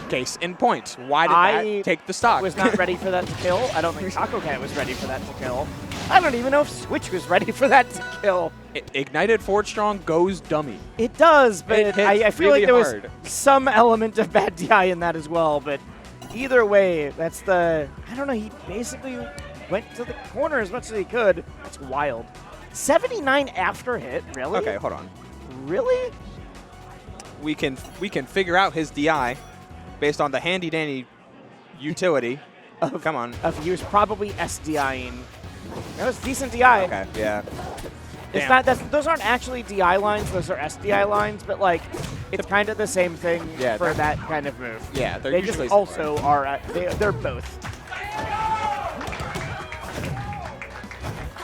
Case in point. Why did that take the stock? I was not ready for that to kill. I don't think Tacocat was ready for that to kill. I don't even know if Switch was ready for that to kill. Ignited forward strong goes dummy. It does, but I feel really like there hard. was some element of bad DI in that as well. But either way, that's I don't know, he basically went to the corner as much as he could. That's wild. 79 after hit, really? Okay, hold on. Really? We can figure out his DI based on the handy dandy utility. Come on. He was probably SDIing. That was decent DI. Okay, yeah. It's not those aren't actually DI lines, those are SDI lines, but like it's kind of the same thing for that kind of move. Yeah, they just also are they're both.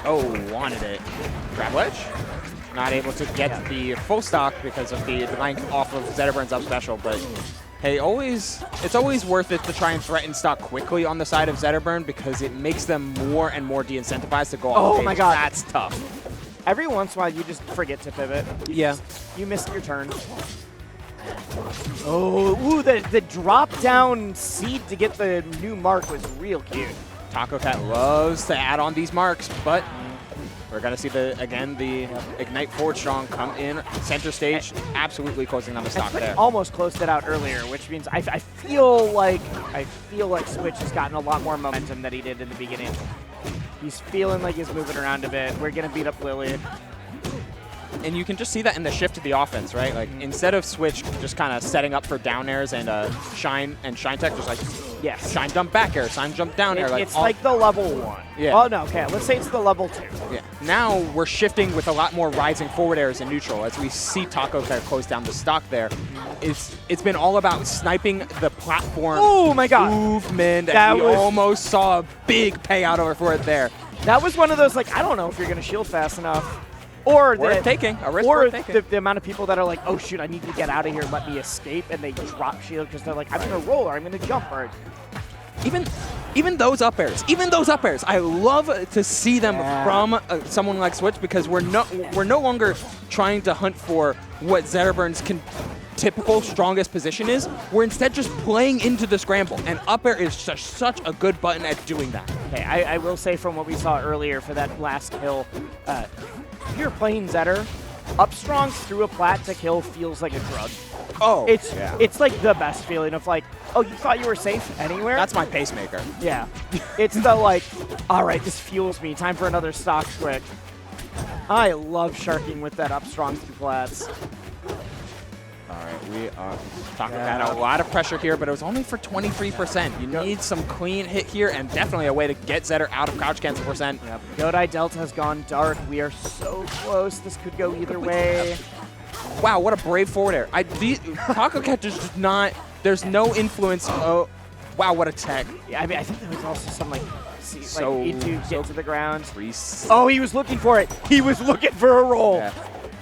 Oh, wanted it. Grab ledge. Not able to get the full stock because of the length off of Zetterburn's up special, but hey, it's always worth it to try and threaten stock quickly on the side of Zetterburn because it makes them more and more de-incentivized to go off. Oh my god, that's tough. Every once in a while, you just forget to pivot. You missed your turn. Oh, ooh, the drop-down seed to get the new mark was real cute. Tacocat loves to add on these marks, but we're going to see, the Ignite forward strong come in center stage, absolutely closing down the stock there. Almost closed it out earlier, which means I feel like Switch has gotten a lot more momentum than he did in the beginning. He's feeling like he's moving around a bit. We're going to beat up Lily. And you can just see that in the shift to the offense, right? Like, instead of Switch just kind of setting up for down airs and shine tech, just like shine jump back air, shine jump down air. It's like the level 1. Yeah. Oh, no, okay, let's say it's the level 2. Yeah. Now we're shifting with a lot more rising forward airs in neutral as we see Tacocat close down the stock there. It's been all about sniping the platform movement, and we almost saw a big payout over for it there. That was one of those, like, I don't know if you're going to shield fast enough. Or the amount of people that are like, oh shoot, I need to get out of here, let me escape, and they drop shield because they're like, I'm going to roll or I'm going to jump. Or even those up airs, I love to see them from someone like Switch because we're no longer trying to hunt for what Zetterburn's typical strongest position is, we're instead just playing into the scramble. And up air is such a good button at doing that. Okay, I will say from what we saw earlier for that last kill, if you're playing Zetter, up strong through a plat to kill feels like a drug. Oh, It's like the best feeling of like, oh, you thought you were safe anywhere? That's my pacemaker. Yeah. It's the like, all right, this fuels me. Time for another stock quick. I love sharking with that up strong through plats. All right, we are talking about a lot of pressure here, but it was only for 23%. You need some clean hit here and definitely a way to get Zetter out of crouch cancel percent. Yep. Godai Delta has gone dark. We are so close. This could go either way. Wow, what a brave forward air. Tacocat just not, there's no influence. Oh, wow, what a tech. Yeah, I mean, I think there was also some like, So- get to the ground. Reese. Oh, he was looking for it. He was looking for a roll. Yeah.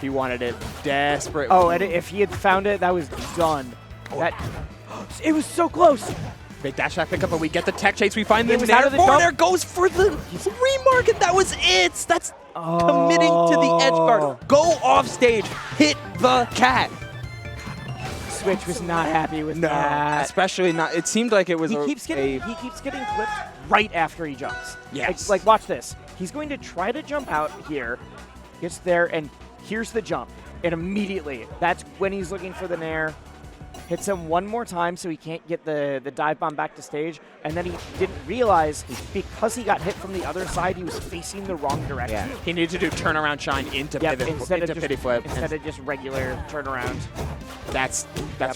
He wanted it desperate. Oh, and if he had found it, that was done. That it was so close. Big dash back pickup, but we get the tech chase. We find It the was out of the jump. there goes for the 3 mark, and that was it. That's committing to the edge guard. Go off stage, hit the cat. Switch was not happy with that. Especially not. It seemed like it was He keeps getting clipped right after he jumps. Yes. Like watch this. He's going to try to jump out here, gets there, and here's the jump. And immediately, that's when he's looking for the nair. Hits him one more time so he can't get the dive bomb back to stage. And then he didn't realize because he got hit from the other side, he was facing the wrong direction. Yeah. He needed to do turnaround shine into Yep, pivot, instead into of pity just, flip. instead of just regular turnaround. That's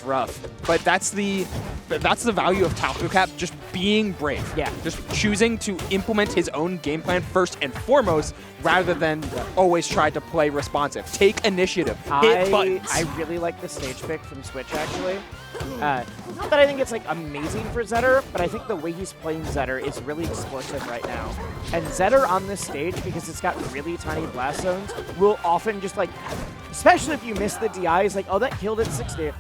rough. But that's the value of Tacocat, just being brave. Yeah. Just choosing to implement his own game plan first and foremost, rather than always try to play responsive. Take initiative. Hit buttons. I really like the stage pick from Switch, actually. Not that I think it's like amazing for Zetter, but I think the way he's playing Zetter is really explosive right now. And Zetter on this stage, because it's got really tiny blast zones, will often just like, especially if you miss the DI, is like, oh, that killed at 60.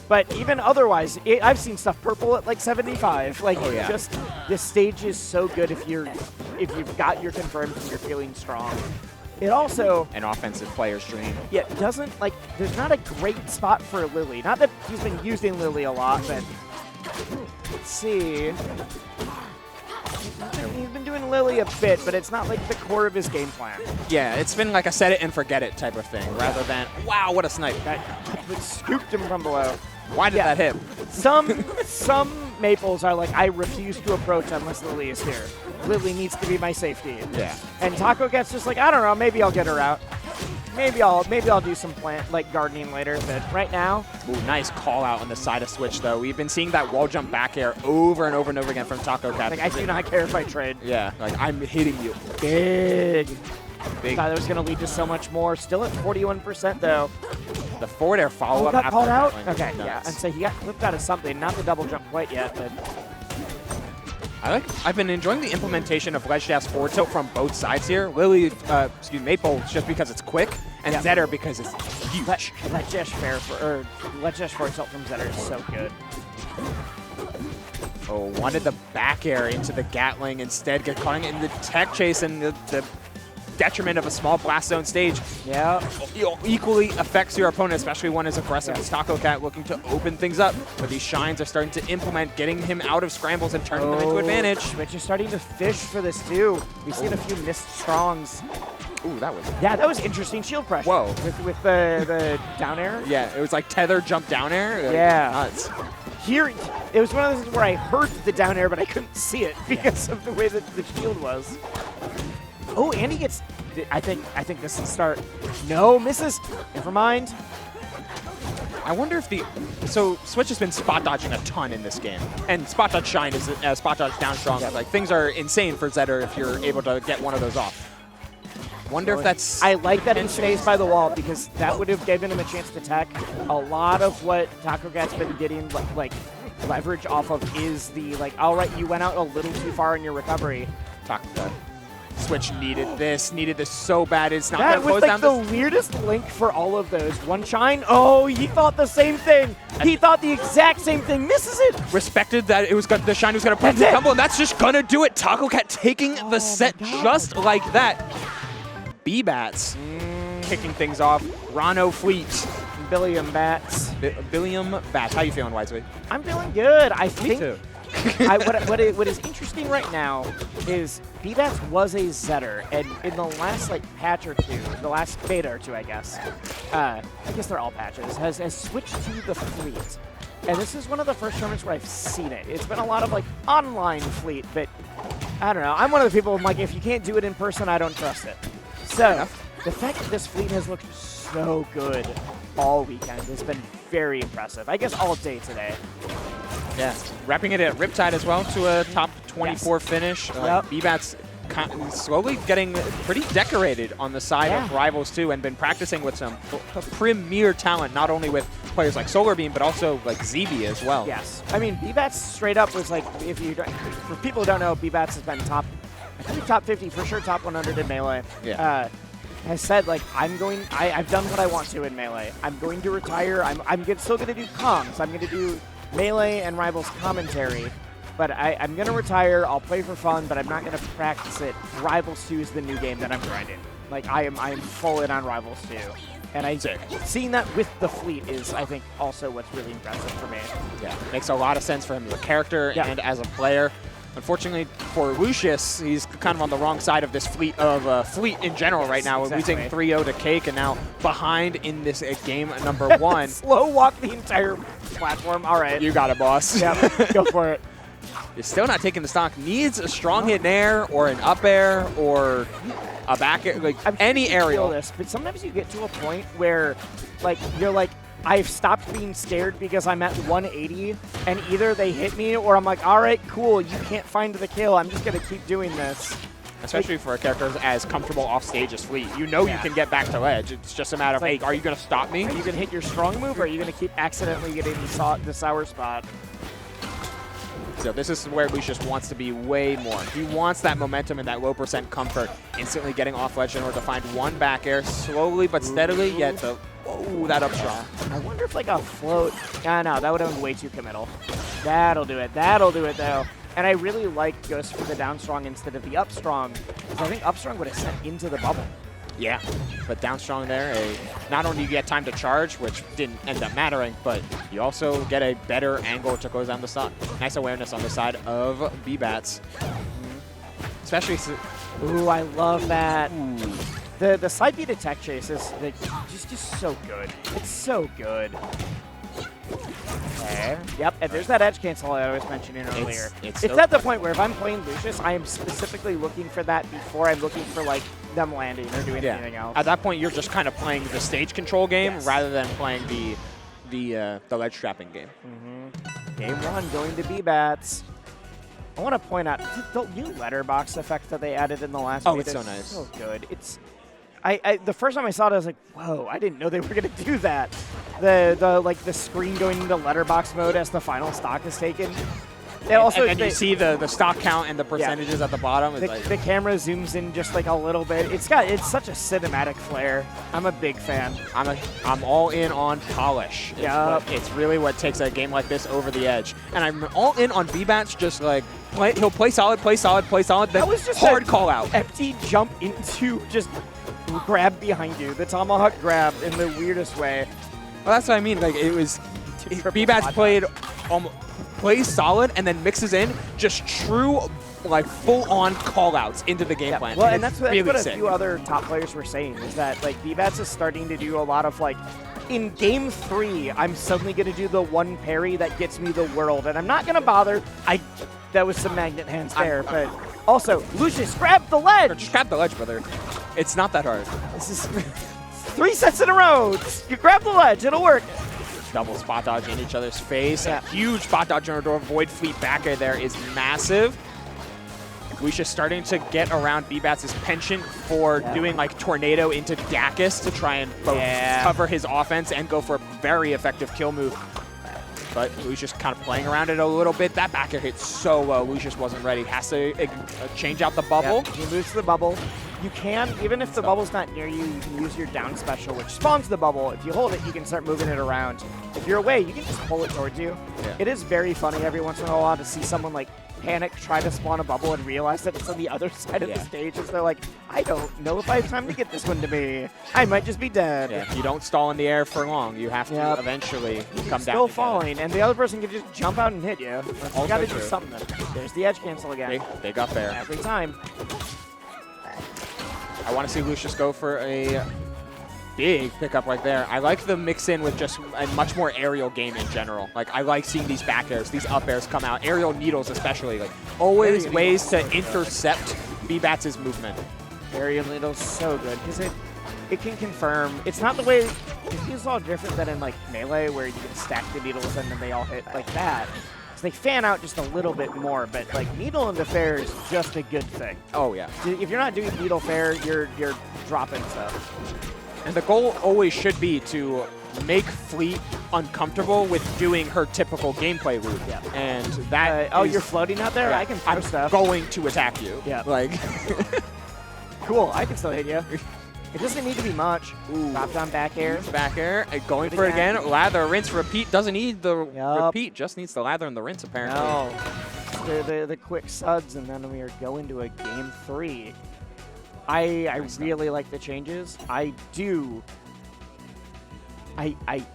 But even otherwise, I've seen stuff purple at like 75. Like, just this stage is so good if you've got your confirmed and you're feeling strong. It also An offensive player's dream. Yeah, doesn't like. There's not a great spot for Lily. Not that he's been using Lily a lot, but let's see. He's been doing Lily a bit, but it's not like the core of his game plan. Yeah, it's been like a set it and forget it type of thing, rather than, wow, what a snipe. That scooped him from below. Why did that hit? Some Maples are like, I refuse to approach unless Lily is here. Lily needs to be my safety. Yeah. And Tacocat's just like, I don't know, maybe I'll get her out. Maybe I'll do some gardening later, but right now. Ooh, nice call out on the side of Switch though. We've been seeing that wall jump back air over and over and over again from Tacocat. Like, I do not care if I trade. Yeah, like I'm hitting you. Big. Big. Thought that was going to lead to so much more. Still at 41% though. The forward air follow up. Got called out? after Okay, nuts. yeah. And so he got clipped out of something. Not the double jump quite yet, but I've been enjoying the implementation of ledge dash forward tilt from both sides here. Lily, Maple just because it's quick, and Zetter because it's huge. Ledge dash forward tilt from Zetter is so good. Oh, wanted the back air into the Gatling, instead get caught in the tech chase and the detriment of a small blast zone stage. Yeah. Equally affects your opponent, especially one as aggressive as Tacocat, looking to open things up. But these shines are starting to implement, getting him out of scrambles and turning them into advantage. Switch is starting to fish for this too. We've seen a few missed strongs. Ooh, that was interesting shield pressure. Whoa. With the down air. Yeah, it was like tether jump down air. Like, Yeah. nuts. Here, it was one of those where I heard the down air, but I couldn't see it because of the way that the shield was. Oh, and he gets. I think this is the start. No, misses. Never mind. I wonder if so Switch has been spot dodging a ton in this game, and spot dodge shine is spot dodge down strong. Like things are insane for Zetter if you're able to get one of those off. Wonder if that's. I like that he stays by the wall because that would have given him a chance to tech. A lot of what Tacocat's been getting like leverage off of is the like, all right, you went out a little too far in your recovery. Switch needed this so bad. It's not That going to close was like down the weirdest link for all of those. One shine. Oh, he thought the same thing. He thought the exact same thing. Misses it. Respected that it was the shine was going to push the tumble, and that's just going to do it. Tacocat taking the set just like that. Bbatts kicking things off. Rano Fleet Billiam Bbatts. Billiam Bbatts. How you feeling, Wisely? I'm feeling good. I think too. what is interesting right now is Bbatts was a Zetter, and in the last patch or two, the last beta or two, I guess they're all patches, has switched to the fleet. And this is one of the first tournaments where I've seen it. It's been a lot of online fleet, but I don't know. I'm one of the people who, if you can't do it in person, I don't trust it. So the fact that this fleet has looked so good all weekend has been very impressive. I guess all day today. Yeah, wrapping it at Riptide as well to a top 24 finish. Yep. Bbatts slowly getting pretty decorated on the side of Rivals too, and been practicing with some premier talent, not only with players like Solar Beam, but also ZB as well. Yes. I mean, Bbatts straight up was if you don't, for people who don't know, Bbatts has been top 50 for sure, top 100 in Melee. Yeah. Has said I've done what I want to in Melee. I'm going to retire. I'm still going to do comms. I'm going to do Melee and Rivals commentary, but I'm going to retire. I'll play for fun, but I'm not going to practice it. Rivals 2 is the new game that I'm grinding. I am full in on Rivals 2. And seeing that with the fleet is, I think, also what's really impressive for me. Yeah, makes a lot of sense for him as a character and as a player. Unfortunately for Lucius, he's kind of on the wrong side of this fleet in general right now. We're losing 3-0 to Cake, and now behind in this game number 1. Slow walk the entire platform. All right. You got it, boss. Yeah, go for it. You're still not taking the stock. Needs a strong hit in air or an up air or a back air, any aerial. This, but sometimes you get to a point where you're I've stopped being scared because I'm at 180, and either they hit me or I'm all right, cool, you can't find the kill. I'm just going to keep doing this. Especially for a character as comfortable off stage as Fleet. You know you can get back to ledge. It's just a matter of, hey, are you going to stop me? Are you going to hit your strong move, or are you going to keep accidentally getting the sour spot? So this is where Lucius wants to be way more. He wants that momentum and that low percent comfort, instantly getting off ledge in order to find one back air, slowly but steadily, yet the, that up strong. I wonder if a float, no, that would have been way too committal. That'll do it though. And I really like Ghost for the down strong instead of the up strong, because I think up strong would have sent into the bubble. Yeah, but down strong there, not only do you get time to charge, which didn't end up mattering, but you also get a better angle to close down the stock. Nice awareness on the side of Bbatts. Especially... Ooh, I love that. The side B to tech chase is just so good. It's so good. Okay. Yep, and there's that edge cancel I was mentioning earlier. It's at the point where if I'm playing Lucius, I am specifically looking for that before I'm looking for them landing or doing anything else. At that point, you're just kind of playing the stage control game rather than playing the ledge trapping game. Game 1 going to Bbatts. I want to point out the new letterbox effect that they added in the last beta. It's so nice. So good. It's the first time I saw it, I was like, whoa, I didn't know they were going to do that. The screen going into letterbox mode as the final stock is taken. And you see the stock count and the percentages at the bottom. The camera zooms in just a little bit. It's such a cinematic flair. I'm a big fan. I'm all in on polish. It's really what takes a game like this over the edge. And I'm all in on Bbatts. Just he'll play solid. Then that was just hard call out. Empty jump into just grab behind you. The tomahawk grab in the weirdest way. Well, that's what I mean. It was Bbatts plays solid and then mixes in just true, full-on call-outs into the game plan. Well, and that's really what a sick. few other top players were saying, is that Bbatts is starting to do a lot of in game 3, I'm suddenly going to do the one parry that gets me the world, and I'm not going to bother. That was some magnet hands there, but also Lucius, grab the ledge. Just grab the ledge, brother. It's not that hard. This is 3 sets in a row. You grab the ledge, it'll work. Double spot dodge in each other's face. A huge spot dodge on door. Void Fleet back air there is massive. Lucius starting to get around Bbatts' penchant for doing tornado into Dacus to try and both cover his offense and go for a very effective kill move. But Lucius kind of playing around it a little bit. That back air hit so low. Lucius wasn't ready. Has to change out the bubble. Yep. He moves to the bubble. You can, even if the bubble's not near you, you can use your down special, which spawns the bubble. If you hold it, you can start moving it around. If you're away, you can just pull it towards you. Yeah. It is very funny every once in a while to see someone panic, try to spawn a bubble, and realize that it's on the other side of the stage. So they're like, I don't know if I have time to get this one to me. I might just be dead. Yeah, you don't stall in the air for long. You have to eventually come down. Still falling, and the other person can just jump out and hit you. You got to do something. There's the edge cancel again. Big up there. Every time. I want to see Lucius go for a big pickup right there. I like the mix in with just a much more aerial game in general. Like, I like seeing these back airs, these up airs come out, aerial needles especially. Like, always ways to intercept Bbatts' movement. Aerial needles so good because it can confirm. It's not the way, it feels all different than in like Melee where you can stack the needles and then they all hit like that. So they fan out just a little bit more, but like needle into fair is just a good thing. Oh yeah. If you're not doing needle fair, you're dropping stuff. And the goal always should be to make Fleet uncomfortable with doing her typical gameplay route. Yeah. And that oh, you're floating out there? Yeah, I can throw stuff. Going to attack you. Yeah. Like cool, I can still hit you. It doesn't need to be much. Ooh. Drop down back air. Back air, going for it again. Lather, rinse, repeat. Doesn't need the repeat, just needs the lather and the rinse apparently. No. The quick suds, and then we are going to a game 3. I really like the changes. I do. I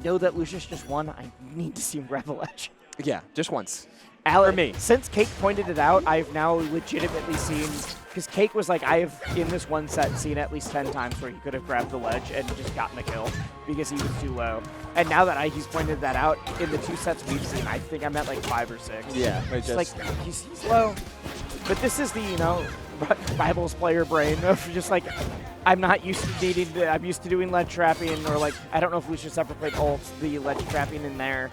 know that Lucius just won. I need to see him grab a ledge. Yeah, just once. For me. Since Cake pointed it out, I've now legitimately seen, because Cake was like, I've, in this one set, seen at least 10 times where he could have grabbed the ledge and just gotten a kill because he was too low. And now that he's pointed that out, in the 2 sets we've seen, I think I'm at like 5 or 6. Yeah. It's like, he's low. But this is the, you know, Rivals player brain of just like, I'm not used to needing to, I'm used to doing ledge trapping, or like, I don't know if Lucius ever played ults, the ledge trapping in there.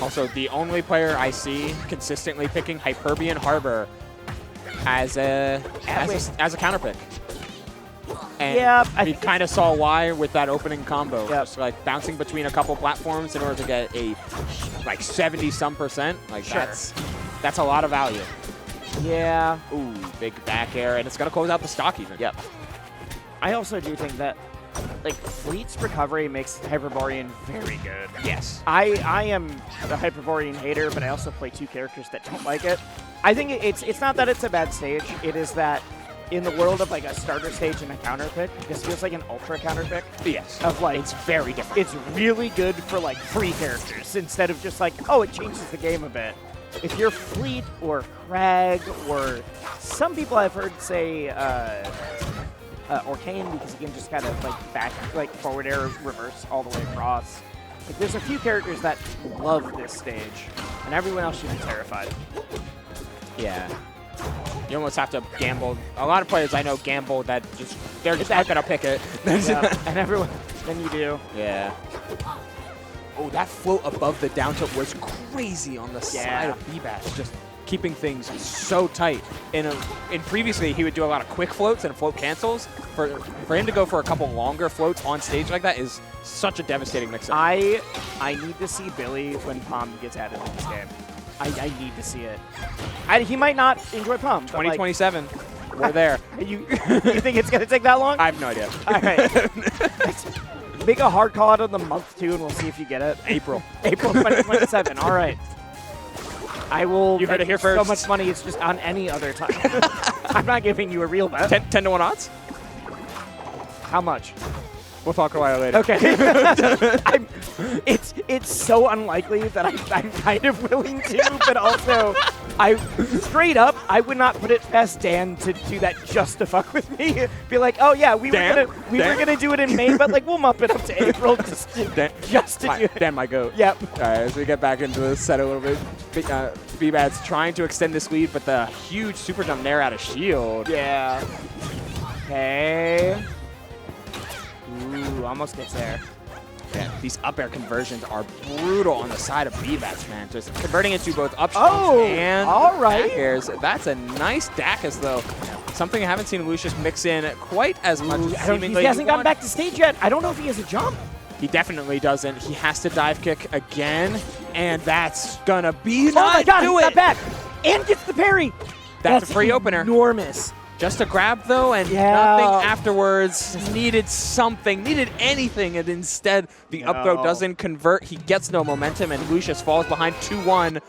Also, the only player I see consistently picking Hyperbian Harbor as a counter pick. And yeah, we kind of saw why with that opening combo. Yep. Just like bouncing between a couple platforms in order to get a like 70-some%. Like that's a lot of value. Yeah. Ooh, big back air, and it's gonna close out the stock even. Yep. I also do think that like Fleet's recovery makes Hyperborean very good. Yes. I am the Hyperborean hater, but I also play 2 characters that don't like it. I think it's not that it's a bad stage. It is that in the world of like a starter stage and a counter pick, this feels like an ultra counter pick. Yes. Of like, it's very different. It's really good for like free characters instead of just like, oh, it changes the game a bit. If you're Fleet or Crag or some people I've heard say Orcane, because you can just kind of like back, like forward air, reverse all the way across. Like, there's a few characters that love this stage, and everyone else should be terrified. Yeah. You almost have to gamble. A lot of players I know gamble that they're just not gonna pick it. Yeah, and everyone, then you do. Yeah. Oh, that float above the down tilt was crazy on the side of Bbatts, just keeping things so tight. In previously, he would do a lot of quick floats and float cancels. For him to go for a couple longer floats on stage like that is such a devastating mix-up. I need to see Billy when Palm gets added in this game. I need to see it. He might not enjoy Palm. 2027, we're there. You think it's going to take that long? I have no idea. All right. Make a hard call out on the month, too, and we'll see if you get it. April. April 2027. All right. I will. You heard it here first. So much money, it's just on any other time. I'm not giving you a real bet. 10 to 1 odds? How much? We'll talk about it later. Okay. It's so unlikely that I'm kind of willing to, but also, straight up, I would not put it past Dan to do that just to fuck with me. Be like, oh yeah, we were gonna do it in May, but like we'll bump it up to April just to do it. Dan, my goat. Yep. All right, as we get back into the set a little bit, Bbatts trying to extend this lead, but the huge super jump there out of shield. Yeah. Okay. Ooh, almost gets there. Yeah, these up air conversions are brutal on the side of Bbatts, man. Just converting into both up and back airs. That's a nice Dacus, though. Something I haven't seen Lucius mix in quite as much as seemingly he hasn't gotten back to stage yet. I don't know if he has a jump. He definitely doesn't. He has to dive kick again, and that's gonna be oh my God, do he it. got back and gets the parry. That's a free opener. Enormous. Just a grab, though, and nothing afterwards. Needed something, needed anything, and instead the up throw doesn't convert. He gets no momentum, and Lucius falls behind 2-1.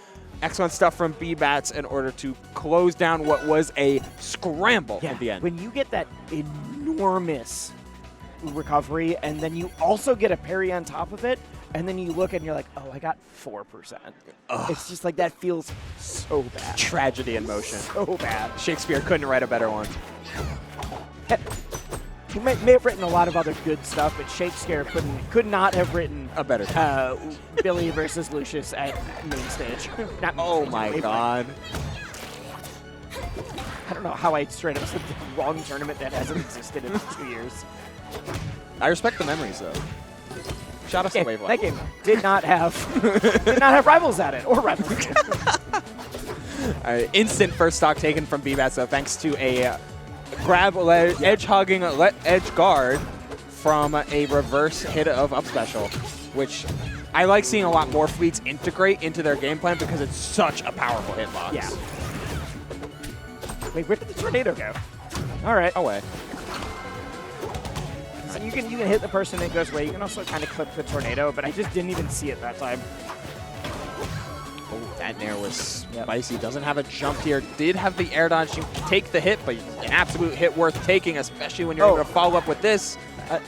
Excellent stuff from Bbatts in order to close down what was a scramble at the end. When you get that enormous recovery and then you also get a parry on top of it, and then you look and you're like, oh, I got 4%. Ugh. It's just like that feels so bad. Tragedy in motion. So bad. Shakespeare couldn't write a better one. He may have written a lot of other good stuff, but Shakespeare could not have written A better. Billy versus Lucius at main stage. Not Oh main my stage, god. I don't know how I straight up said the wrong tournament that hasn't existed in 2 years. I respect the memories though. Shout out to Wavelength. That game did not have rivals at it or rivals. Instant first stock taken from Bbatts, though, thanks to a grab edge-hogging edge guard from a reverse hit of up special, which I like seeing a lot more fleets integrate into their game plan because it's such a powerful hitbox. Yeah. Wait, where did the tornado go? All right. Away. So you can hit the person that goes away. You can also kind of clip the tornado, but I just didn't even see it that time. Oh, that nair was spicy. Doesn't have a jump here. Did have the air dodge to take the hit, but an absolute hit worth taking, especially when you're able to follow up with this.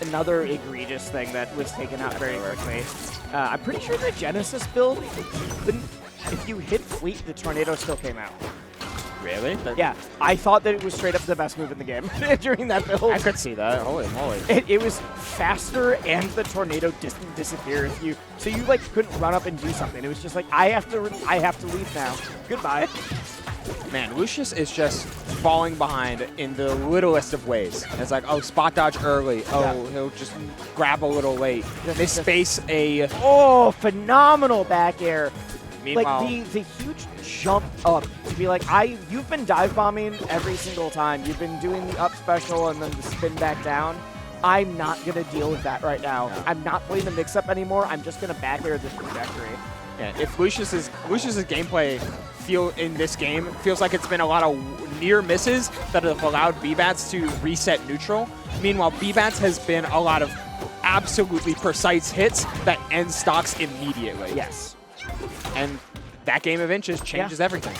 Another egregious thing that was taken out very quickly. I'm pretty sure the Genesis build, if you hit Fleet, the tornado still came out. Really? Yeah, I thought that it was straight up the best move in the game during that build. I could see that. Holy moly. It was faster and the tornado didn't disappear if you, so you like couldn't run up and do something. It was just like, I have to leave now. Goodbye. Man, Lucius is just falling behind in the littlest of ways. It's like, oh, spot dodge early. Oh, he'll just grab a little late. They space a... Oh, phenomenal back air. Meanwhile, like the huge jump up to be like, you've been dive bombing every single time. You've been doing the up special and then the spin back down. I'm not going to deal with that right now. No. I'm not playing the mix-up anymore. I'm just going to back air this trajectory. Yeah, if Lucius's gameplay in this game feels like it's been a lot of near misses that have allowed Bbatts to reset neutral. Meanwhile, Bbatts has been a lot of absolutely precise hits that end stocks immediately. Yes. And that game of inches changes everything.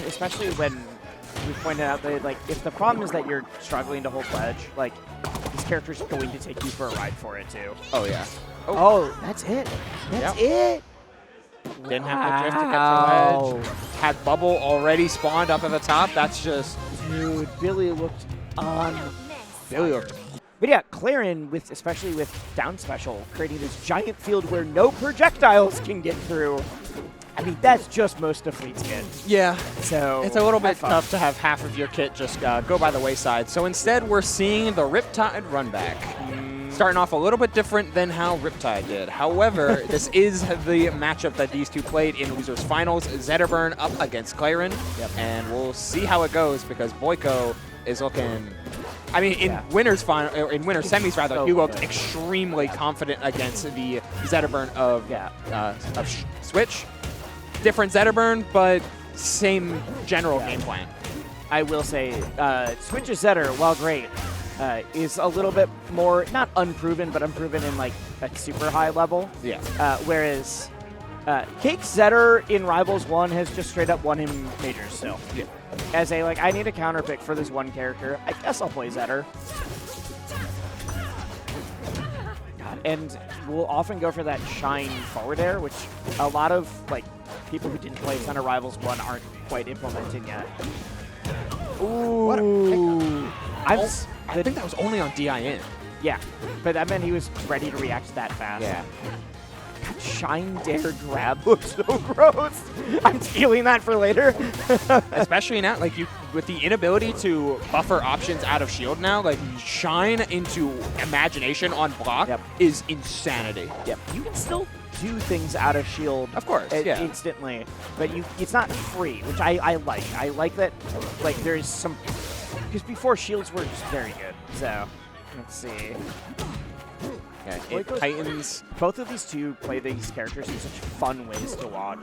Especially when we pointed out that, like, if the problem is that you're struggling to hold ledge, like, this character's going to take you for a ride for it, too. Oh, yeah. Oh, that's it. That's it. Didn't have to drift to get the ledge. Had bubble already spawned up at the top. That's just... Dude, Billy looked on. But yeah, Clarin, especially with down special, creating this giant field where no projectiles can get through. I mean, that's just most of Fleet's kit. Yeah. So it's a little bit tough to have half of your kit just go by the wayside. So instead, we're seeing the Riptide run back. Starting off a little bit different than how Riptide did. However, this is the matchup that these two played in losers finals. Zetterburn up against Clarin. And we'll see how it goes because Boiko is looking... I mean, in winners semis rather, he looked extremely confident against the Zetterburn of Switch. Different Zetterburn, but same general game plan. I will say, Switch's Zetter, while great, is a little bit more, not unproven, but unproven in like a super high level. Yeah. Whereas Cake's Zetter in Rivals 1 has just straight up won him majors still. Yeah. As a, like, I need a counter pick for this one character. I guess I'll play Zetter. God, and we'll often go for that shine forward air, which a lot of, like, people who didn't play a ton of Rivals 1 aren't quite implementing yet. Ooh. What a I think that was only on DIN. Yeah, but that meant he was ready to react that fast. Yeah. God, shine dare grab looks so gross. I'm stealing that for later. Especially now, like with the inability to buffer options out of shield now, like shine into imagination on block is insanity. Yep. You can still do things out of shield, of course, instantly, but it's not free, which I like. I like that. Like there's some, because before shields were just very good. So let's see. Yeah, Titans. Both of these two play these characters in such fun ways to watch.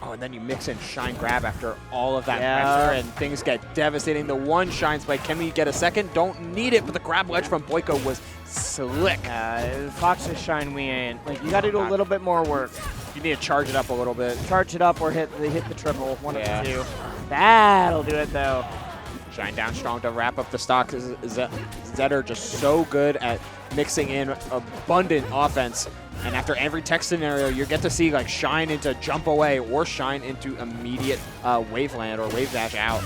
Oh, and then you mix in shine grab after all of that pressure, and things get devastating. The one shine spike, can we get a second? Don't need it, but the grab ledge from Boiko was slick. Fox's shine we ain't. Like, you got to do a little bit more work. You need to charge it up a little bit. Charge it up or hit the triple, one Yeah. of the two. That'll do it, though. Shine down strong to wrap up the stock. Zetter just so good at mixing in abundant offense. And after every tech scenario, you get to see like Shine into jump away or Shine into immediate waveland or wave dash out.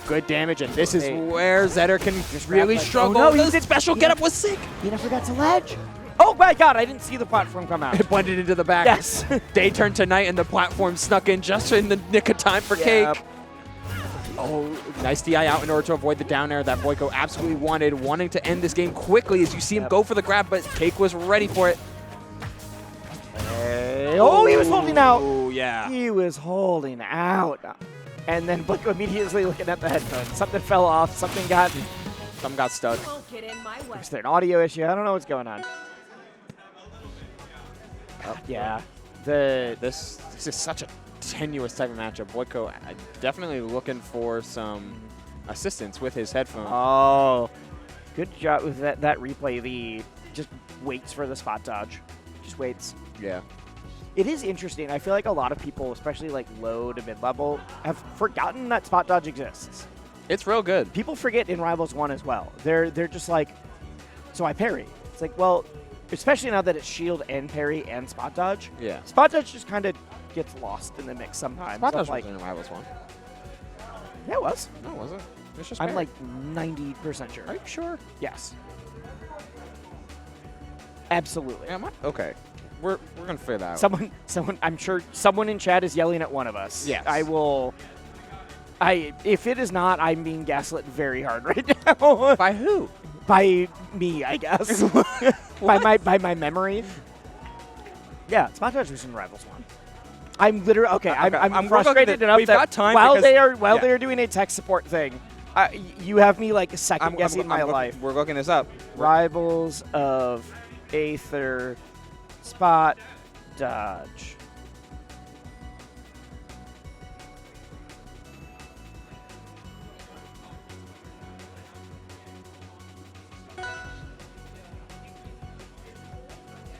Good damage, and this is where Zetter can really struggle. Oh, no, the special getup was sick. He never got to ledge. Oh my god, I didn't see the platform come out. It blended into the back. Yes. Day turned to night, and the platform snuck in just in the nick of time for Yep. Cake. Oh, nice DI out in order to avoid the down air that Boiko absolutely wanting to end this game quickly as you see him go for the grab, but Cake was ready for it. Oh, he was holding out. Oh, yeah. He was holding out. And then Boiko immediately looking at the headphones. Something fell off. Something got stuck. Is there an audio issue? I don't know what's going on. Yeah. This is such a tenuous type of matchup. Boiko definitely looking for some assistance with his headphones. Oh, good job with that replay. The just waits for the spot dodge. Just waits. Yeah. It is interesting. I feel like a lot of people, especially like low to mid-level, have forgotten that spot dodge exists. It's real good. People forget in Rivals 1 as well. They're just like, so I parry. It's like, well, especially now that it's shield and parry and spot dodge. Yeah. Spot dodge just kind of gets lost in the mix sometimes. Spot dodge like, was in Rivals 1. Yeah, it was. No, was it? It's just I'm parry. like 90% sure. Are you sure? Yes. Absolutely. Yeah, okay. We're gonna figure that out. Someone. I'm sure someone in chat is yelling at one of us. Yes. I will. If it is not, I'm being gaslit very hard right now. By who? By me, I guess. by my memory. Yeah, spot dodge was in Rivals 1. I'm literally okay. I'm frustrated enough we've that got time while because- they are doing a tech support thing, you have me like second guessing my life. We're looking this up. Rivals of Aether spot dodge.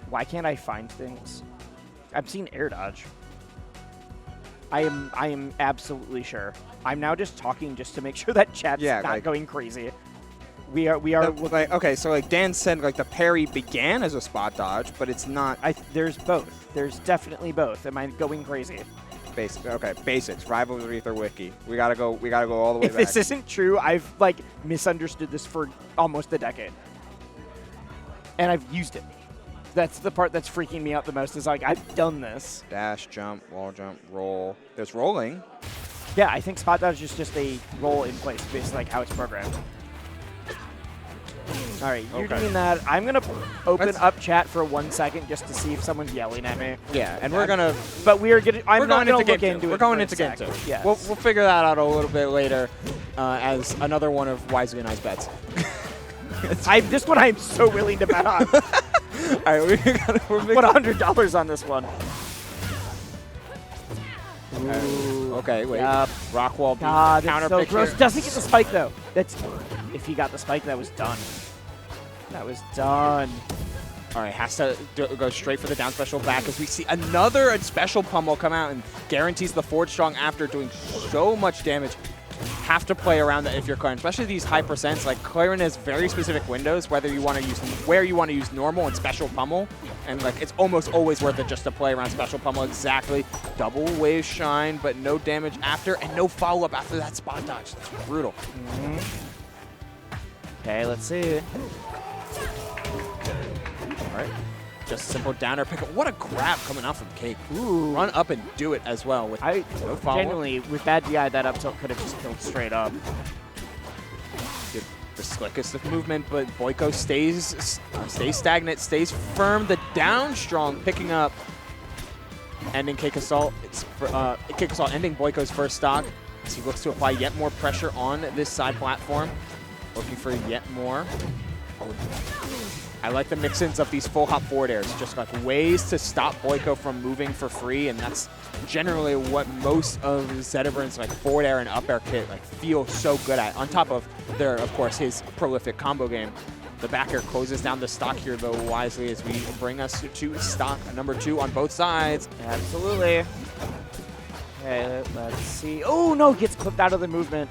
Why can't I find things? I've seen air dodge. I am absolutely sure. I'm now just talking just to make sure that chat's not going crazy. We are like, okay, so like Dan said, like the parry began as a spot dodge, but it's not. There's both. There's definitely both. Am I going crazy? Basic. Okay, basics. Rivals of Aether wiki. We gotta go all the way If back. this isn't true, I've like misunderstood this for almost a decade, and I've used it. That's the part that's freaking me out the most. Is like I've done this. Dash, jump, wall jump, roll. There's rolling. Yeah, I think spot dodge is just a roll in place, based like how it's programmed. All right, you're doing that. I'm gonna open up chat for 1 second just to see if someone's yelling at me. Yeah, and we're gonna. But we're gonna. I'm not gonna look into into it. We're going for a into game sec. 2. Yes. We'll figure that out a little bit later, as another one of wisely nice bets. This one I'm so willing to bet on. All right, we're put $100 on this one. Okay, wait. Yep. Rock wall God, counter that's so picture. gross. Doesn't get the spike though. If he got the spike, that was done. That was done. All right, has to go straight for the down special back as we see another special pummel come out and guarantees the forward strong after doing so much damage. Have to play around that if you're Clarin, especially these high percents. Like Clarin has very specific windows where you want to use normal and special pummel, and like it's almost always worth it just to play around special pummel. Exactly, double wave shine, but no damage after and no follow up after that spot dodge. That's brutal. Okay, let's see. All right. Just simple downer pick up. What a grab coming out from Cake. Ooh. Run up and do it as well with no follow-up. Genuinely, with bad DI, that up tilt could have just killed straight up. Get the slickest of movement, but Boiko stays stagnant, stays firm. The down strong picking up, ending CakeAssault. It's CakeAssault ending Boiko's first stock as he looks to apply yet more pressure on this side platform, looking for yet more. I like the mix-ins of these full hop forward airs, just like ways to stop Boiko from moving for free, and that's generally what most of Zetterburns like forward air and up air kit like feel so good at. On top of of course, his prolific combo game. The backer closes down the stock here, though, wisely, as we bring us to stock number 2 on both sides. Absolutely. Okay, let's see. Oh, no, gets clipped out of the movement.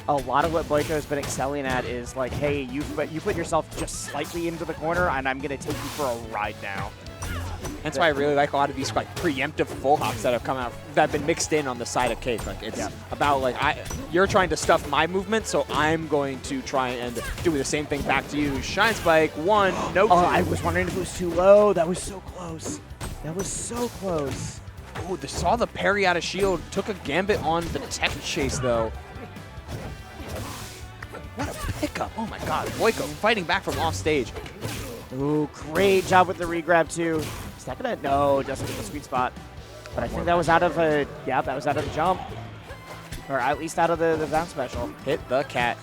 A lot of what Boiko has been excelling at is like, hey, you put yourself just slightly into the corner, and I'm going to take you for a ride now. That's why I really like a lot of these like preemptive full hops that have come out, that have been mixed in on the side of Cake. Like it's about like you're trying to stuff my movement, so I'm going to try and do the same thing back to you. Shine Spike, 1, no 2. Oh, I was wondering if it was too low. That was so close. That was so close. Oh, saw the parry out of shield. Took a gambit on the tech chase though. What a pickup! Oh my God, Boiko fighting back from off stage. Ooh, great job with the regrab too. Is that gonna? No, it doesn't get the sweet spot. But I think that was out of a, that was out of the jump. Or at least out of the down special. Hit the cat.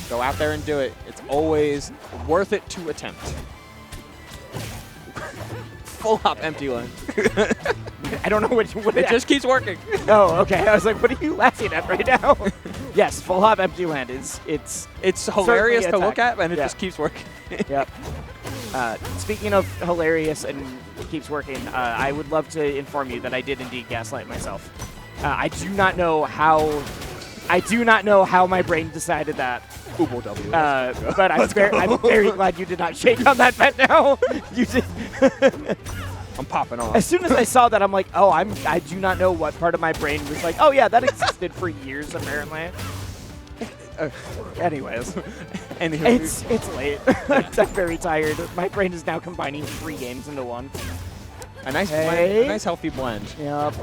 Go out there and do it. It's always worth it to attempt. Full hop empty one. I don't know what it just keeps working. Oh, okay. I was like, what are you laughing at right now? Yes, full hop empty land is it's hilarious to look at, and it just keeps working. Yep. Speaking of hilarious and keeps working, I would love to inform you that I did indeed gaslight myself. I do not know how my brain decided that. Ubo W. But I'm very glad you did not shake on that bet now. You did. I'm popping off. As soon as I saw that, I'm like, oh, I do not know what part of my brain was like, oh yeah, that existed for years apparently. Anyways, it's late. I'm very tired. My brain is now combining 3 games into one. A nice blend, a nice healthy blend. Yep.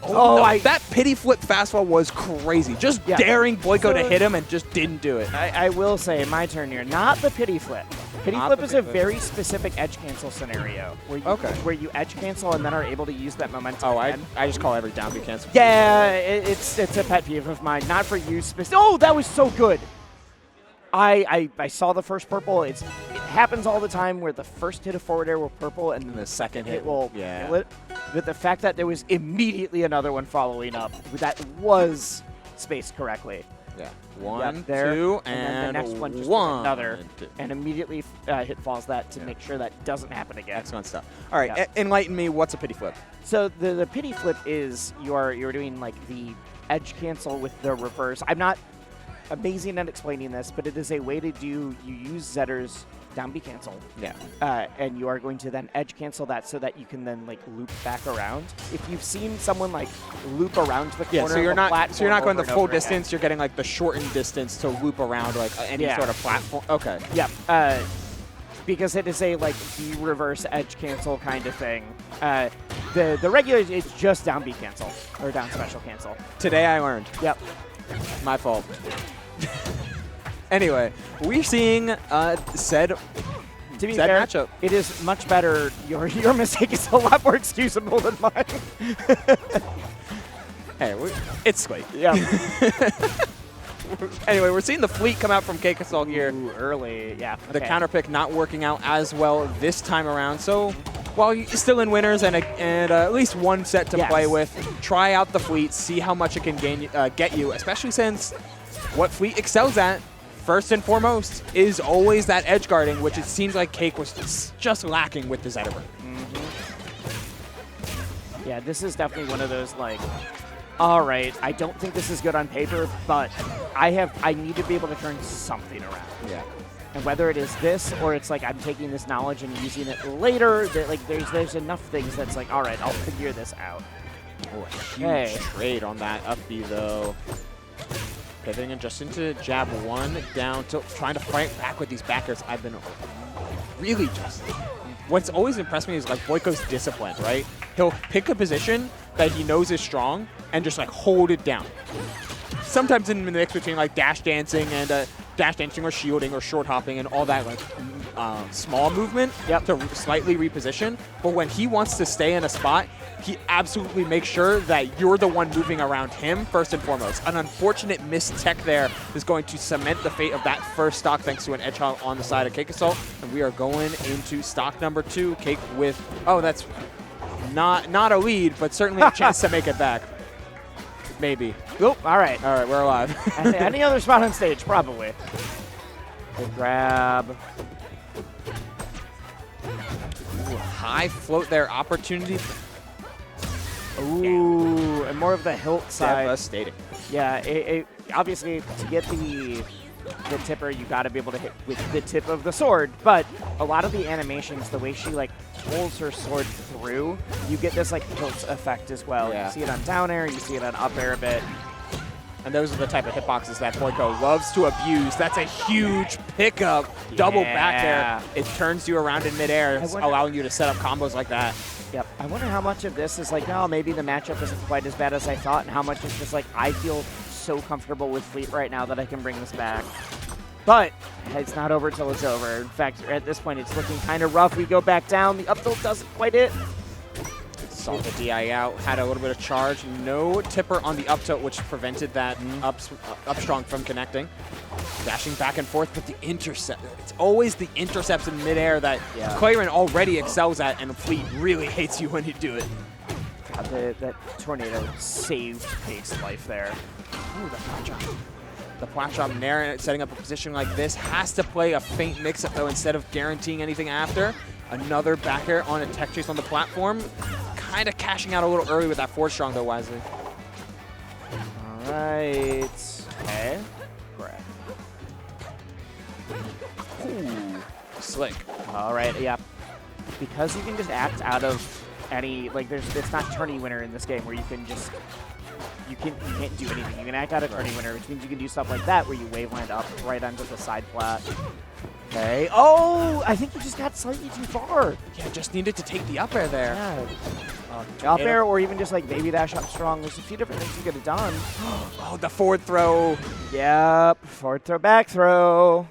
Oh, no, that pity flip fastball was crazy. Just daring Boiko to hit him and just didn't do it. I will say, my turn here, not the pity flip. Pity flip is a very specific edge cancel scenario where you edge cancel and then are able to use that momentum. Oh, I just call every down B cancel. Yeah, it's a pet peeve of mine. Not for you specifically. Oh, that was so good. I saw the first purple. It happens all the time where the first hit of forward air will purple and the second hit will kill it. But the fact that there was immediately another one following up that was spaced correctly. Yeah. 1, there, 2, and then the next one just 1. Another, and immediately hit falls that to make sure that doesn't happen again. Excellent stuff. All right, enlighten me. What's a pity flip? So the pity flip is you're doing like the edge cancel with the reverse. I'm not amazing at explaining this, but it is a way to you use Zetter's down B cancel. Yeah. And you are going to then edge cancel that so that you can then like loop back around. If you've seen someone like loop around the corner, so you're not going the full distance. You're getting like the shortened distance to loop around like any sort of platform. Okay. Yep. Because it is a like the reverse edge cancel kind of thing. The regular is just down B cancel or down special cancel. Today I learned. Yep. My fault. Anyway, we're seeing said to be fair, matchup. It is much better. Your mistake is a lot more excusable than mine. Hey, it's late. Yeah. Anyway, we're seeing the fleet come out from CakeAssault here. Ooh, early, yeah. The counter pick not working out as well this time around. So while you're still in winners and at least one set to play with, try out the fleet, see how much it can get you, especially since what fleet excels at, first and foremost, is always that edge guarding, which it seems like Cake was just lacking with the Zetterberg. Yeah, this is definitely one of those like, all right, I don't think this is good on paper, but I need to be able to turn something around. Yeah. And whether it is this or it's like I'm taking this knowledge and using it later, that like there's enough things that's like, all right, I'll figure this out. Oh, a huge trade on that up B though. Pivoting and just into jab 1 down to trying to fight back with these backers. I've been really just. What's always impressed me is like Boiko's discipline, right? He'll pick a position that he knows is strong and just like hold it down. Sometimes in the mix between like dash dancing and dash dancing or shielding or short hopping and all that like small movement to slightly reposition. But when he wants to stay in a spot, he absolutely makes sure that you're the one moving around him first and foremost. An unfortunate missed tech there is going to cement the fate of that first stock thanks to an edge hop on the side of CakeAssault. And we are going into stock number 2. Cake with, oh, that's not a lead, but certainly a chance to make it back. Maybe. Oop, all right. All right, we're alive. Any other spot on stage, probably. Good grab. high float there, opportunity. Ooh, and more of the hilt side. Devastating. Yeah, obviously to get the tipper, you got to be able to hit with the tip of the sword. But a lot of the animations, the way she like pulls her sword through, you get this like hilt effect as well. Yeah. You see it on down air, you see it on up air a bit. And those are the type of hitboxes that Boiko loves to abuse. That's a huge pickup, double back air. It turns you around in midair, allowing you to set up combos like that. Yep. I wonder how much of this is like, no, maybe the matchup isn't quite as bad as I thought, and how much is just like, I feel so comfortable with Fleet right now that I can bring this back. But it's not over till it's over. In fact, at this point, it's looking kind of rough. We go back down. The up tilt doesn't quite hit. Saw the DI out, had a little bit of charge. No tipper on the up tilt, which prevented that up strong from connecting. Dashing back and forth, but the intercept. It's always the intercepts in midair that Claren already excels at, and Fleet really hates you when you do it. God, that tornado saved Kate's life there. Ooh, the flat drop. The flat drop Nair setting up a position like this has to play a feint mix-up, though, instead of guaranteeing anything after. Another back air on a tech chase on the platform. Kind of cashing out a little early with that forward strong, though, wisely. All right. Okay. Correct. Ooh, slick. All right, yeah. Because you can just act out of any, like, it's not tourney winner in this game where you can just, you can't do anything. You can act out of tourney winner, which means you can do stuff like that where you waveland up right onto the side plat. Okay. Oh, I think you just got slightly too far. Yeah, just needed to take the up air there. Yeah. Up air or even just like baby dash up strong. There's a few different things you could have done. Oh, the forward throw. Yep. Forward throw, back throw.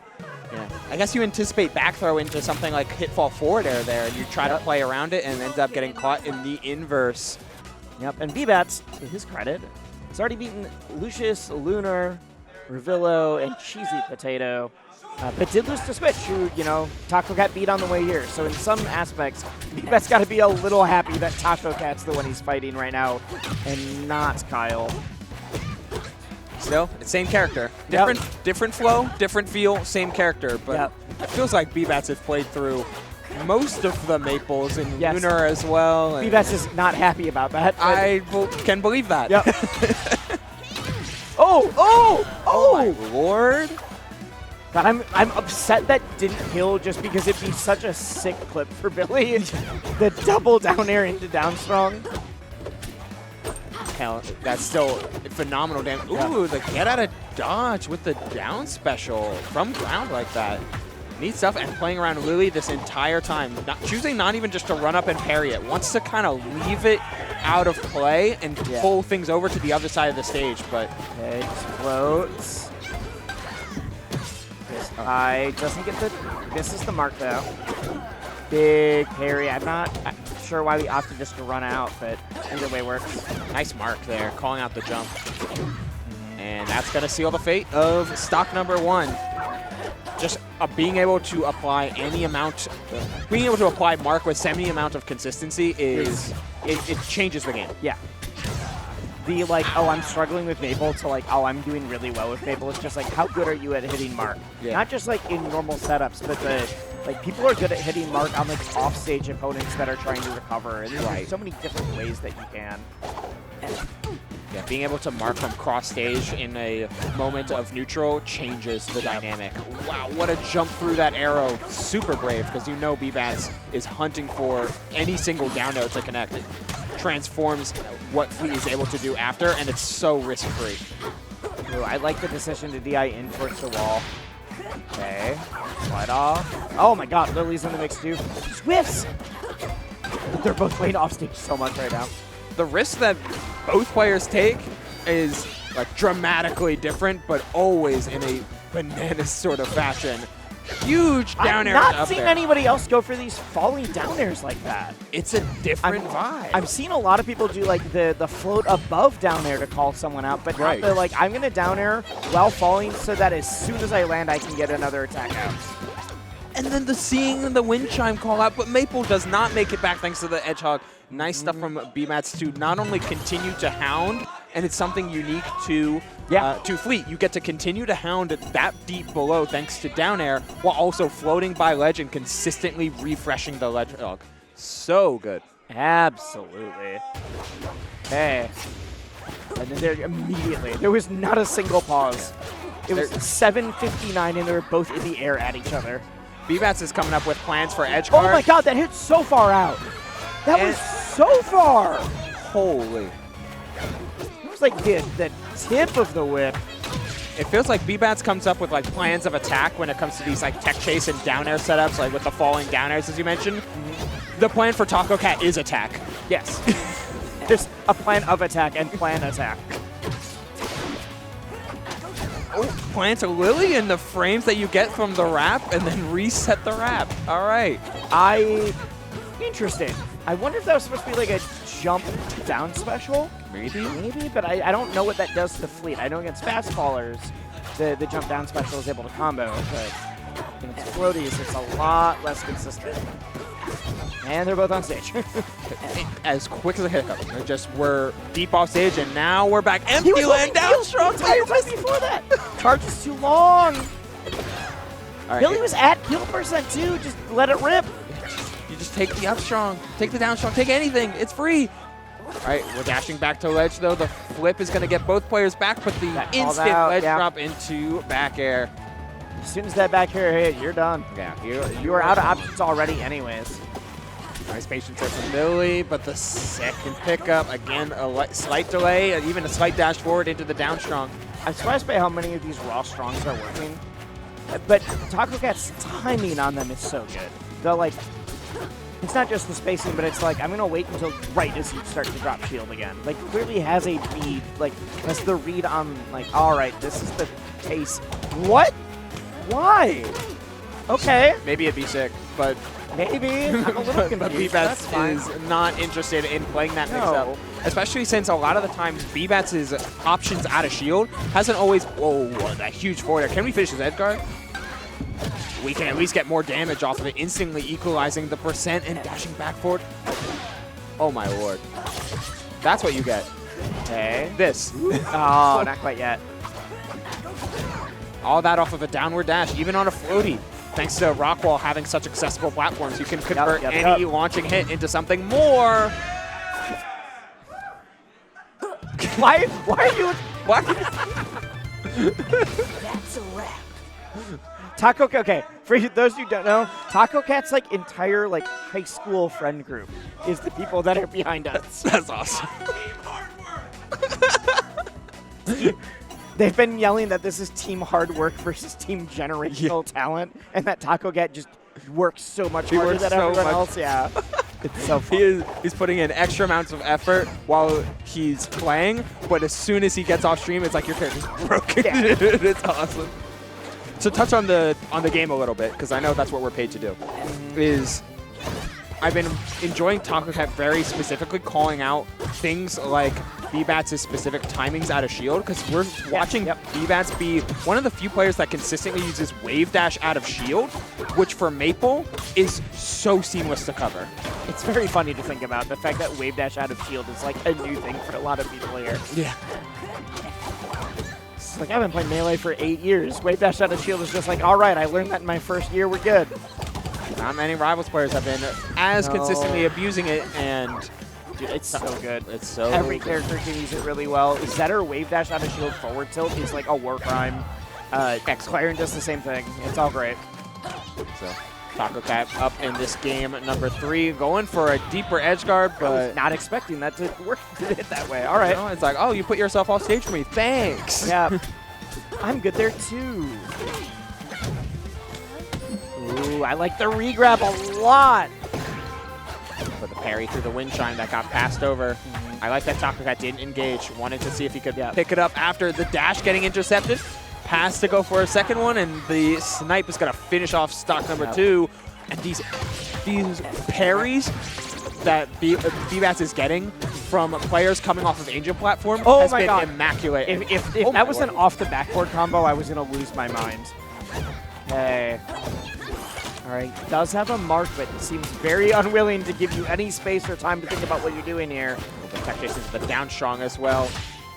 Yeah. I guess you anticipate back throw into something like hit fall forward air there, and you try to play around it and end up getting caught in the inverse. Yep. And Bbatts, to his credit, has already beaten Lucius, Lunar, Revillo, and Cheesy Potato. But did lose to Switch, who, you know, Tacocat beat on the way here. So in some aspects, Bbatts got to be a little happy that Tacocat's the one he's fighting right now and not Kyle. Still, it's same character. Different flow, different feel, same character. But it feels like Bbatts has played through most of the Maples and Lunar as well. Bbatts is not happy about that. I can believe that. Yep. Oh my lord. God, I'm upset that didn't kill just because it'd be such a sick clip for Billy. The double down air into down strong. Hell, that's still phenomenal damage. Ooh, the get out of dodge with the down special from ground like that. Neat stuff, and playing around Lily this entire time. Choosing not even just to run up and parry it. Wants to kind of leave it out of play and pull things over to the other side of the stage, but... Okay, floats. I doesn't get the, misses the mark though. Big parry. I'm not sure why we opted just to run out, but either way works. Nice mark there, calling out the jump. And that's going to seal the fate of stock number 1. Just being able to apply any amount, being able to apply mark with any amount of consistency is, it changes the game. Yeah. The like, oh, I'm struggling with Maple to like, oh, I'm doing really well with Maple. It's just like, how good are you at hitting mark? Yeah. Not just like in normal setups, but the like people are good at hitting mark on like offstage opponents that are trying to recover. And there's so many different ways that you can. Yeah, being able to mark from cross stage in a moment of neutral changes the dynamic. Wow, what a jump through that arrow. Super brave, because you know Bbatts is hunting for any single down air to connect. It transforms what Fleet is able to do after, and it's so risk-free. Ooh, I like the decision to DI in towards the wall. Okay, slide off. Oh my god, Lily's in the mix too. Swifts! They're both playing off stage so much right now. The risk that both players take is like dramatically different, but always in a bananas sort of fashion. Huge down air. I've not seen anybody else go for these falling down airs like that. It's a different vibe. I've seen a lot of people do like the float above down air to call someone out, but not the like, I'm going to down air while falling so that as soon as I land, I can get another attack out. And then seeing the wind chime call out, but Maple does not make it back thanks to the edge hog. Nice stuff from Bbatts to not only continue to hound, and it's something unique to Fleet. You get to continue to hound that deep below thanks to down air, while also floating by ledge and consistently refreshing the ledge hog. So good. Absolutely. Hey. And then there immediately, there was not a single pause. It was 7:59 and they were both in the air at each other. Bbatts is coming up with plans for edge guard. Oh my god, that hit so far out. That was so far. Holy. It was like the tip of the whip. It feels like Bbatts comes up with like plans of attack when it comes to these like tech chase and down air setups, like with the falling down airs as you mentioned. The plan for Tacocat is attack. Yes. There's a plan of attack and plan attack. Oh, plant a lily in the frames that you get from the wrap and then reset the wrap. All right. Interesting. I wonder if that was supposed to be like a jump down special. Maybe. Maybe, but I don't know what that does to the fleet. I know against fast fallers, the jump down special is able to combo, but against floaties, it's a lot less consistent. And they're both on stage. As quick as a hiccup. We're deep off stage, and now we're back empty land down strong. Entire time before that. Charge is too long. All right, Billy was at kill percent too. Just let it rip. You just take the up strong, take the down strong, take anything. It's free. All right, we're dashing back to ledge, though. The flip is going to get both players back, but the instant ledge drop into back air. As soon as that back air hit, you're done. Yeah, you are out of options already anyways. Nice patience there from Billy, but the second pickup, again, a slight delay, even a slight dash forward into the down strong. I'm surprised by how many of these raw strongs are working. But Tacocat's timing on them is so good. They're like, it's not just the spacing, but it's like, I'm going to wait until right as you start to drop shield again. Like, clearly has a read, like, has the read on, like, all right, this is the pace. What? Why? Okay. Maybe it'd be sick, but maybe. I'm a little confused. But Bbatts is not interested in playing that mix-up. Especially since a lot of the time, Bbatts' options out of shield hasn't always... Whoa, that huge forward there. Can we finish his edge guard? We can at least get more damage off of it, instantly equalizing the percent and dashing back forward. Oh my lord. That's what you get. Okay. This. Oh, not quite yet. All that off of a downward dash, even on a floaty. Thanks to Rockwall having such accessible platforms, you can convert any launching hit into something more. Why are you... What? That's a wrap. Tacocat, okay, for those who don't know, Tacocat's like entire like high school friend group is the people that are behind us. That's awesome. They've been yelling that this is team hard work versus team generational talent, and that Tacocat just works so much harder than everyone else. Yeah, it's so fun. He's putting in extra amounts of effort while he's playing, but as soon as he gets off stream, it's like your character's broken. Yeah. It's awesome. To touch on the game a little bit, because I know that's what we're paid to do, is I've been enjoying Tacocat very specifically calling out things like Bbatts' specific timings out of shield, because we're watching Bbatts be one of the few players that consistently uses wave dash out of shield, which for Maple is so seamless to cover. It's very funny to think about, the fact that wave dash out of shield is like a new thing for a lot of people here. Yeah. It's like, I've been playing Melee for 8 years. Wave dash out of shield is just like, all right, I learned that in my first year, we're good. Not many Rivals players have been as consistently abusing it, and dude, it's so good. It's so Every character can use it really well. Zetter wave dash out of shield forward tilt is like a war crime. Clarion does the same thing. It's all great. So Tacocat up in this game number 3, going for a deeper edge guard, but I was not expecting that to work that way. All right. You know, it's like, oh, you put yourself off stage for me. Thanks. Yeah. I'm good there too. Ooh, I like the regrab a lot. But the parry through the wind chime that got passed over. I like that Tacocat didn't engage. Wanted to see if he could pick it up after the dash getting intercepted. Pass to go for a second one, and the snipe is going to finish off stock number 2. And these parries that Bbatts is getting from players coming off of Angel platform has been immaculate. If that was an off the backboard combo, I was going to lose my mind. Hey. All right, does have a mark, but seems very unwilling to give you any space or time to think about what you're doing here. The tech chase into the down strong as well.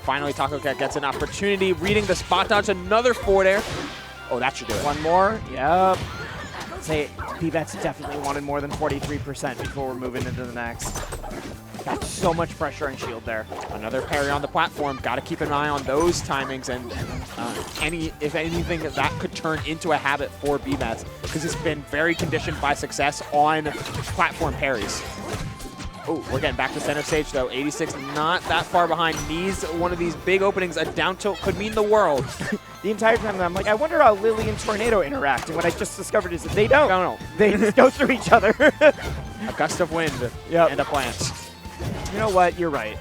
Finally, Tacocat gets an opportunity, reading the spot dodge, another forward air. Oh, that should do it. One more, yep. Say, Bbatts definitely wanted more than 43% before we're moving into the next. Got so much pressure on shield there. Another parry on the platform. Got to keep an eye on those timings and if anything, that could turn into a habit for Bbatts because it's been very conditioned by success on platform parries. Oh, we're getting back to center stage though. 86 not that far behind. Needs one of these big openings. A down tilt could mean the world. The entire time I'm like, I wonder how Lily and Tornado interact. And what I just discovered is that they don't. No. They just go through each other. A gust of wind and a plant. You know what? You're right.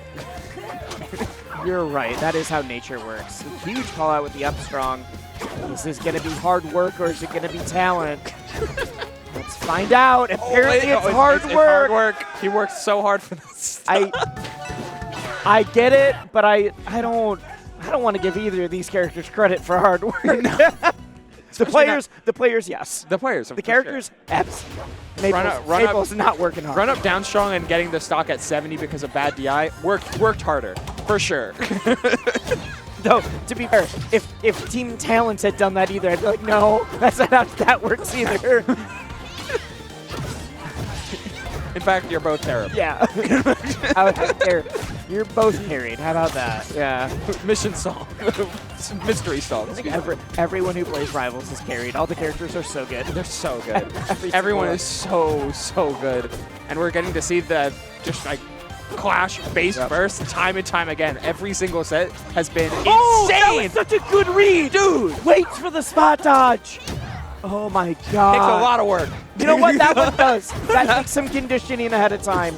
You're right. That is how nature works. A huge call out with the up strong. Is this going to be hard work or is it going to be talent? Let's find out. Apparently it's hard work. It's hard work. He worked so hard for this. I get it, but I don't want to give either of these characters credit for hard work. The players, yes. The players. The characters, absolutely. Maple's not working hard. Run up down strong and getting the stock at 70 because of bad DI worked harder, for sure. Though, to be fair, if Team Talents had done that either, I'd be like, no, that's not how that works either. In fact, you're both terrible. Yeah. You're both carried. How about that? Yeah. Mission song. Mystery song. Everyone who plays Rivals is carried. All the characters are so good. They're so good. Everyone is so good. And we're getting to see the just like clash base first time and time again. Every single set has been insane. That was such a good read. Dude, waits for the spot dodge. Oh my god. Takes a lot of work. You know what that one does? That takes some conditioning ahead of time.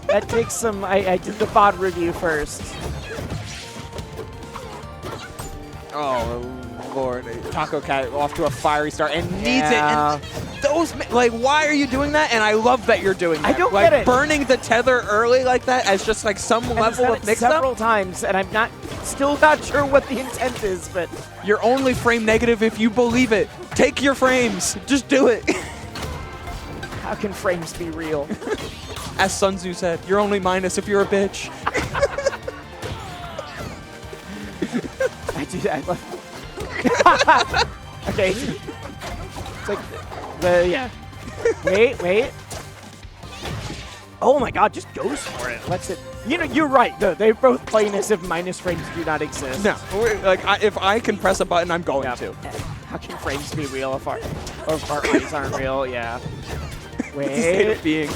That takes some, I did the VOD review first. Oh, Lord. Tacocat off to a fiery start and needs it. And those, like, why are you doing that? And I love that you're doing that. I don't like, get it. Burning the tether early like that as just like some level of mix-up. Several times, and I'm still not sure what the intent is, but you're only frame negative if you believe it. Take your frames. Just do it. How can frames be real? As Sun Tzu said, you're only minus if you're a bitch. I love okay. It's like, yeah. Wait. Oh my god, just goes for it. Lets it. You know, you're right, though. They're both playing as if minus frames do not exist. No. Like, if I can press a button, I'm going to. How can frames be real if heart rates aren't real? Yeah. Wait. State of being.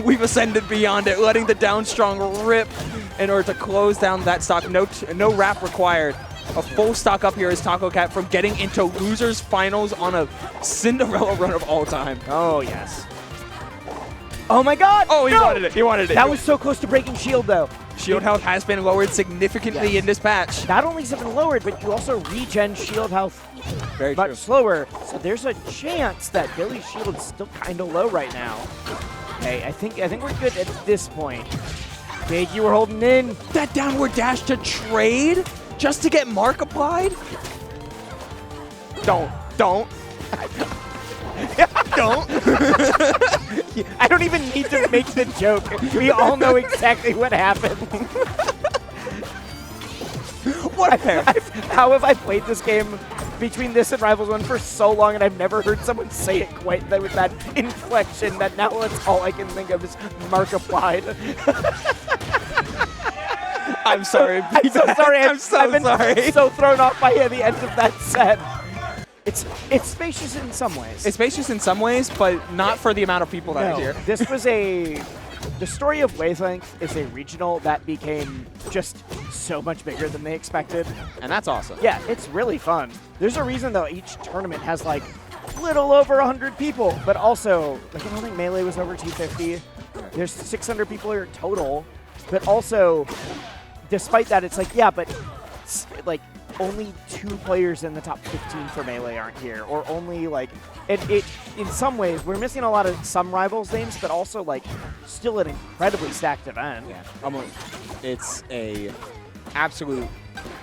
We've ascended beyond it, letting the down strong rip in order to close down that stock. No wrap required. A full stock up here is Tacocat from getting into losers finals on a Cinderella run of all time. Oh yes. Oh my god! Oh, he wanted it. He wanted it. That was so close to breaking shield though. Shield health has been lowered significantly in this patch. Not only has it been lowered, but you also regen shield health much slower. So there's a chance that Billy's shield is still kind of low right now. Okay, I think we're good at this point. Big, you were holding in. That downward dash to trade just to get mark applied? Don't. Don't. I don't even need to make the joke. We all know exactly what happened. How have I played this game between this and Rivals 1 for so long, and I've never heard someone say it quite with that inflection that now that's all I can think of is mark applied. I'm sorry. I'm so sorry. I'm so I've been sorry. so thrown off by the end of that set. It's spacious in some ways. It's spacious in some ways, but not for the amount of people that are here. This was the story of Wavelength is a regional that became just so much bigger than they expected. And that's awesome. Yeah, it's really fun. There's a reason, though, each tournament has, like, little over 100 people, but also, like, I don't think Melee was over 250. There's 600 people here total, but also, despite that, it's like, yeah, but, like, only 2 players in the top 15 for Melee aren't here, or only, like, it in some ways, we're missing a lot of some Rivals names, but also, like, still an incredibly stacked event. Yeah. It's a absolute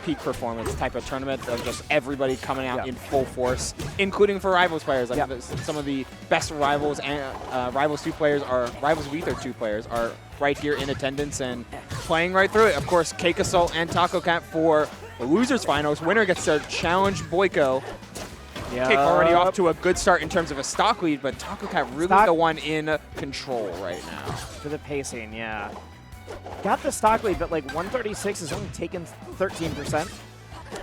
peak performance type of tournament of just everybody coming out in full force, including for Rivals players. Like some of the best Rivals and Rivals 2 players are Rivals of Aether 2 players are right here in attendance and playing right through it. Of course, CakeAssault and Tacocat for the losers finals. Winner gets to challenge Boiko Yeah. Cake already off to a good start in terms of a stock lead, but Tacocat really the one in control right now. For the pacing, yeah. Got the stock lead, but like 136 has only taken 13%.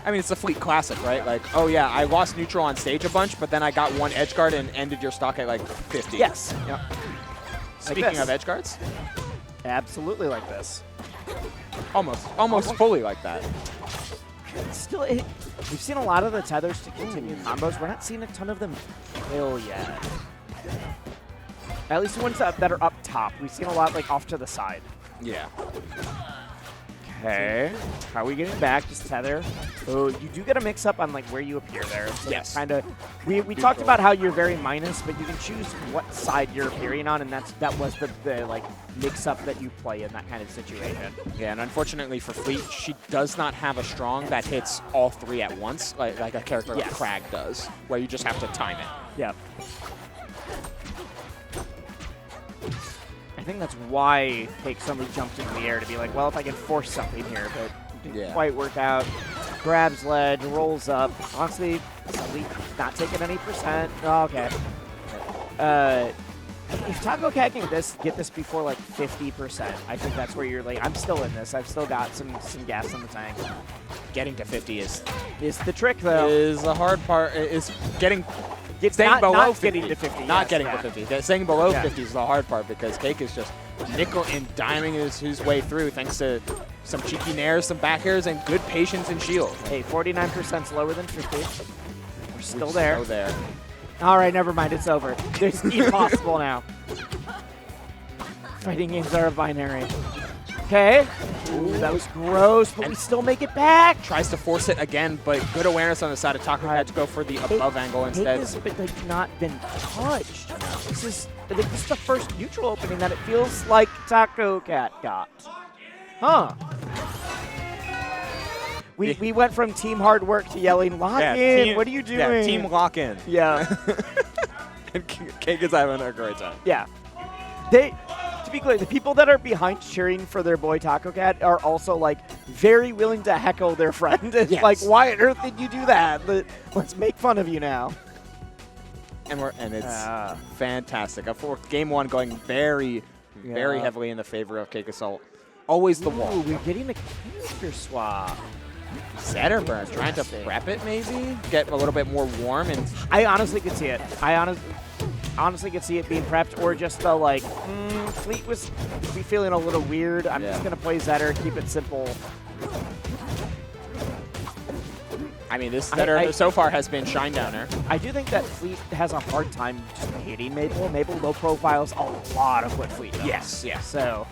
I mean, it's a Fleet classic, right? Like, oh yeah, I lost neutral on stage a bunch, but then I got one edge guard and ended your stock at like 50. Yes. Yep. Speaking of edge guards, absolutely like this. Almost fully like that. Still, we've seen a lot of the tethers to continue combos. We're not seeing a ton of them fail yet. At least the ones that are up top. We've seen a lot like off to the side. Yeah. Okay. How are we getting back? Just tether. Oh, you do get a mix up on like where you appear there. So yes. Kind of. We talked about how you're very minus, but you can choose what side you're appearing on, and that was the like mix up that you play in that kind of situation. Yeah, and unfortunately for Fleet, she does not have a strong that hits all three at once, like a character like Crag does, where you just have to time it. Yep. I think that's why Cake suddenly jumped into the air to be like, well, if I can force something here, but it didn't quite work out. Grabs ledge, rolls up. Honestly, suddenly not taking any percent. Oh, okay. If Tacocat can get this before like 50%, I think that's where you're like, I'm still in this. I've still got some gas in the tank. Getting to 50 is the trick, though. Is the hard part. Is staying below not 50. Getting to 50. Not getting to 50. Staying below 50 is the hard part because Cake is just nickel and diming his way through thanks to some cheeky nairs, some back airs, and good patience and shield. Hey, 49% is lower than 50. We're still there. Still there. All right, never mind. It's over. It's impossible now. Fighting games are a binary. Okay. Ooh, that was gross, but we still make it back. Tries to force it again, but good awareness on the side of Tacocat to go for the above angle instead. It has like not been touched. This is the first neutral opening that it feels like Tacocat got. Huh. We went from team hard work to yelling, lock in, what are you doing? Yeah, team lock in. Yeah. And Cake is having a great time. Yeah. To be clear, the people that are behind cheering for their boy Tacocat are also like very willing to heckle their friend. It's like, why on earth did you do that? Let's make fun of you now. And it's fantastic. Game one going very heavily in the favor of CakeAssault. Always the wall. Ooh, we're getting a character swap. Zetterburn trying to prep it, maybe get a little bit more warm, and I honestly could see it. I honestly could see it being prepped, or just the like, Fleet was be feeling a little weird. I'm just gonna play Zetter, keep it simple. I mean, this Zetter so far has been Shinedowner. I do think that Fleet has a hard time just hitting Maple. Maple low profiles a lot of what Fleet does. Yes. So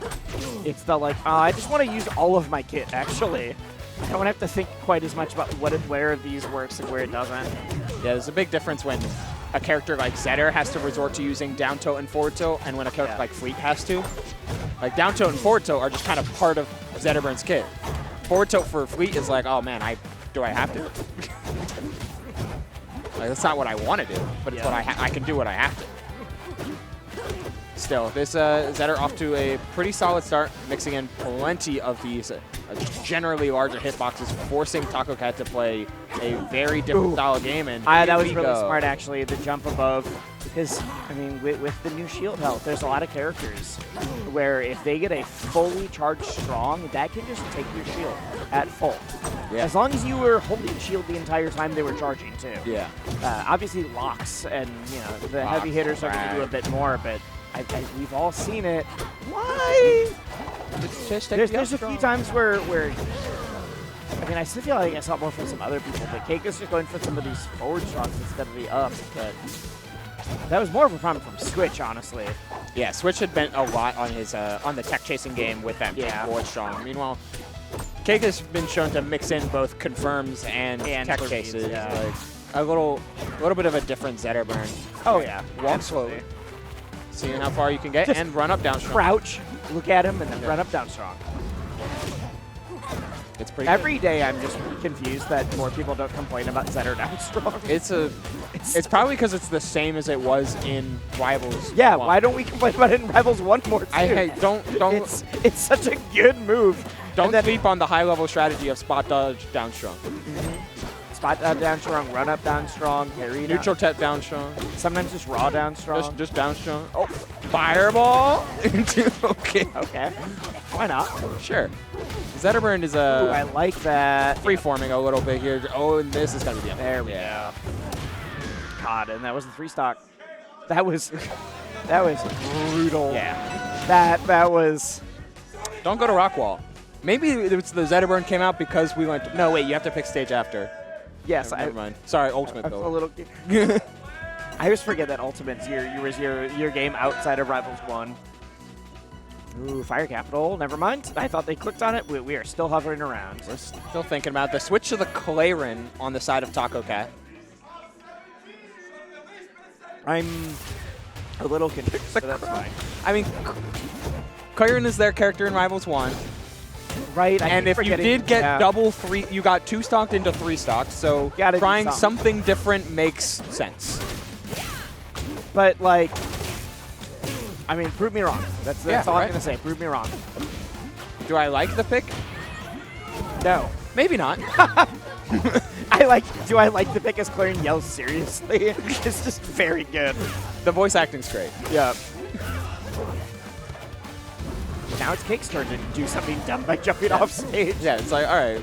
it's the like, I just want to use all of my kit, actually. I don't have to think quite as much about where these works and where it doesn't. Yeah, there's a big difference when a character like Zetter has to resort to using down tilt and forward tilt, and when a character like Fleet has to. Like, down tilt and forward tilt are just kind of part of Zetterburn's kit. Forward tilt for Fleet is like, oh man, do I have to? Like, that's not what I want to do, but it's what I can do what I have to. Still, this Zetter off to a pretty solid start, mixing in plenty of these generally larger hitboxes, forcing Tacocat to play a very different style of game. And that was really smart, actually, the jump above. Because, I mean, with the new shield health, there's a lot of characters where if they get a fully charged strong, that can just take your shield at full. Yeah. As long as you were holding shield the entire time they were charging, too. Yeah. Obviously, locks and, the heavy hitters are going to do a bit more, but we've all seen it. Why? There's a few times where I mean, I still feel like I saw more from some other people, but Cake is just going for some of these forward shots instead of the up. But that was more of a problem from Switch, honestly. Yeah, Switch had been a lot on his on the tech chasing game with that forward strong. Meanwhile, Cake has been shown to mix in both confirms and tech chases. Like a little bit of a different Zetterburn. Oh yeah, walk slowly, seeing how far you can get, just and run up down strong. Crouch, look at him, and then run up down strong. It's pretty Every day I'm just confused that more people don't complain about Zetter down strong. It's probably because it's the same as it was in Rivals. Yeah, 1. Why don't we complain about it in Rivals 1 more too? Don't. It's such a good move. Don't sleep on the high level strategy of spot dodge down strong. spot down strong, run up down strong, parry down. Neutral tap down strong. Sometimes just raw down strong. Just down strong. Oh, fireball into okay. Okay. Why not? Sure. Zetterburn is Ooh, I like that. free-forming a little bit here. Oh, and this is going to be There we go. God, and that was the 3-stock. That was brutal. Yeah. That was. Don't go to Rockwall. Maybe it's the Zetterburn came out because we went. No, wait. You have to pick stage after. Yes, Never mind. Sorry, Ultimate I'm though. a little. I always forget that Ultimate's your game outside of Rivals 1. Ooh, Fire Capital. Never mind. I thought they clicked on it. We are still hovering around. We're still thinking about the switch to the Clarin on the side of Tacocat. I'm a little confused, but that's fine. I mean, Clarin is their character in Rivals 1. Right, And if you did get double 3, you got 2-stocked into 3-stocked, so Gotta do trying something. something different makes sense. But, like, I mean, prove me wrong. That's Yeah, all I'm right. going to say. Prove me wrong. Do I like the pick? No. Maybe not. Do I like the pick as Clarin yells seriously? It's just very good. The voice acting's great. Yeah. Now it's Cake's turn to do something dumb by jumping off stage. Yeah, it's like, all right,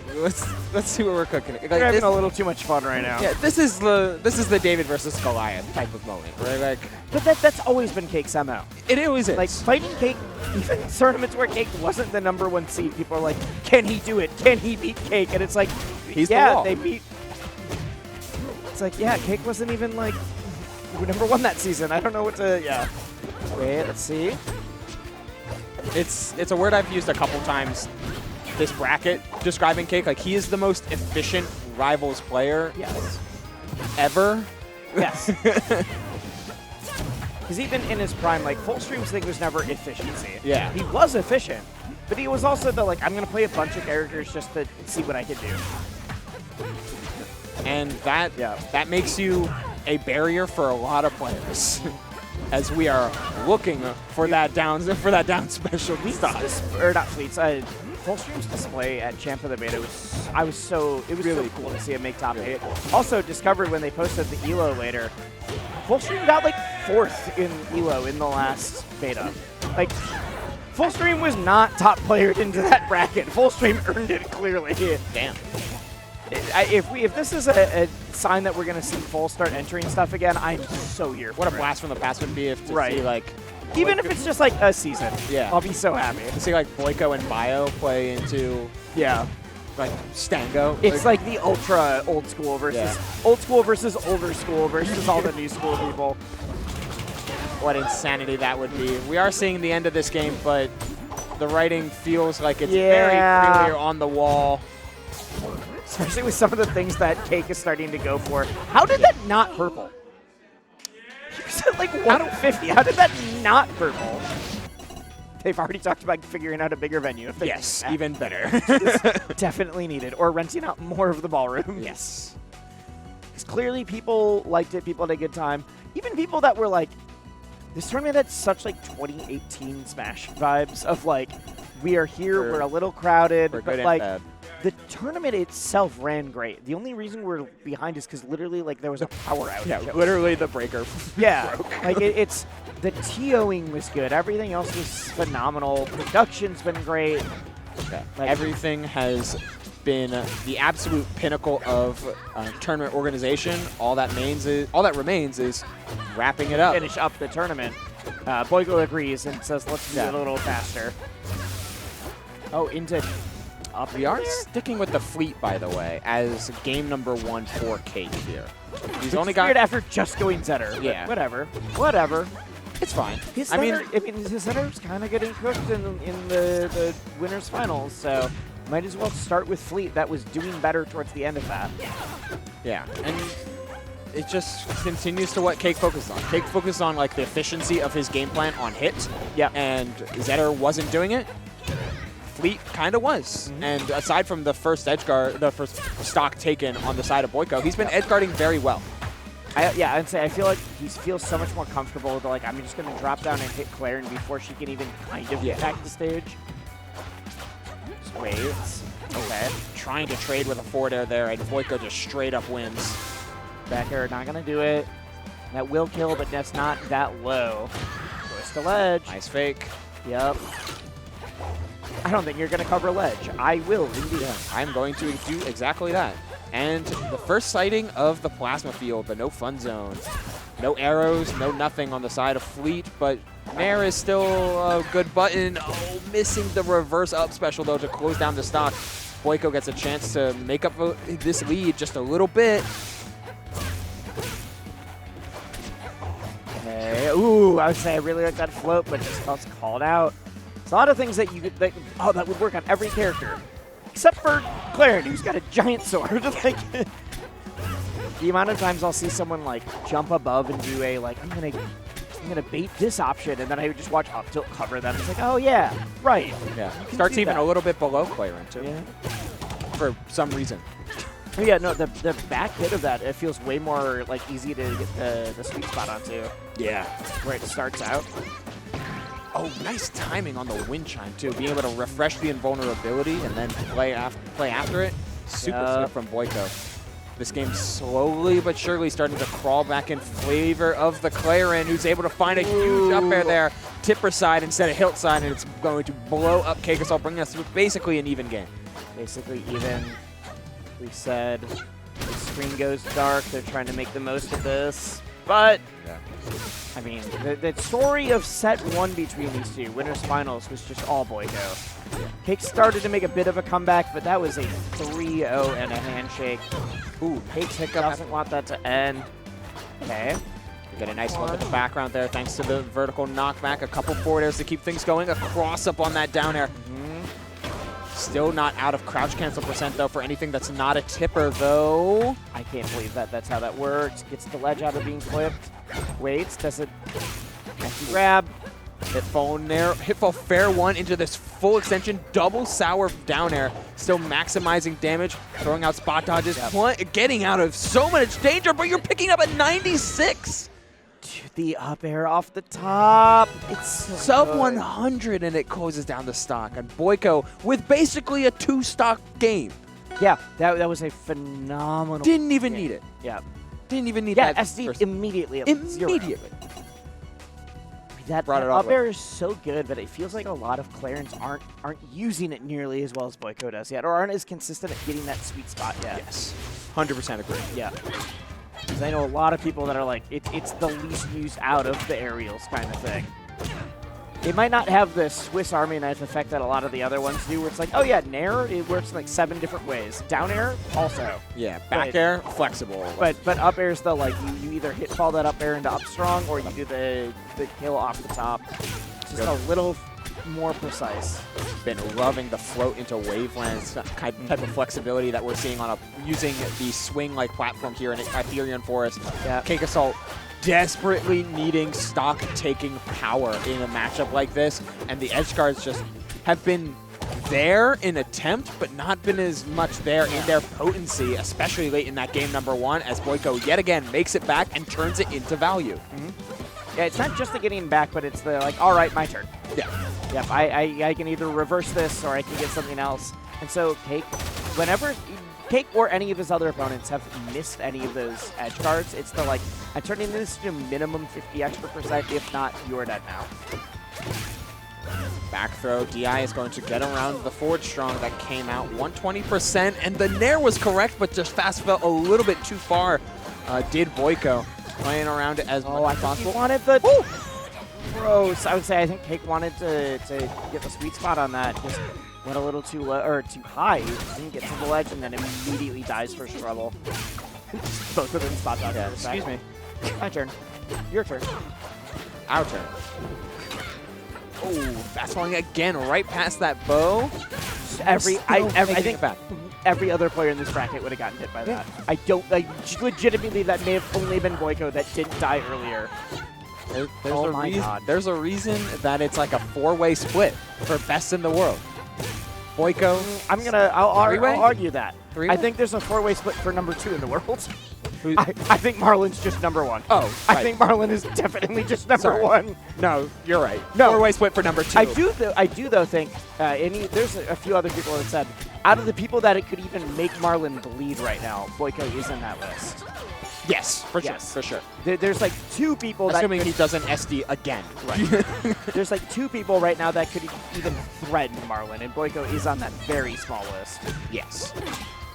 let's see what we're cooking. Like, We're having this, a little too much fun right now. yeah, this is the David versus Goliath type of moment, right? Like, But that's always been Cake's MO. it always is. Like, fighting Cake, even tournaments where Cake wasn't the #1 seed, people are like, can he do it? Can he beat Cake? And it's like, He's the yeah, wall. they beat. It's like, yeah, Cake wasn't even like #1 that season. I don't know what to, yeah. Wait, let's see. It's a word I've used a couple times. This bracket describing Cake, like he is the most efficient Rivals player Yes. ever. Yes. Because even in his prime, like, Full Stream's thing was never efficiency. Yeah. He was efficient, but he was also the, like, I'm going to play a bunch of characters just to see what I can do. And that makes you a barrier for a lot of players. As we are looking for that down special stuff. Or not Fleets. Full Stream's display at Champ of the Beta was really so cool to see him make top 8. Also discovered when they posted the ELO later, Full Stream got like 4th in ELO in the last beta. Like, Full Stream was not top playered into that bracket. Full Stream earned it clearly. Damn. If this is a sign that we're gonna see Full start entering stuff again, I'm so here. What a blast from the past would be if to Right. see like Even if it's just like a season, Yeah. I'll be so happy. to see like Boiko and Bio play into Yeah. like Stango. It's like the ultra old school versus older school versus all the new school people. what insanity that would be. We are seeing the end of this game, but the writing feels like it's very clear on the wall. Especially with some of the things that Cake is starting to go for. How did that not purple? You said like 150. How did that not purple? They've already talked about figuring out a bigger venue. If they Yes, can. even better. Definitely needed. Or renting out more of the ballroom. Yes. Because clearly people liked it. People had a good time. Even people that were like, this tournament had such like 2018 Smash vibes of like, we are here, we're a little crowded, We're but good like, and bad. the tournament itself ran great. The only reason we're behind is because literally like there was a power outage. Yeah, literally the breaker. Yeah, like it's the TOing was good. Everything else was phenomenal. Production's been great. Yeah. Like- Everything has been the absolute pinnacle of tournament organization. All that remains is wrapping it up. Finish up the tournament. Boiko agrees and says, let's do it a little faster. Oh, into up We are there? sticking with the fleet, by the way, as game #1 for Cake here. He's only It's weird got. after just going Zetter. but Yeah. Whatever. It's fine. His I mean, his Zetter's kind of getting cooked in the winners finals, so might as well start with Fleet. That was doing better towards the end of that. yeah, and it just continues to what Cake focused on. Cake focused on like the efficiency of his game plan on hit. Yeah. And Zetter wasn't doing it. Fleet kind of was. And aside from the first stock taken on the side of Boiko, he's been edge guarding very well. I'd say I feel like he feels so much more comfortable with like, I'm just going to drop down and hit Clarin before she can even kind of attack the stage. Just wait. Okay. trying to trade with a forward air there, and Boiko just straight up wins. Back air, not going to do it. That will kill, but that's not that low. Twist the ledge. Nice fake. Yep. I don't think you're going to cover ledge. I will, indeed. Yeah, I'm going to do exactly that. And the first sighting of the plasma field, the no fun zone. No arrows, no nothing on the side of Fleet, but Nair is still a good button. Oh, missing the reverse up special, though, to close down the stock. Boiko gets a chance to make up this lead just a little bit. Okay. Ooh, I would say I really like that float, but just got called out. There's a lot of things that you could, that would work on every character. Except for Clarity, who's got a giant sword. Like, the amount of times I'll see someone like jump above and do a like, I'm gonna bait this option, and then I would just watch up tilt cover them. It's like, oh yeah, right. Yeah, starts even a little bit below Clarent too. Yeah. For some reason. Oh, yeah, no, the back hit of that, it feels way more like easy to get the sweet spot onto. Yeah. Where it starts out. Oh, nice timing on the wind chime too. Being able to refresh the invulnerability and then play after it. Super sick from Boiko. This game slowly but surely starting to crawl back in favor of the Claren, who's able to find a huge up air there. Tipper side instead of hilt side, and it's going to blow up CakeAssault, bringing us to basically an even game. Basically even. We said the screen goes dark. They're trying to make the most of this. But, Yeah. I mean, the story of set one between these two, winners finals, was just all Boiko. Cake started to make a bit of a comeback, but that was a 3-0 and a handshake. Ooh, Cake doesn't want that to end. Okay. You get a nice look at the background there thanks to the vertical knockback. A couple forward airs to keep things going. A cross up on that down air. Still not out of crouch cancel percent, though, for anything that's not a tipper, though. I can't believe that's how that works. Gets the ledge out of being clipped. Waits, does it grab? Hitfall Nair, Hitfall fair one into this full extension, double sour down air, still maximizing damage, throwing out spot dodges, getting out of so much danger, but you're picking up a 96. The up air off the top. It's so Sub good. 100, and it closes down the stock. And Boiko with basically a 2-stock game. Yeah, that was a phenomenal. Didn't even game. need it. Yeah. Didn't even need Yeah, that. SD first. immediately. Immediately. That Brought it all up the way. air is so good, but it feels like a lot of Clarence aren't using it nearly as well as Boiko does yet, or aren't as consistent at getting that sweet spot yet. Yes. 100% agree. Yeah. Because I know a lot of people that are like, it's the least used out of the aerials kind of thing. It might not have the Swiss Army knife effect that a lot of the other ones do, where it's like, oh yeah, Nair, it works in like 7 different ways. Down air, also. Yeah, back But- air, flexible. But up air's the like, you either hit fall that up air into up strong, or you do the kill off the top. Just a little more precise. Been loving the float into Wavelength type of flexibility that we're seeing on using the swing-like platform here in Hyperion Forest. Yeah. CakeAssault desperately needing stock-taking power in a matchup like this, and the edge guards just have been there in attempt, but not been as much there in their potency, especially late in that game number 1, as Boiko yet again makes it back and turns it into value. Yeah, it's not just the getting back, but it's the like, all right, my turn. Yeah. Yep, I can either reverse this or I can get something else. And so Cake, whenever Cake or any of his other opponents have missed any of those edge guards, it's the like, I'm turning this to minimum 50 extra percent, if not, you're dead now. Back throw, DI is going to get around the forward strong that came out 120%, and the Nair was correct, but just fast fell a little bit too far. Did Boiko playing around it as much as possible. He wanted the... Ooh! Gross. I would say I think Cake wanted to get the sweet spot on that. Just went a little too low, or too high. Didn't get to the ledge and then immediately dies for trouble. Both of them spot dodge. Yeah, excuse me. My turn. Your turn. Our turn. Oh, fast falling again, right past that bow. I Taking think it back. every other player in this bracket would have gotten hit by that. I legitimately, that may have only been Boiko that didn't die earlier. There's a reason that it's like a 4-way split for best in the world. Boiko. I'll argue that. Three-way? I think there's a 4-way split for number 2 in the world. I think Marlon's just number 1. Oh, I right. think Marlon is definitely just number Sorry. 1. No, you're right. No. Four-way split for number 2. I do though think there's a few other people that said out of the people that it could even make Marlon bleed right now, Boiko is in that list. Yes, for Yes. sure, for sure. There's like 2 people Assuming that he doesn't SD again. right. There's like 2 people right now that could even threaten Marlon, and Boiko is on that very small list. Yes.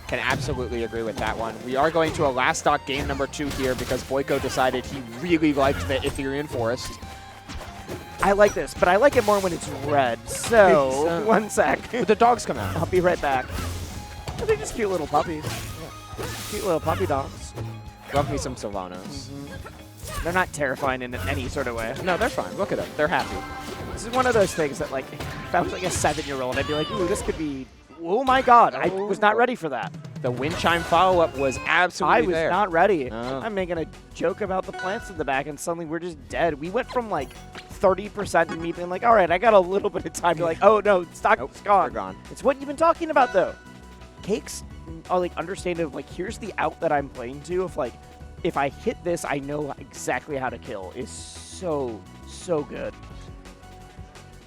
Can absolutely agree with that one. We are going to a last stock game number 2 here because Boiko decided he really liked the Etherean Forest. I like this, but I like it more when it's red. So, 1 sec. But the dogs come out. I'll be right back. Oh, they're just cute little puppies. Yeah. Cute little puppy dogs. Love me some Sylvanas. They're not terrifying in any sort of way. No, they're fine. Look at them. They're happy. This is one of those things that, like, if I was like a 7-year-old, I'd be like, ooh, this could be, oh my god, I was not ready for that. The wind chime follow-up was absolutely I was there. not ready. No. I'm making a joke about the plants in the back, and suddenly we're just dead. We went from, like, 30% to me being like, all right, I got a little bit of time to like, oh, no, stock's Nope, gone. they're gone. It's what you've been talking about, though. Cakes are, like, understanding of, like, here's the out that I'm playing to of, like, if I hit this, I know exactly how to kill. Is so, so good.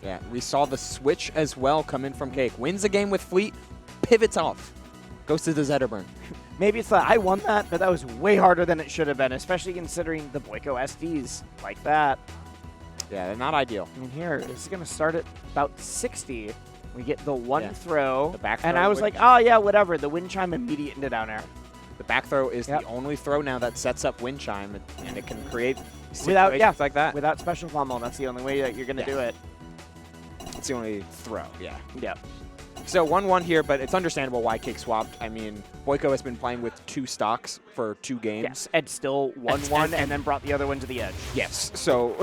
Yeah, we saw the switch as well come in from Cake. Wins the game with Fleet, pivots off, goes to the Zetterburn. Maybe it's that I won that, but that was way harder than it should have been, especially considering the Boiko SDs like that. Yeah, they're not ideal. I mean, here, this is going to start at about 60. We get the one Yeah. throw, The back and throw I was would- like, oh, yeah, whatever. The wind chime immediate into down air. The back throw is Yep. the only throw now that sets up wind chime, and it can create Without, situations like that. Without special pummel, that's the only way that you're going to Yeah. do it. It's the only throw, yeah. Yeah. So 1-1 here, but it's understandable why Cake swapped. I mean, Boiko has been playing with 2 stocks for 2 games. Yes, and still won And- one and- and then brought the other one to the edge. Yes. So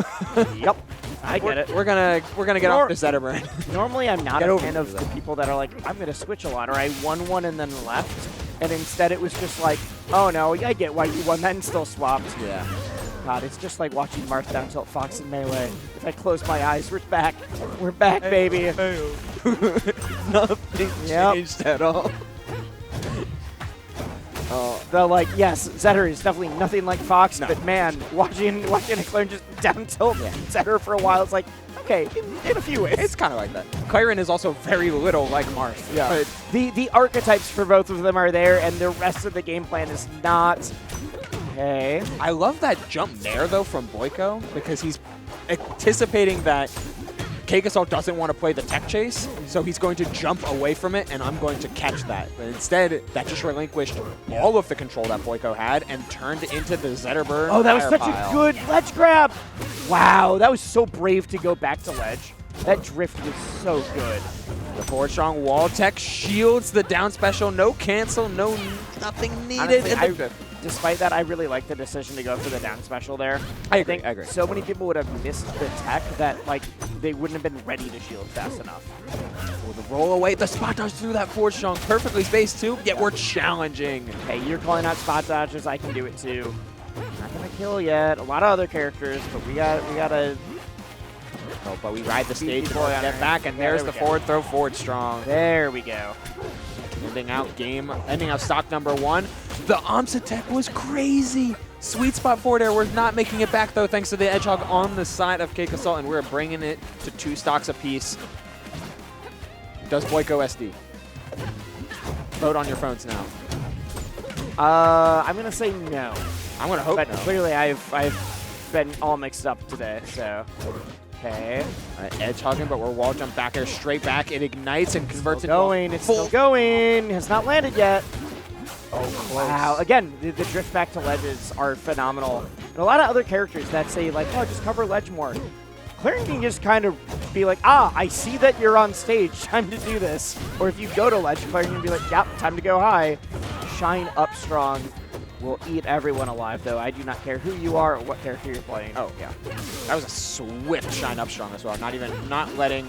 Yep, I get it. we're gonna get off the Zetterburn. Normally, I'm not Get a over fan it, of the though. people that are like, I'm going to switch a lot, or I won one and then left. And instead, it was just like, oh, no, I get why you won that and still swapped. Yeah. God, it's just like watching Marth down tilt Fox in Melee. If I close my eyes, we're back. We're back, baby. Nothing Yep. changed at all. Though, like, yes, Zetter is definitely nothing like Fox, No. but man, watching a clone just down tilt Zetter for a while, it's like, okay, in a few ways. It's kind of like that. Kyron is also very little like Marth. Yeah. But The archetypes for both of them are there, and the rest of the game plan is not. Okay. I love that jump there, though, from Boiko, because he's anticipating that CakeAssault doesn't want to play the tech chase, so he's going to jump away from it, and I'm going to catch that. But instead, that just relinquished all of the control that Boiko had and turned into the Zetterburn. Oh, that was fire such a pile. good ledge grab. Wow, that was so brave to go back to ledge. That drift was so good. The forward strong wall tech shields the down special. No cancel, nothing needed. Honestly, despite that, I really like the decision to go for the down special there. I agree, think I agree. so many people would have missed the tech that like they wouldn't have been ready to shield fast enough. Oh, the roll away, the spot dodge through that forward strong, perfectly spaced too, yet we're challenging. Hey, you're calling out spot dodges, I can do it too. Not gonna kill yet. A lot of other characters, but we gotta. Oh, but we ride the stage Boy and on get her. back, and Yeah, there's there the we go. forward throw, forward strong. There we go. Ending out stock number 1. The Omsa tech was crazy. Sweet spot forward air. We're not making it back, though, thanks to the Edgehog on the side of CakeAssault, and we're bringing it to 2 stocks apiece. Does Boiko SD? Vote on your phones now. I'm gonna say no. I'm going to hope But no. clearly I've been all mixed up today, so. Okay. Edgehogging, but we're wall jump back air straight back. It ignites and converts Still into going, it's full. still going. Has not landed yet. Oh, close. Wow. Again, the drift back to ledges are phenomenal. And a lot of other characters that say like, oh, just cover ledge more. Clarion can just kind of be like, I see that you're on stage. Time to do this. Or if you go to ledge, Clarion can be like, yep, time to go high. Shine up strong. Will eat everyone alive, though. I do not care who you are or what character you're playing. Oh, yeah. That was a swift shine up strong as well. Not letting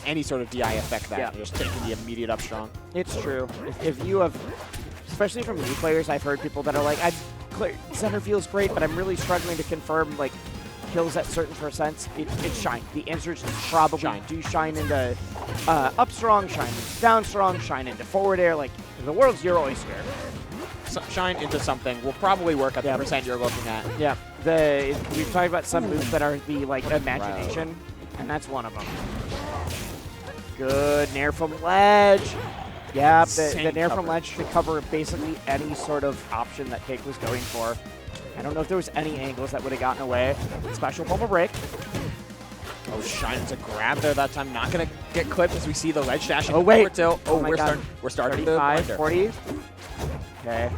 any sort of DI affect that. Yeah. Just taking the immediate up strong. It's true. If you have, especially from new players, I've heard people that are like, center feels great, but I'm really struggling to confirm like kills at certain percents. It's shine. The answer is probably Shine. do shine into up strong, shine into down strong, shine into forward air. Like the world's your oyster. shine into something will probably work at the percent you're looking at. Yeah, we've talked about some moves that are the like imagination, and that's one of them. Good nair from ledge. Yeah, the nair from ledge should cover basically any sort of option that Cake was going for. I don't know if there was any angles that would have gotten away. Special pummel break. Oh, shine into grab there that time. Not going to get clipped as we see the ledge dash. Oh, wait. Tilt. Oh, my we're God. starting 35, to 40. Okay.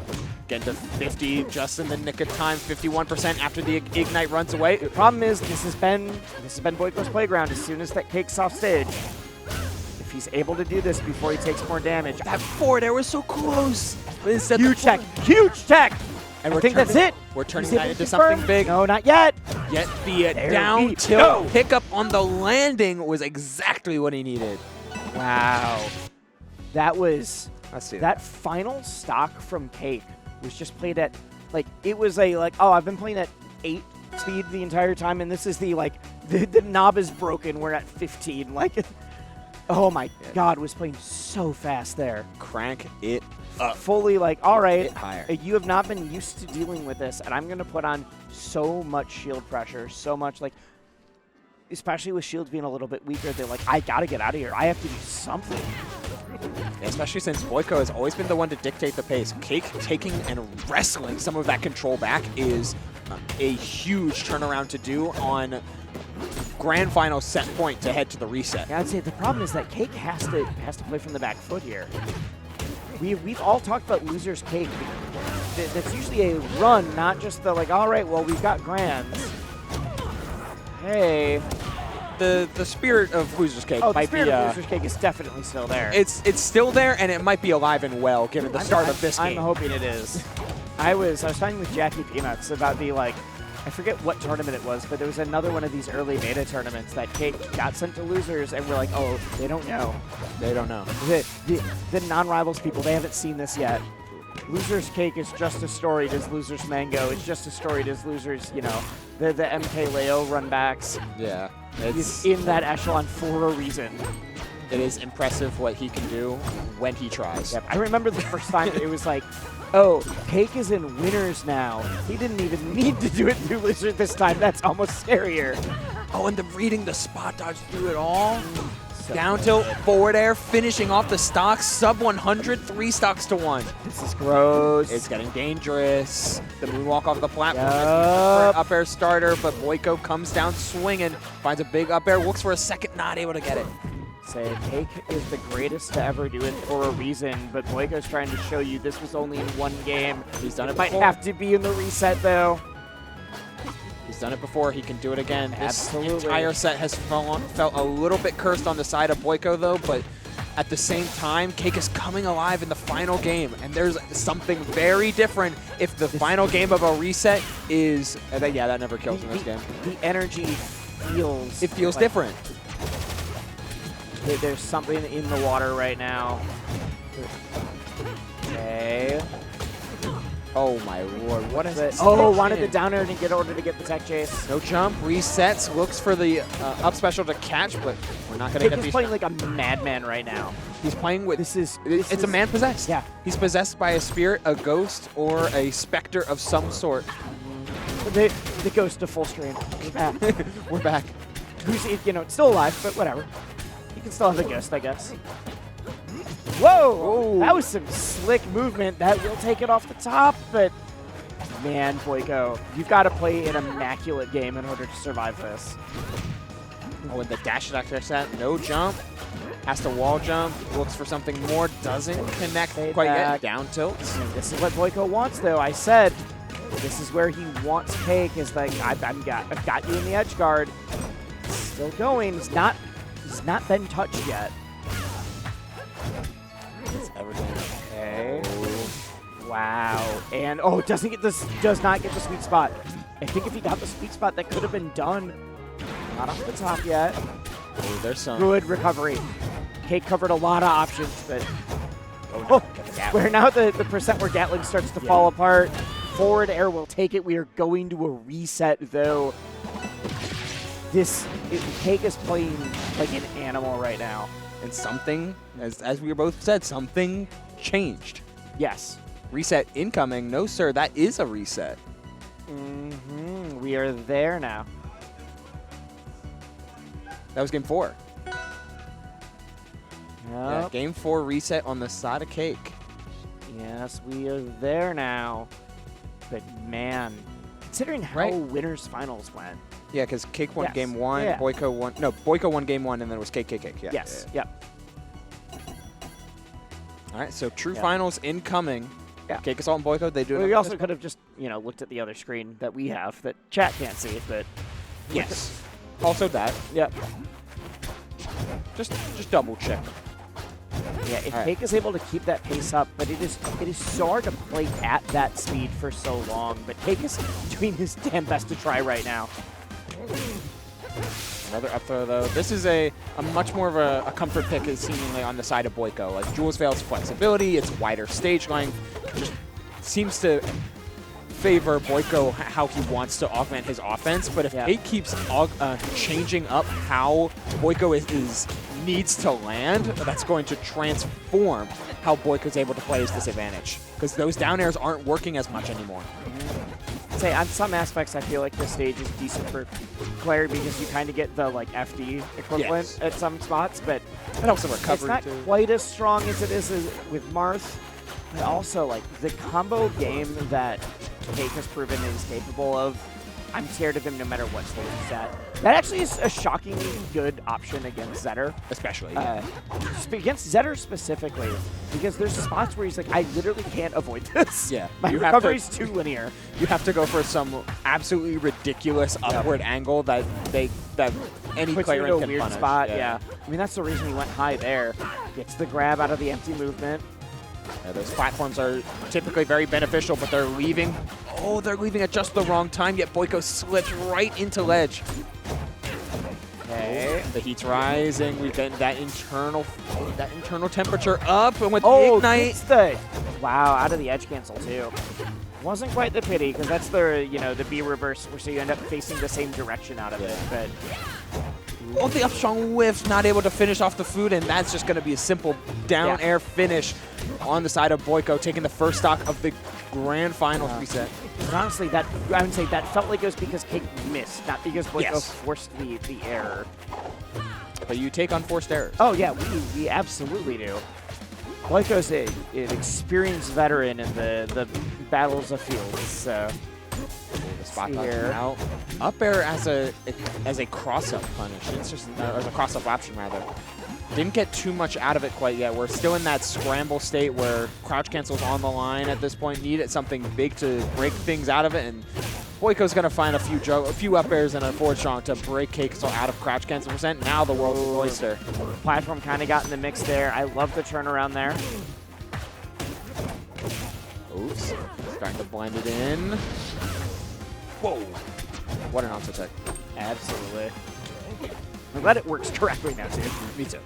Getting to 50 just in the nick of time. 51% after the ignite runs away. The problem is this has been Boiko's playground. As soon as that Cake's off stage, if he's able to do this before he takes more damage. That forward air was so close. But instead Huge tech. Huge tech. And I think that's it. We're turning He's that able into to something confirm. big. No, not yet. Yet the There down we tilt go. pickup on the landing was exactly what he needed. Wow. That was Let's see that final stock from Cake was just played at like it was a like, oh, I've been playing at 8 speed the entire time, and this is the like the knob is broken. We're at 15. Like, oh my God, was playing so fast there. Crank it Fully like, all right, Hit higher. you have not been used to dealing with this, and I'm going to put on so much shield pressure, so much like, especially with shields being a little bit weaker, they're like, I got to get out of here. I have to do something. Especially since Boiko has always been the one to dictate the pace. Cake taking and wrestling some of that control back is a huge turnaround to do on grand final set point to head to the reset. Yeah, I'd say the problem is that Cake has to play from the back foot here. We've all talked about Loser's Cake. That's usually a run, not just the like, all right, well, we've got grands. Hey. The spirit of Loser's Cake Oh, the might spirit be of Loser's Cake is definitely still there. it's still there, and it might be alive and well given the start of this game. I'm hoping it is. I was talking with Jackie Peanuts about the like, I forget what tournament it was, but there was another one of these early beta tournaments that Cake got sent to Losers, and we're like, oh, they don't know. They don't know. The non-rivals people, they haven't seen this yet. Losers Cake is just a story. Does Losers Mango? It's just a story. Does Losers, you know, the MK Leo runbacks? Yeah. He's in that echelon for a reason. It is impressive what he can do when he tries. Yep. I remember the first time it was like, oh, Cake is in winners now. He didn't even need to do it through Lizard this time. That's almost scarier. Oh, and the reading the spot dodge through it all. So Down tilt, forward air, finishing off the stocks, sub 100, 3 stocks to 1. this is gross. It's getting dangerous. The moonwalk off the platform. Yup. Up air starter, but Boiko comes down swinging, finds a big up air, looks for a second, not able to get it. Say, Cake is the greatest to ever do it for a reason, but Boiko's trying to show you this was only in one game. He's done it Might before. have to be in the reset, though. He's done it before. He can do it again. Absolutely. This entire set has felt a little bit cursed on the side of Boiko, though, but at the same time, Cake is coming alive in the final game, and there's something very different if the final game of a reset is... yeah, that never kills in this game. The energy feels... It feels like different. There's something in the water right now. Okay. Oh my lord, what is it? Oh, wanted the down air to get order to get the tech chase. No jump, resets, looks for the up special to catch, but we're not going to Cake get is these. playing like a madman right now. He's playing with... It's a man possessed. Yeah. He's possessed by a spirit, a ghost, or a specter of some sort. The ghost of full stream. We're back. We're back. Who's, you know, still alive, but whatever. You can still have the ghost, I guess. Whoa! Whoa. That was some slick movement. That will take it off the top, but man, Boiko, you've got to play an immaculate game in order to survive this. Oh, and the dash attack set, no jump. Has to wall jump, looks for something more, doesn't connect Stay quite back. yet. Down tilts. And this is what Boiko wants, though. I said this is where he wants Cake. Is like I've got you in the edge guard. Still going. He's not been touched yet. It's everything. Okay. Wow. And oh, does not get the sweet spot. I think if he got the sweet spot, that could have been done. Not off the top yet. Oh, there's some. Good recovery. Cake covered a lot of options, but where now the percent where Gatling starts to fall apart. Forward air will take it. We are going to a reset, though. Cake is playing like an animal right now. And something, as we both said, something changed. Yes. Reset incoming. No, sir, that is a reset. We are there now. That was game 4. Yep. Yeah, game 4 reset on the side of Cake. Yes, we are there now. But man, considering how winners finals went. Yeah, because Cake won game 1, yeah. Boiko won. No, Boiko won game 1, and then it was Cake. Yeah. Yes. Yeah. Yep. All right, so true finals incoming. Yeah. CakeAssault and Boiko, they do it. We also could have just, looked at the other screen that we have that chat can't see, but Yes. Also that. Yep. Just double check. Yeah, if Cake is able to keep that pace up, but it is so hard to play at that speed for so long. But Cake is doing his damn best to try right now. Another up throw, though. This is a much more of a comfort pick, is seemingly on the side of Boiko. Like, Jules Veil's flexibility, its wider stage length, just seems to favor Boiko how he wants to augment his offense. But if Cake keeps changing up how Boiko needs to land, that's going to transform how Boiko is able to play his disadvantage. Because those down airs aren't working as much anymore. Say on some aspects, I feel like this stage is decent for Claire because you kind of get the FD equivalent at some spots, but it helps the recovery it's not too. quite as strong as it is with Marth. But also, the combo game that Cake has proven is capable of, I'm scared of him no matter what stage he's at. That actually is a shockingly good option against Zetter. Especially. Against Zetter specifically, because there's spots where he's like, I literally can't avoid this. Yeah. My recovery's too linear. You have to go for some absolutely ridiculous upward angle that any puts player you in a can weird punish. spot. Yeah. I mean, that's the reason he went high there. Gets the grab out of the empty movement. Yeah, those platforms are typically very beneficial, but they're leaving. Oh, they're leaving at just the wrong time, yet Boiko slips right into ledge. Okay. The heat's rising. We've got that internal temperature up, and with the ignite. Wow, out of the edge cancel too. Wasn't quite the pity, because that's the the B reverse, so you end up facing the same direction out of it. But oh, the up strong whiff, not able to finish off the food, and that's just going to be a simple down air finish on the side of Boiko, taking the first stock of the grand finals reset. Honestly, I would say that felt like it was because Cake missed, not because Boiko forced the error. But you take unforced errors. Oh yeah, we absolutely do. Boiko's an experienced veteran in the battles of fields. So the spot here out. Up air as a cross-up punish. It's just as a cross-up option rather. Didn't get too much out of it quite yet. We're still in that scramble state where crouch cancel's on the line at this point. Needed something big to break things out of it, and Boiko's going to find a few up airs and a forward strong to break CakeAssault out of crouch cancel %. Now the world's oyster. Platform kind of got in the mix there. I love the turnaround there. Oops. Starting to blend it in. Whoa. What an onset tech. Absolutely. I'm glad it works correctly now, too. Me too.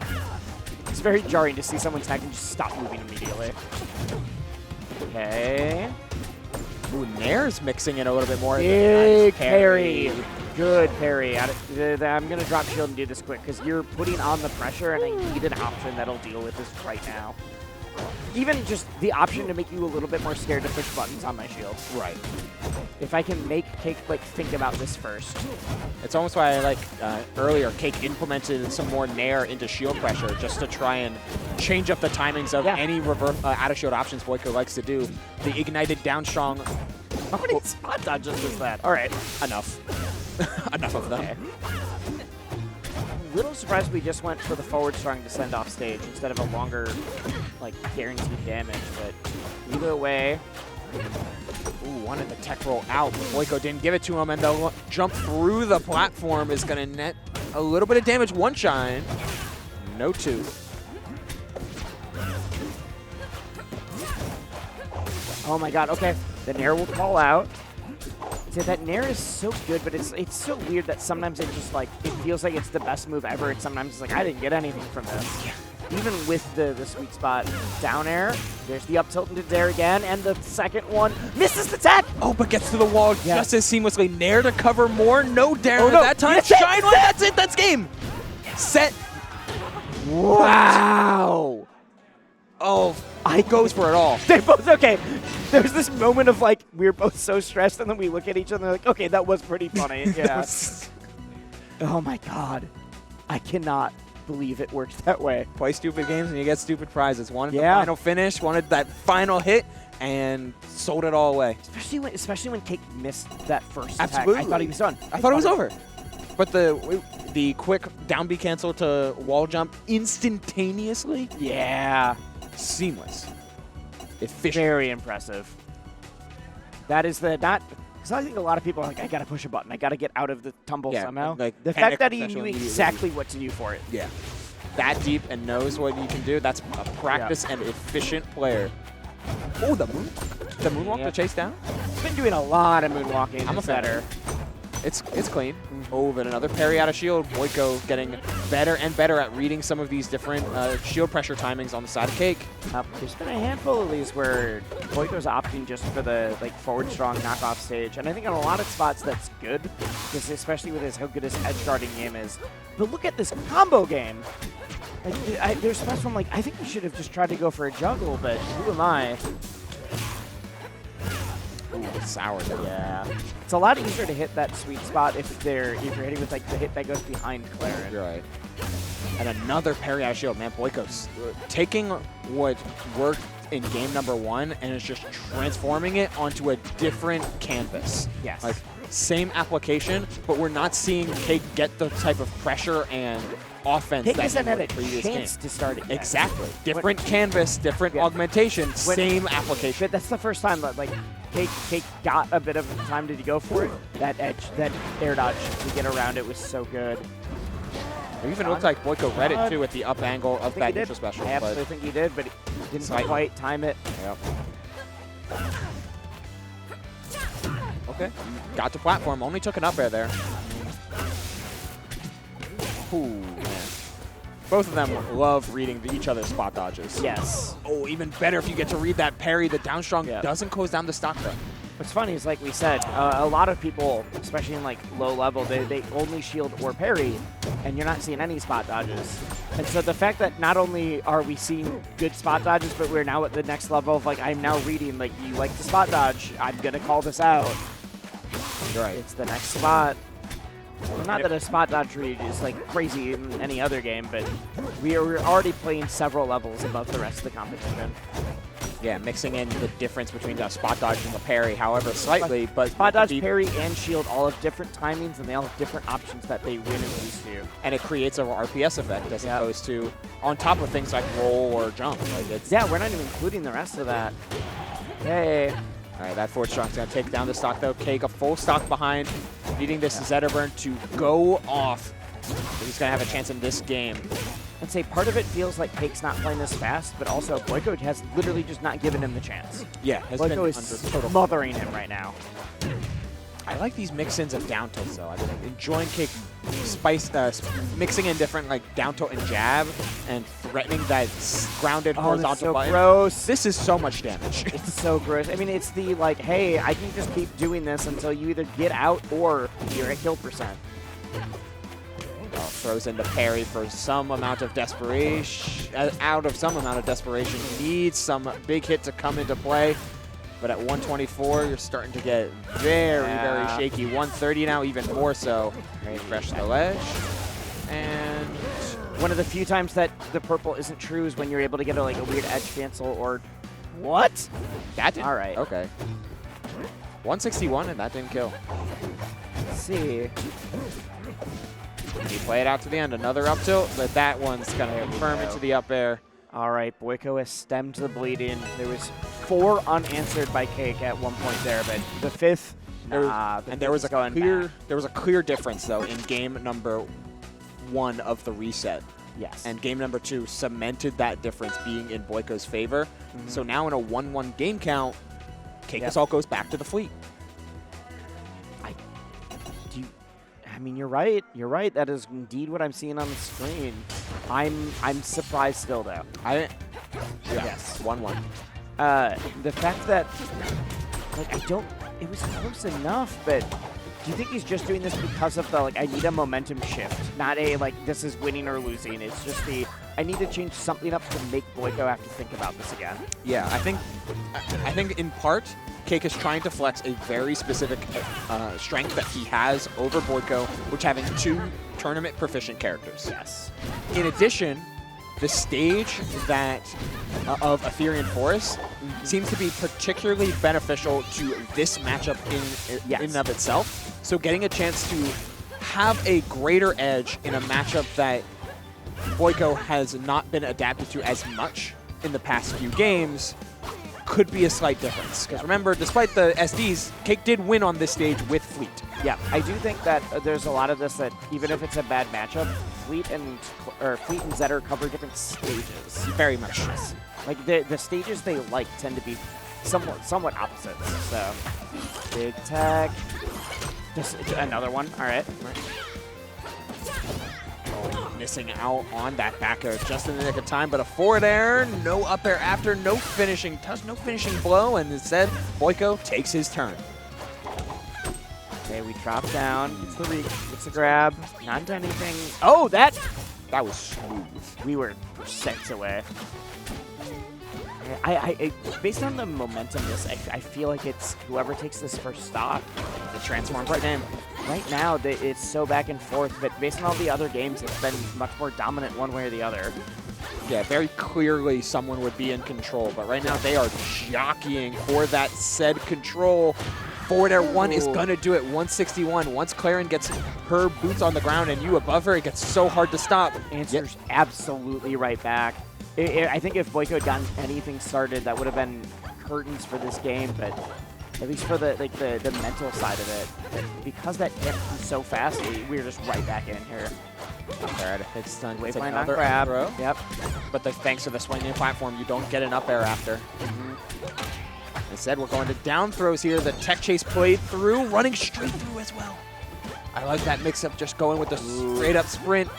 It's very jarring to see someone's tag and just stop moving immediately. Okay. Ooh, Nair's mixing it a little bit more. Big parry. Good parry. I'm going to drop shield and do this quick because you're putting on the pressure, and I need an option that'll deal with this right now. Even just the option to make you a little bit more scared to push buttons on my shield. Right. If I can make Cake think about this first. It's almost why I like earlier Cake implemented some more Nair into shield pressure just to try and change up the timings of any reverse out of shield options Boiko likes to do. The ignited down strong. How many spot dodges is that? All right. Enough. Enough of them. Okay. Little surprised we just went for the forward strong to send off stage instead of a longer, guaranteed damage. But either way, wanted the tech roll out, but Boiko didn't give it to him, and the jump through the platform is going to net a little bit of damage. One shine, no two. Oh my god, okay. The Nair will call out. So that Nair is so good, but it's so weird that sometimes it just it feels like it's the best move ever, and sometimes it's like, I didn't get anything from this. Even with the sweet spot down air, there's the up tilt into there again, and the second one misses the tech! Oh, but gets to the wall just as seamlessly. Nair to cover more, no dare that time. Yes, Shine one, that's it, that's game! Set. Wow! Oh, He goes for it all. They both, okay. There's this moment of like, we're both so stressed, and then we look at each other like, okay, that was pretty funny. Yeah. Oh my God. I cannot believe it works that way. Play stupid games and you get stupid prizes. Wanted the Yeah. final finish, wanted that final hit, and sold it all away. Especially when Cake missed that first attack. Absolutely. I thought he was done. I thought it was over. But the quick down B cancel to wall jump instantaneously, Yeah. seamless, efficient. Very impressive. That is the not. Because I think a lot of people are like, I gotta push a button. I gotta get out of the tumble Yeah, somehow. like The panic fact that he potential knew immediately. exactly what to do for it. Yeah. That deep and knows what you can do. That's a practice and efficient player. Oh, the moonwalk to chase down. He's been doing a lot of moonwalking. I'm a fan. better. It's clean. Oh, but another parry out of shield. Boiko getting better and better at reading some of these different shield pressure timings on the side of Cake. There's been a handful of these where Boiko's opting just for the forward strong knockoff stage, and I think on a lot of spots that's good, because especially with how good his edge guarding game is. But look at this combo game. There's spots where I'm like, I think we should have just tried to go for a juggle, but who am I? Ooh, sour. Yeah. It's a lot easier to hit that sweet spot if you're hitting with like the hit that goes behind Claren. You're right. And another parry out of shield. Man, Boiko's taking what worked in game number 1 and is just transforming it onto a different canvas. Yes. Like, same application, but we're not seeing Cake get the type of pressure and offense Cake that hasn't he had would a previous chance game. to start it yet. Exactly. Different canvas, different augmentation, same application. But that's the first time that like Cake got a bit of time to go for it. That edge, that air dodge to get around it was so good. It even looked like Boiko read it too at the up angle of that did. neutral special. I absolutely think he did, but he didn't Slightly. quite time it. Yep. Okay. Got to platform. Only took an up air there. Ooh, man. Both of them love reading each other's spot dodges. Yes. Oh, even better if you get to read that parry. The down strong Yeah. doesn't close down the stock though. What's funny is, like we said, a lot of people, especially in like low level, they only shield or parry, and you're not seeing any spot dodges. And so the fact that not only are we seeing good spot dodges, but we're now at the next level of like, I'm now reading, like, you like the spot dodge, I'm gonna call this out. You're right. It's the next spot. Well, not that a spot dodge read is like crazy in any other game, but we're already playing several levels above the rest of the competition. Yeah, mixing in the difference between the spot dodge and the parry, however slightly, but Spot dodge, parry, and shield all have different timings, and they all have different options that they win and lose to. and it creates a RPS effect as opposed to on top of things like roll or jump. Like it's Yeah, we're not even including the rest of that. Hey. All right, that forward stock's gonna take down the stock though. Cake a full stock behind, needing this Zetterburn to go off. He's gonna have a chance in this game. I'd say part of it feels like Cake's not playing this fast, but also Boiko has literally just not given him the chance. Yeah, has been Boiko under is total. smothering him right now. I like these mix-ins of down tilts though. I've been enjoying Cake mixing in different like down tilt and jab and threatening that grounded horizontal that's so button. gross. This is so much damage. It's so gross. I mean, it's the like, hey, I can just keep doing this until you either get out or you're at kill percent. Throws in the parry for some amount of desperation. Out of some amount of desperation, needs some big hit to come into play. But at 124, you're starting to get very, very shaky. 130 now, even more so. Refresh the ledge. And One of the few times that the purple isn't true is when you're able to get a weird edge cancel or what? that did. All right. Okay. 161, and that didn't kill. Let's see. You play it out to the end. Another up tilt, but that one's going to confirm into the up air. All right, Boiko has stemmed the bleeding. There was 4 unanswered by Cake at one point there, but the 5th, There was a clear difference though in game number 1 of the reset. Yes. And game number 2 cemented that difference being in Boiko's favor. So now in a 1-1 game count, CakeAssault goes back to the fleet. I mean, you're right. You're right. That is indeed what I'm seeing on the screen. I'm surprised still, though. Yes, 1-1. The fact that, like, it was close enough, but do you think he's just doing this because of the, I need a momentum shift, not a, this is winning or losing. It's just the, I need to change something up to make Boiko have to think about this again. Yeah, I think in part, Cake is trying to flex a very specific strength that he has over Boiko, which having 2 tournament proficient characters. Yes. In addition, the stage that of Ethereal Forest seems to be particularly beneficial to this matchup in and of itself. So getting a chance to have a greater edge in a matchup that Boiko has not been adapted to as much in the past few games could be a slight difference. Because remember, despite the SDs, Cake did win on this stage with Fleet. Yeah, I do think that there's a lot of this that even if it's a bad matchup, Fleet and Zetter cover different stages. Very much so. Like the stages they like tend to be somewhat opposites. So big tech, just another one. All right. Missing out on that back air just in the nick of time, but a forward air, no up air after, no finishing touch, no finishing blow, and instead Boiko takes his turn. Okay, we drop down. It's the grab. Not done anything. Oh, that was smooth. We were percents away. Based on the momentum, I feel like it's whoever takes this first stock. It transforms right now. Right now, it's so back and forth, but based on all the other games, it's been much more dominant one way or the other. Yeah, very clearly someone would be in control, but right now they are jockeying for that said control. Forward air 1 is going to do it, 161. Once Claren gets her boots on the ground and you above her, it gets so hard to stop. Answer's absolutely right back. I think if Boiko had gotten anything started, that would have been curtains for this game, but at least for the mental side of it, because that hit so fast, we were just right back in here. There, it's done. Waveline on grab. Throw. Yep. But thanks to the swinging platform, you don't get an up air after. Instead, we're going to down throws here. The tech chase played through, running straight through as well. I like that mix-up, just going with the straight-up sprint.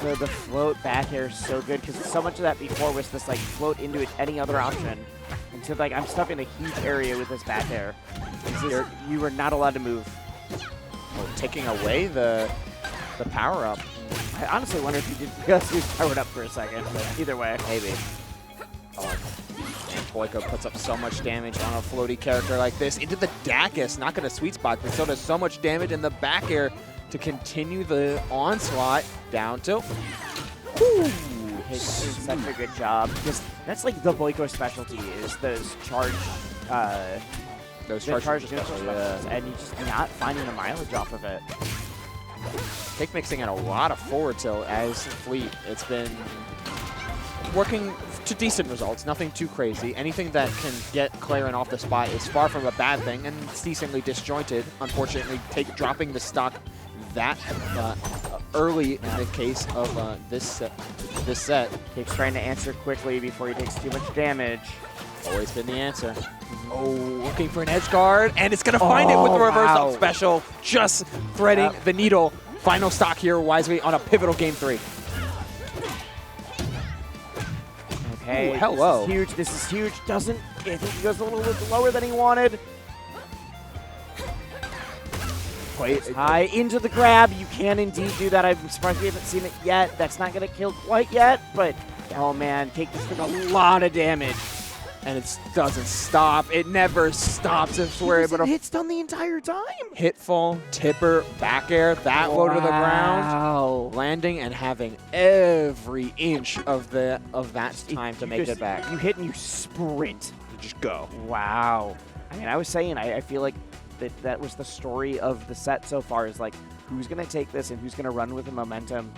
The float back air is so good, because so much of that before was this like float into any other option. And so like I'm stuck in a huge area with this back air. You were not allowed to move. Well, taking away the power-up. I honestly wonder if you did just use powered up for a second, but either way. Maybe. And Boiko puts up so much damage on a floaty character like this. Into the Dacus, not going to sweet spot, but still does so much damage in the back air to continue the onslaught down to... It's such a good job. Because that's like the Boiko specialty, is those charge... those charge neutral specials, and you're just not finding the mileage off of it. Cake mixing in a lot of forward tilt as Fleet. It's been working to decent results, nothing too crazy. Anything that can get Claren off the spot is far from a bad thing, and it's decently disjointed. Unfortunately, dropping the stock that early in the case of this set. Cake's trying to answer quickly before he takes too much damage. Always been the answer. Oh, looking for an edge guard, and it's going to find it with the reverse up special, just threading the needle. Final stock here, Wisely, on a pivotal game 3. Okay, ooh, hello. This is huge. I think he goes a little bit lower than he wanted. Quite high into the grab. You can indeed do that. I'm surprised we haven't seen it yet. That's not going to kill quite yet, but oh man, Cake just took a lot of damage. And it doesn't stop. It never stops. If we're able to hits done the entire time. Hitfall, tipper, back air, that low to the ground, landing and having every inch of that time to make it back. You hit and you sprint. You just go. Wow. I mean, I was saying, I feel like that was the story of the set so far, is like who's going to take this and who's going to run with the momentum.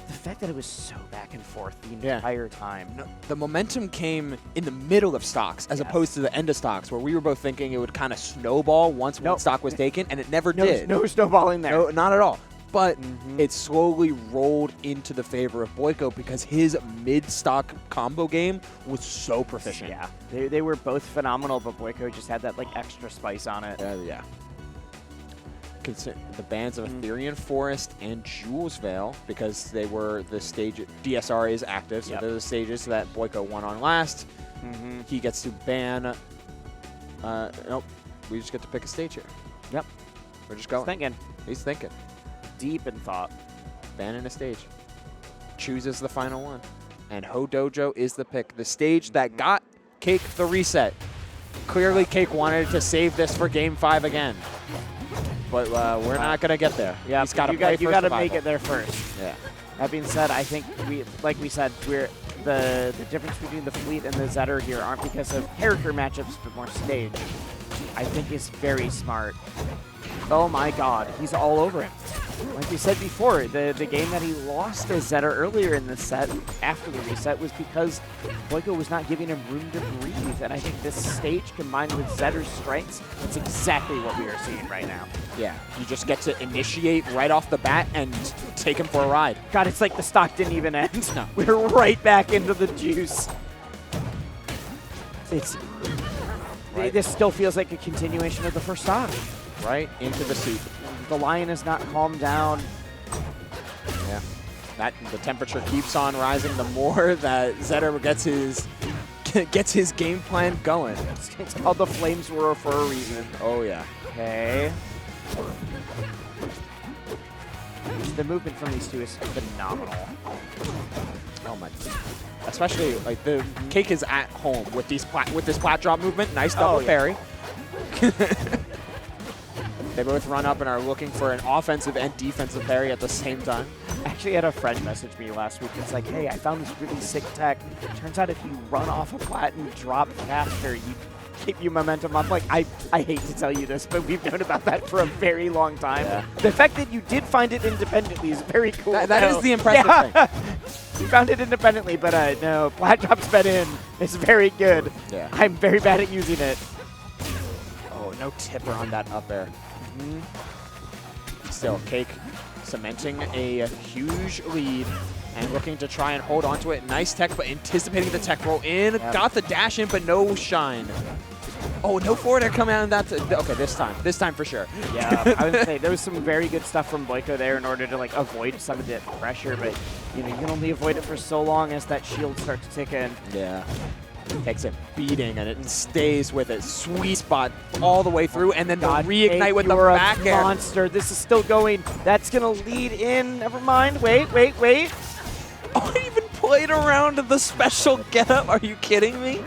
The fact that it was so back and forth the entire time. No, the momentum came in the middle of stocks as opposed to the end of stocks, where we were both thinking it would kind of snowball once one stock was taken, and it never did. No snowballing there. No, not at all. But it slowly rolled into the favor of Boiko because his mid-stock combo game was so proficient. Yeah, they were both phenomenal, but Boiko just had that like extra spice on it. Yeah. The bands of Ethereal Forest and Jules Vale, because they were the stage. DSR is active, so they're the stages that Boiko won on last. He gets to ban. Nope, we just get to pick a stage here. Yep, we're just going. He's thinking. He's thinking. Deep in thought. Banning a stage. chooses the final one. And Ho-Dojo is the pick. The stage that got Cake the reset. Clearly, Cake wanted to save this for Game 5 again. But we're not going to get there. Yeah, He's gotta you play got to for make survival. it there first. Yeah. That being said, I think like we said, the difference between the Fleet and the Zetter here aren't because of character matchups, but more stage. I think is very smart. Oh my God, he's all over him. Like we said before, the game that he lost to Zetter earlier in the set, after the reset, was because Boiko was not giving him room to breathe. And I think this stage, combined with Zetter's strengths, that's exactly what we are seeing right now. Yeah, you just get to initiate right off the bat and take him for a ride. God, it's like the stock didn't even end. No. We're right back into the juice. This still feels like a continuation of the first stock. Right into the soup. The lion has not calmed down. Yeah. The temperature keeps on rising the more that Zetter gets his game plan going. It's called the Flames Roar for a reason. Oh yeah. Okay. The movement from these two is phenomenal. Oh my. Especially like the Cake is at home with this plat drop movement. Nice double parry. They both run up and are looking for an offensive and defensive parry at the same time. I actually had a friend message me last week. It's like, hey, I found this really sick tech. Turns out if you run off a plat and drop faster, you keep your momentum up. Like, I hate to tell you this, but we've known about that for a very long time. Yeah. The fact that you did find it independently is very cool. That is the impressive thing. You found it independently, but no, plat drop's been in. It's very good. Yeah. I'm very bad at using it. Oh, no tipper on that up air. Still, Cake cementing a huge lead and looking to try and hold on to it. Nice tech, but anticipating the tech roll in. Yep. Got the dash in, but no shine. Oh, no forward air coming out of that. Okay, this time for sure. Yeah, I would say there was some very good stuff from Boiko there in order to like avoid some of the pressure, but you know, you can only avoid it for so long as that shield starts to tick in. Yeah. Takes a beating and it stays with it. Sweet spot all the way through, and then the reignite with the back air. Monster. This is still going. That's going to lead in. Never mind. Wait. Oh, I even played around the special getup. Are you kidding me?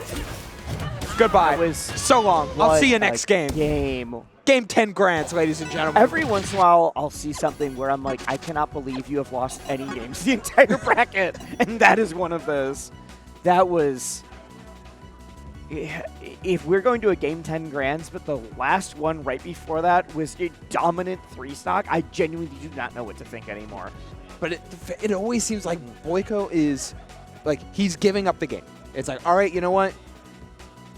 Goodbye. That was so long. I'll see you next game. Game 10 grands, ladies and gentlemen. Every once in a while, I'll see something where I'm like, I cannot believe you have lost any games the entire bracket, and that is one of those. That was... If we're going to a Game 10 Grands, but the last one right before that was a dominant 3-stock, I genuinely do not know what to think anymore. But it always seems like Boiko is, like, he's giving up the game. It's like, all right, you know what?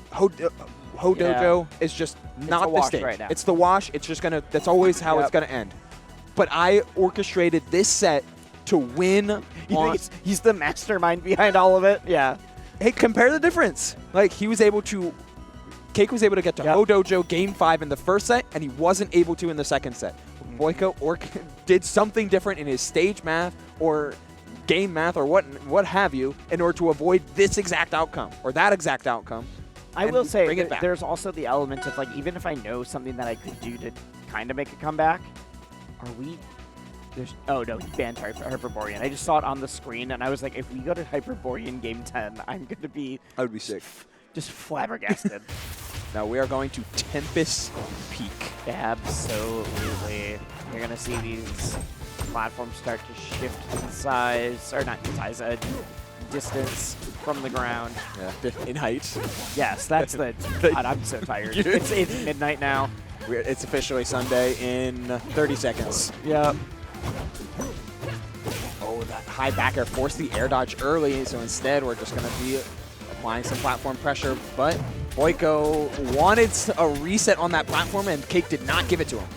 Ho-Dojo is just not the stage. Right now. It's the wash. It's just going to, that's always how it's going to end. But I orchestrated this set to win. He's the mastermind behind all of it? Yeah. Hey, compare the difference. Like, he was able to, Cake was able to get to Ho-Dojo Game 5 in the first set, and he wasn't able to in the second set. Boiko did something different in his stage math or game math or what have you in order to avoid this exact outcome or that exact outcome. I will say there's also the element of, like, even if I know something that I could do to kind of make a comeback, oh no, he banned Hyperborean. I just saw it on the screen, and I was like, if we go to Hyperborean Game 10, I'm going to be... I would be sick. Just flabbergasted. Now we are going to Tempest Peak. Absolutely. You're going to see these platforms start to shift in size, or not in size, distance from the ground. Yeah, in height. Yes, that's the... God, I'm so tired. It's midnight now. It's officially Sunday in 30 seconds. Yep. Oh, that high back air forced the air dodge early, so instead we're just going to be applying some platform pressure, but Boiko wanted a reset on that platform, and Cake did not give it to him.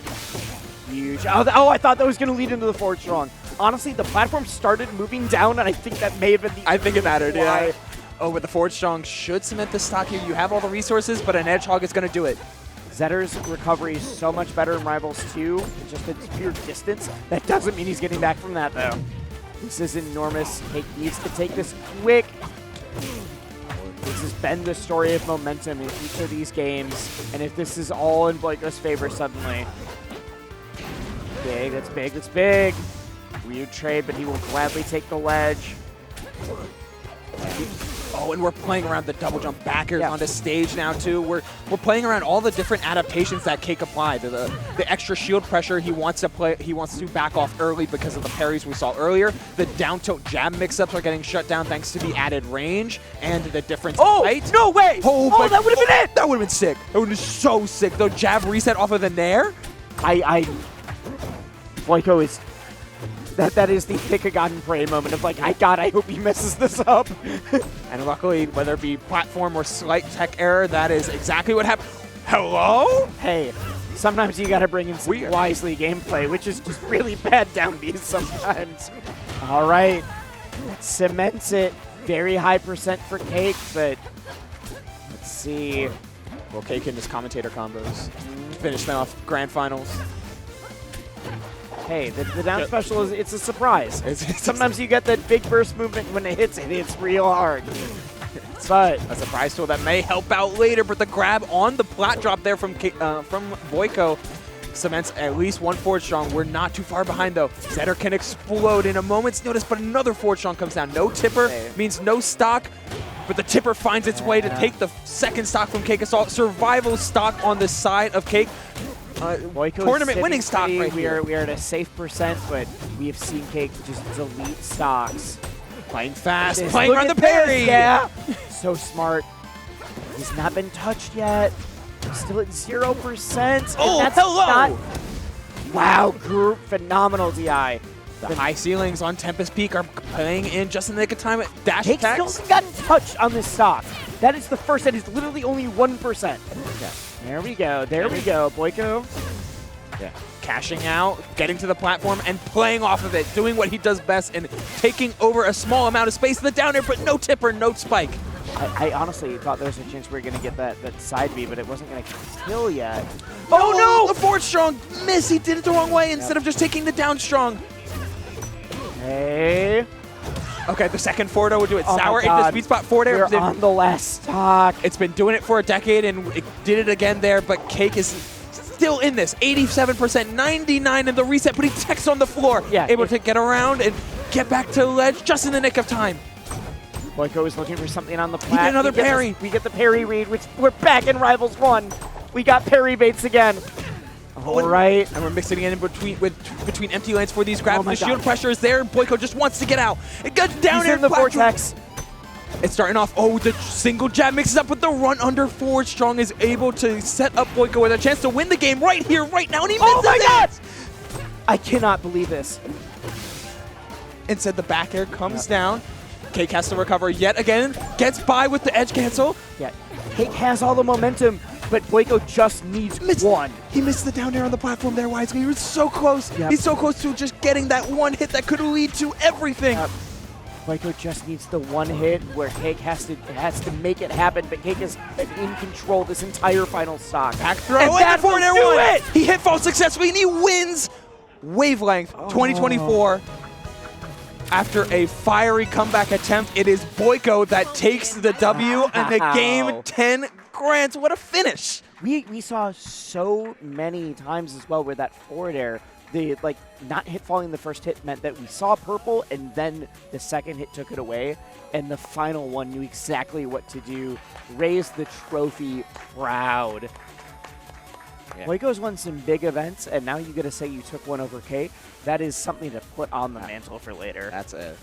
Huge. Oh, I thought that was going to lead into the forward strong. Honestly, the platform started moving down, and I think that may have been the... I think it mattered, yeah. Oh, but the forward strong should cement the stock here. You have all the resources, but an edge hog is going to do it. Zetter's recovery is so much better in Rivals 2. It's just its pure distance. That doesn't mean he's getting back from that, though. This is enormous. Cake needs to take this quick. This has been the story of momentum in each of these games. And if this is all in Boiko's favor suddenly. Big, that's big, that's big. Weird trade, but he will gladly take the ledge. Oh, and we're playing around the double jump back airs on the stage now too. We're playing around all the different adaptations that Cake applied. The extra shield pressure he wants to back off early because of the parries we saw earlier. The down tilt jab mix-ups are getting shut down thanks to the added range and the difference in height. No way! Oh, That would have been it! That would have been sick. That would have been so sick. The jab reset off of the nair. Boiko is... That is the pick a god and pray moment of like, I hope he messes this up. And luckily, whether it be platform or slight tech error, that is exactly what happened. Hello? Hey, sometimes you gotta bring in some wisely gameplay, which is just really bad down Bs sometimes. All right, cements it. Very high percent for Cake, but let's see. Well, Cake and his commentator combos finished off grand finals. Hey, the down special is it's a surprise. Sometimes you get that big burst movement when it hits real hard. But a surprise tool that may help out later, but the grab on the plat drop there from Boiko cements at least one forward strong. We're not too far behind though. Zetter can explode in a moment's notice, but another forward strong comes down. No tipper means no stock, but the tipper finds its way to take the second stock from CakeAssault. Survival stock on the side of Cake. Tournament winning stock right here. We are at a safe percent, but we have seen Cake just delete stocks. Playing fast, playing around the parry. Yeah, so smart. He's not been touched yet. He's still at 0%. Oh, that's hello! Wow, group phenomenal DI. The high ceilings on Tempest Peak are playing in just in the nick of time. Dash Cake attacks. still hasn't gotten touched on this stock. That is the first. That is literally only 1%. Yeah. There we go. There we go. Boiko. Yeah. Cashing out, getting to the platform, and playing off of it, doing what he does best and taking over a small amount of space in the down air, but no tipper, no spike. I honestly thought there was a chance we were going to get that side B, but it wasn't going to kill yet. Oh no! The forward strong miss. He did it the wrong way instead of just taking the down strong. Hey. Okay, the second forward would do it. Oh Sour ate the sweet spot forward air. We're on the last stock. It's been doing it for a decade, and it did it again there, but Cake is still in this. 87%, 99 in the reset, but he techs on the floor. Yeah, able to get around and get back to the ledge just in the nick of time. Boiko is looking for something on the plat. He did another parry. We get the parry read, which we're back in Rivals 1. We got parry baits again. All right. And we're mixing it in between empty lanes for these grabs. Oh the shield pressure is there. Boiko just wants to get out. It gets down He's in the vortex. It's starting off. Oh, the single jab mixes up with the run under forward strong is able to set up Boiko with a chance to win the game right here, right now, and he misses God! I cannot believe this. Instead, the back air comes down. Cake has to recover yet again. Gets by with the edge cancel. Yeah, Cake has all the momentum, but Boiko just needs one. He missed the down air on the platform there, Wisely. He was so close. Yep. He's so close to just getting that one hit that could lead to everything. Boiko just needs the one hit where Cake has to make it happen, but Cake is in control this entire final stock. Back throw, and that forward air will do one. it! He hit fall successfully, and he wins Wavelength 2024. After a fiery comeback attempt, it is Boiko that takes the W and the game 10 grands. What a finish. We saw so many times as well where that forward air, the not hit falling the first hit meant that we saw purple and then the second hit took it away, and the final one knew exactly what to do. Raise the trophy proud. Yeah. Boiko's won some big events, and now you got to say you took one over Cake. That is something to put on the mantle for later. That's a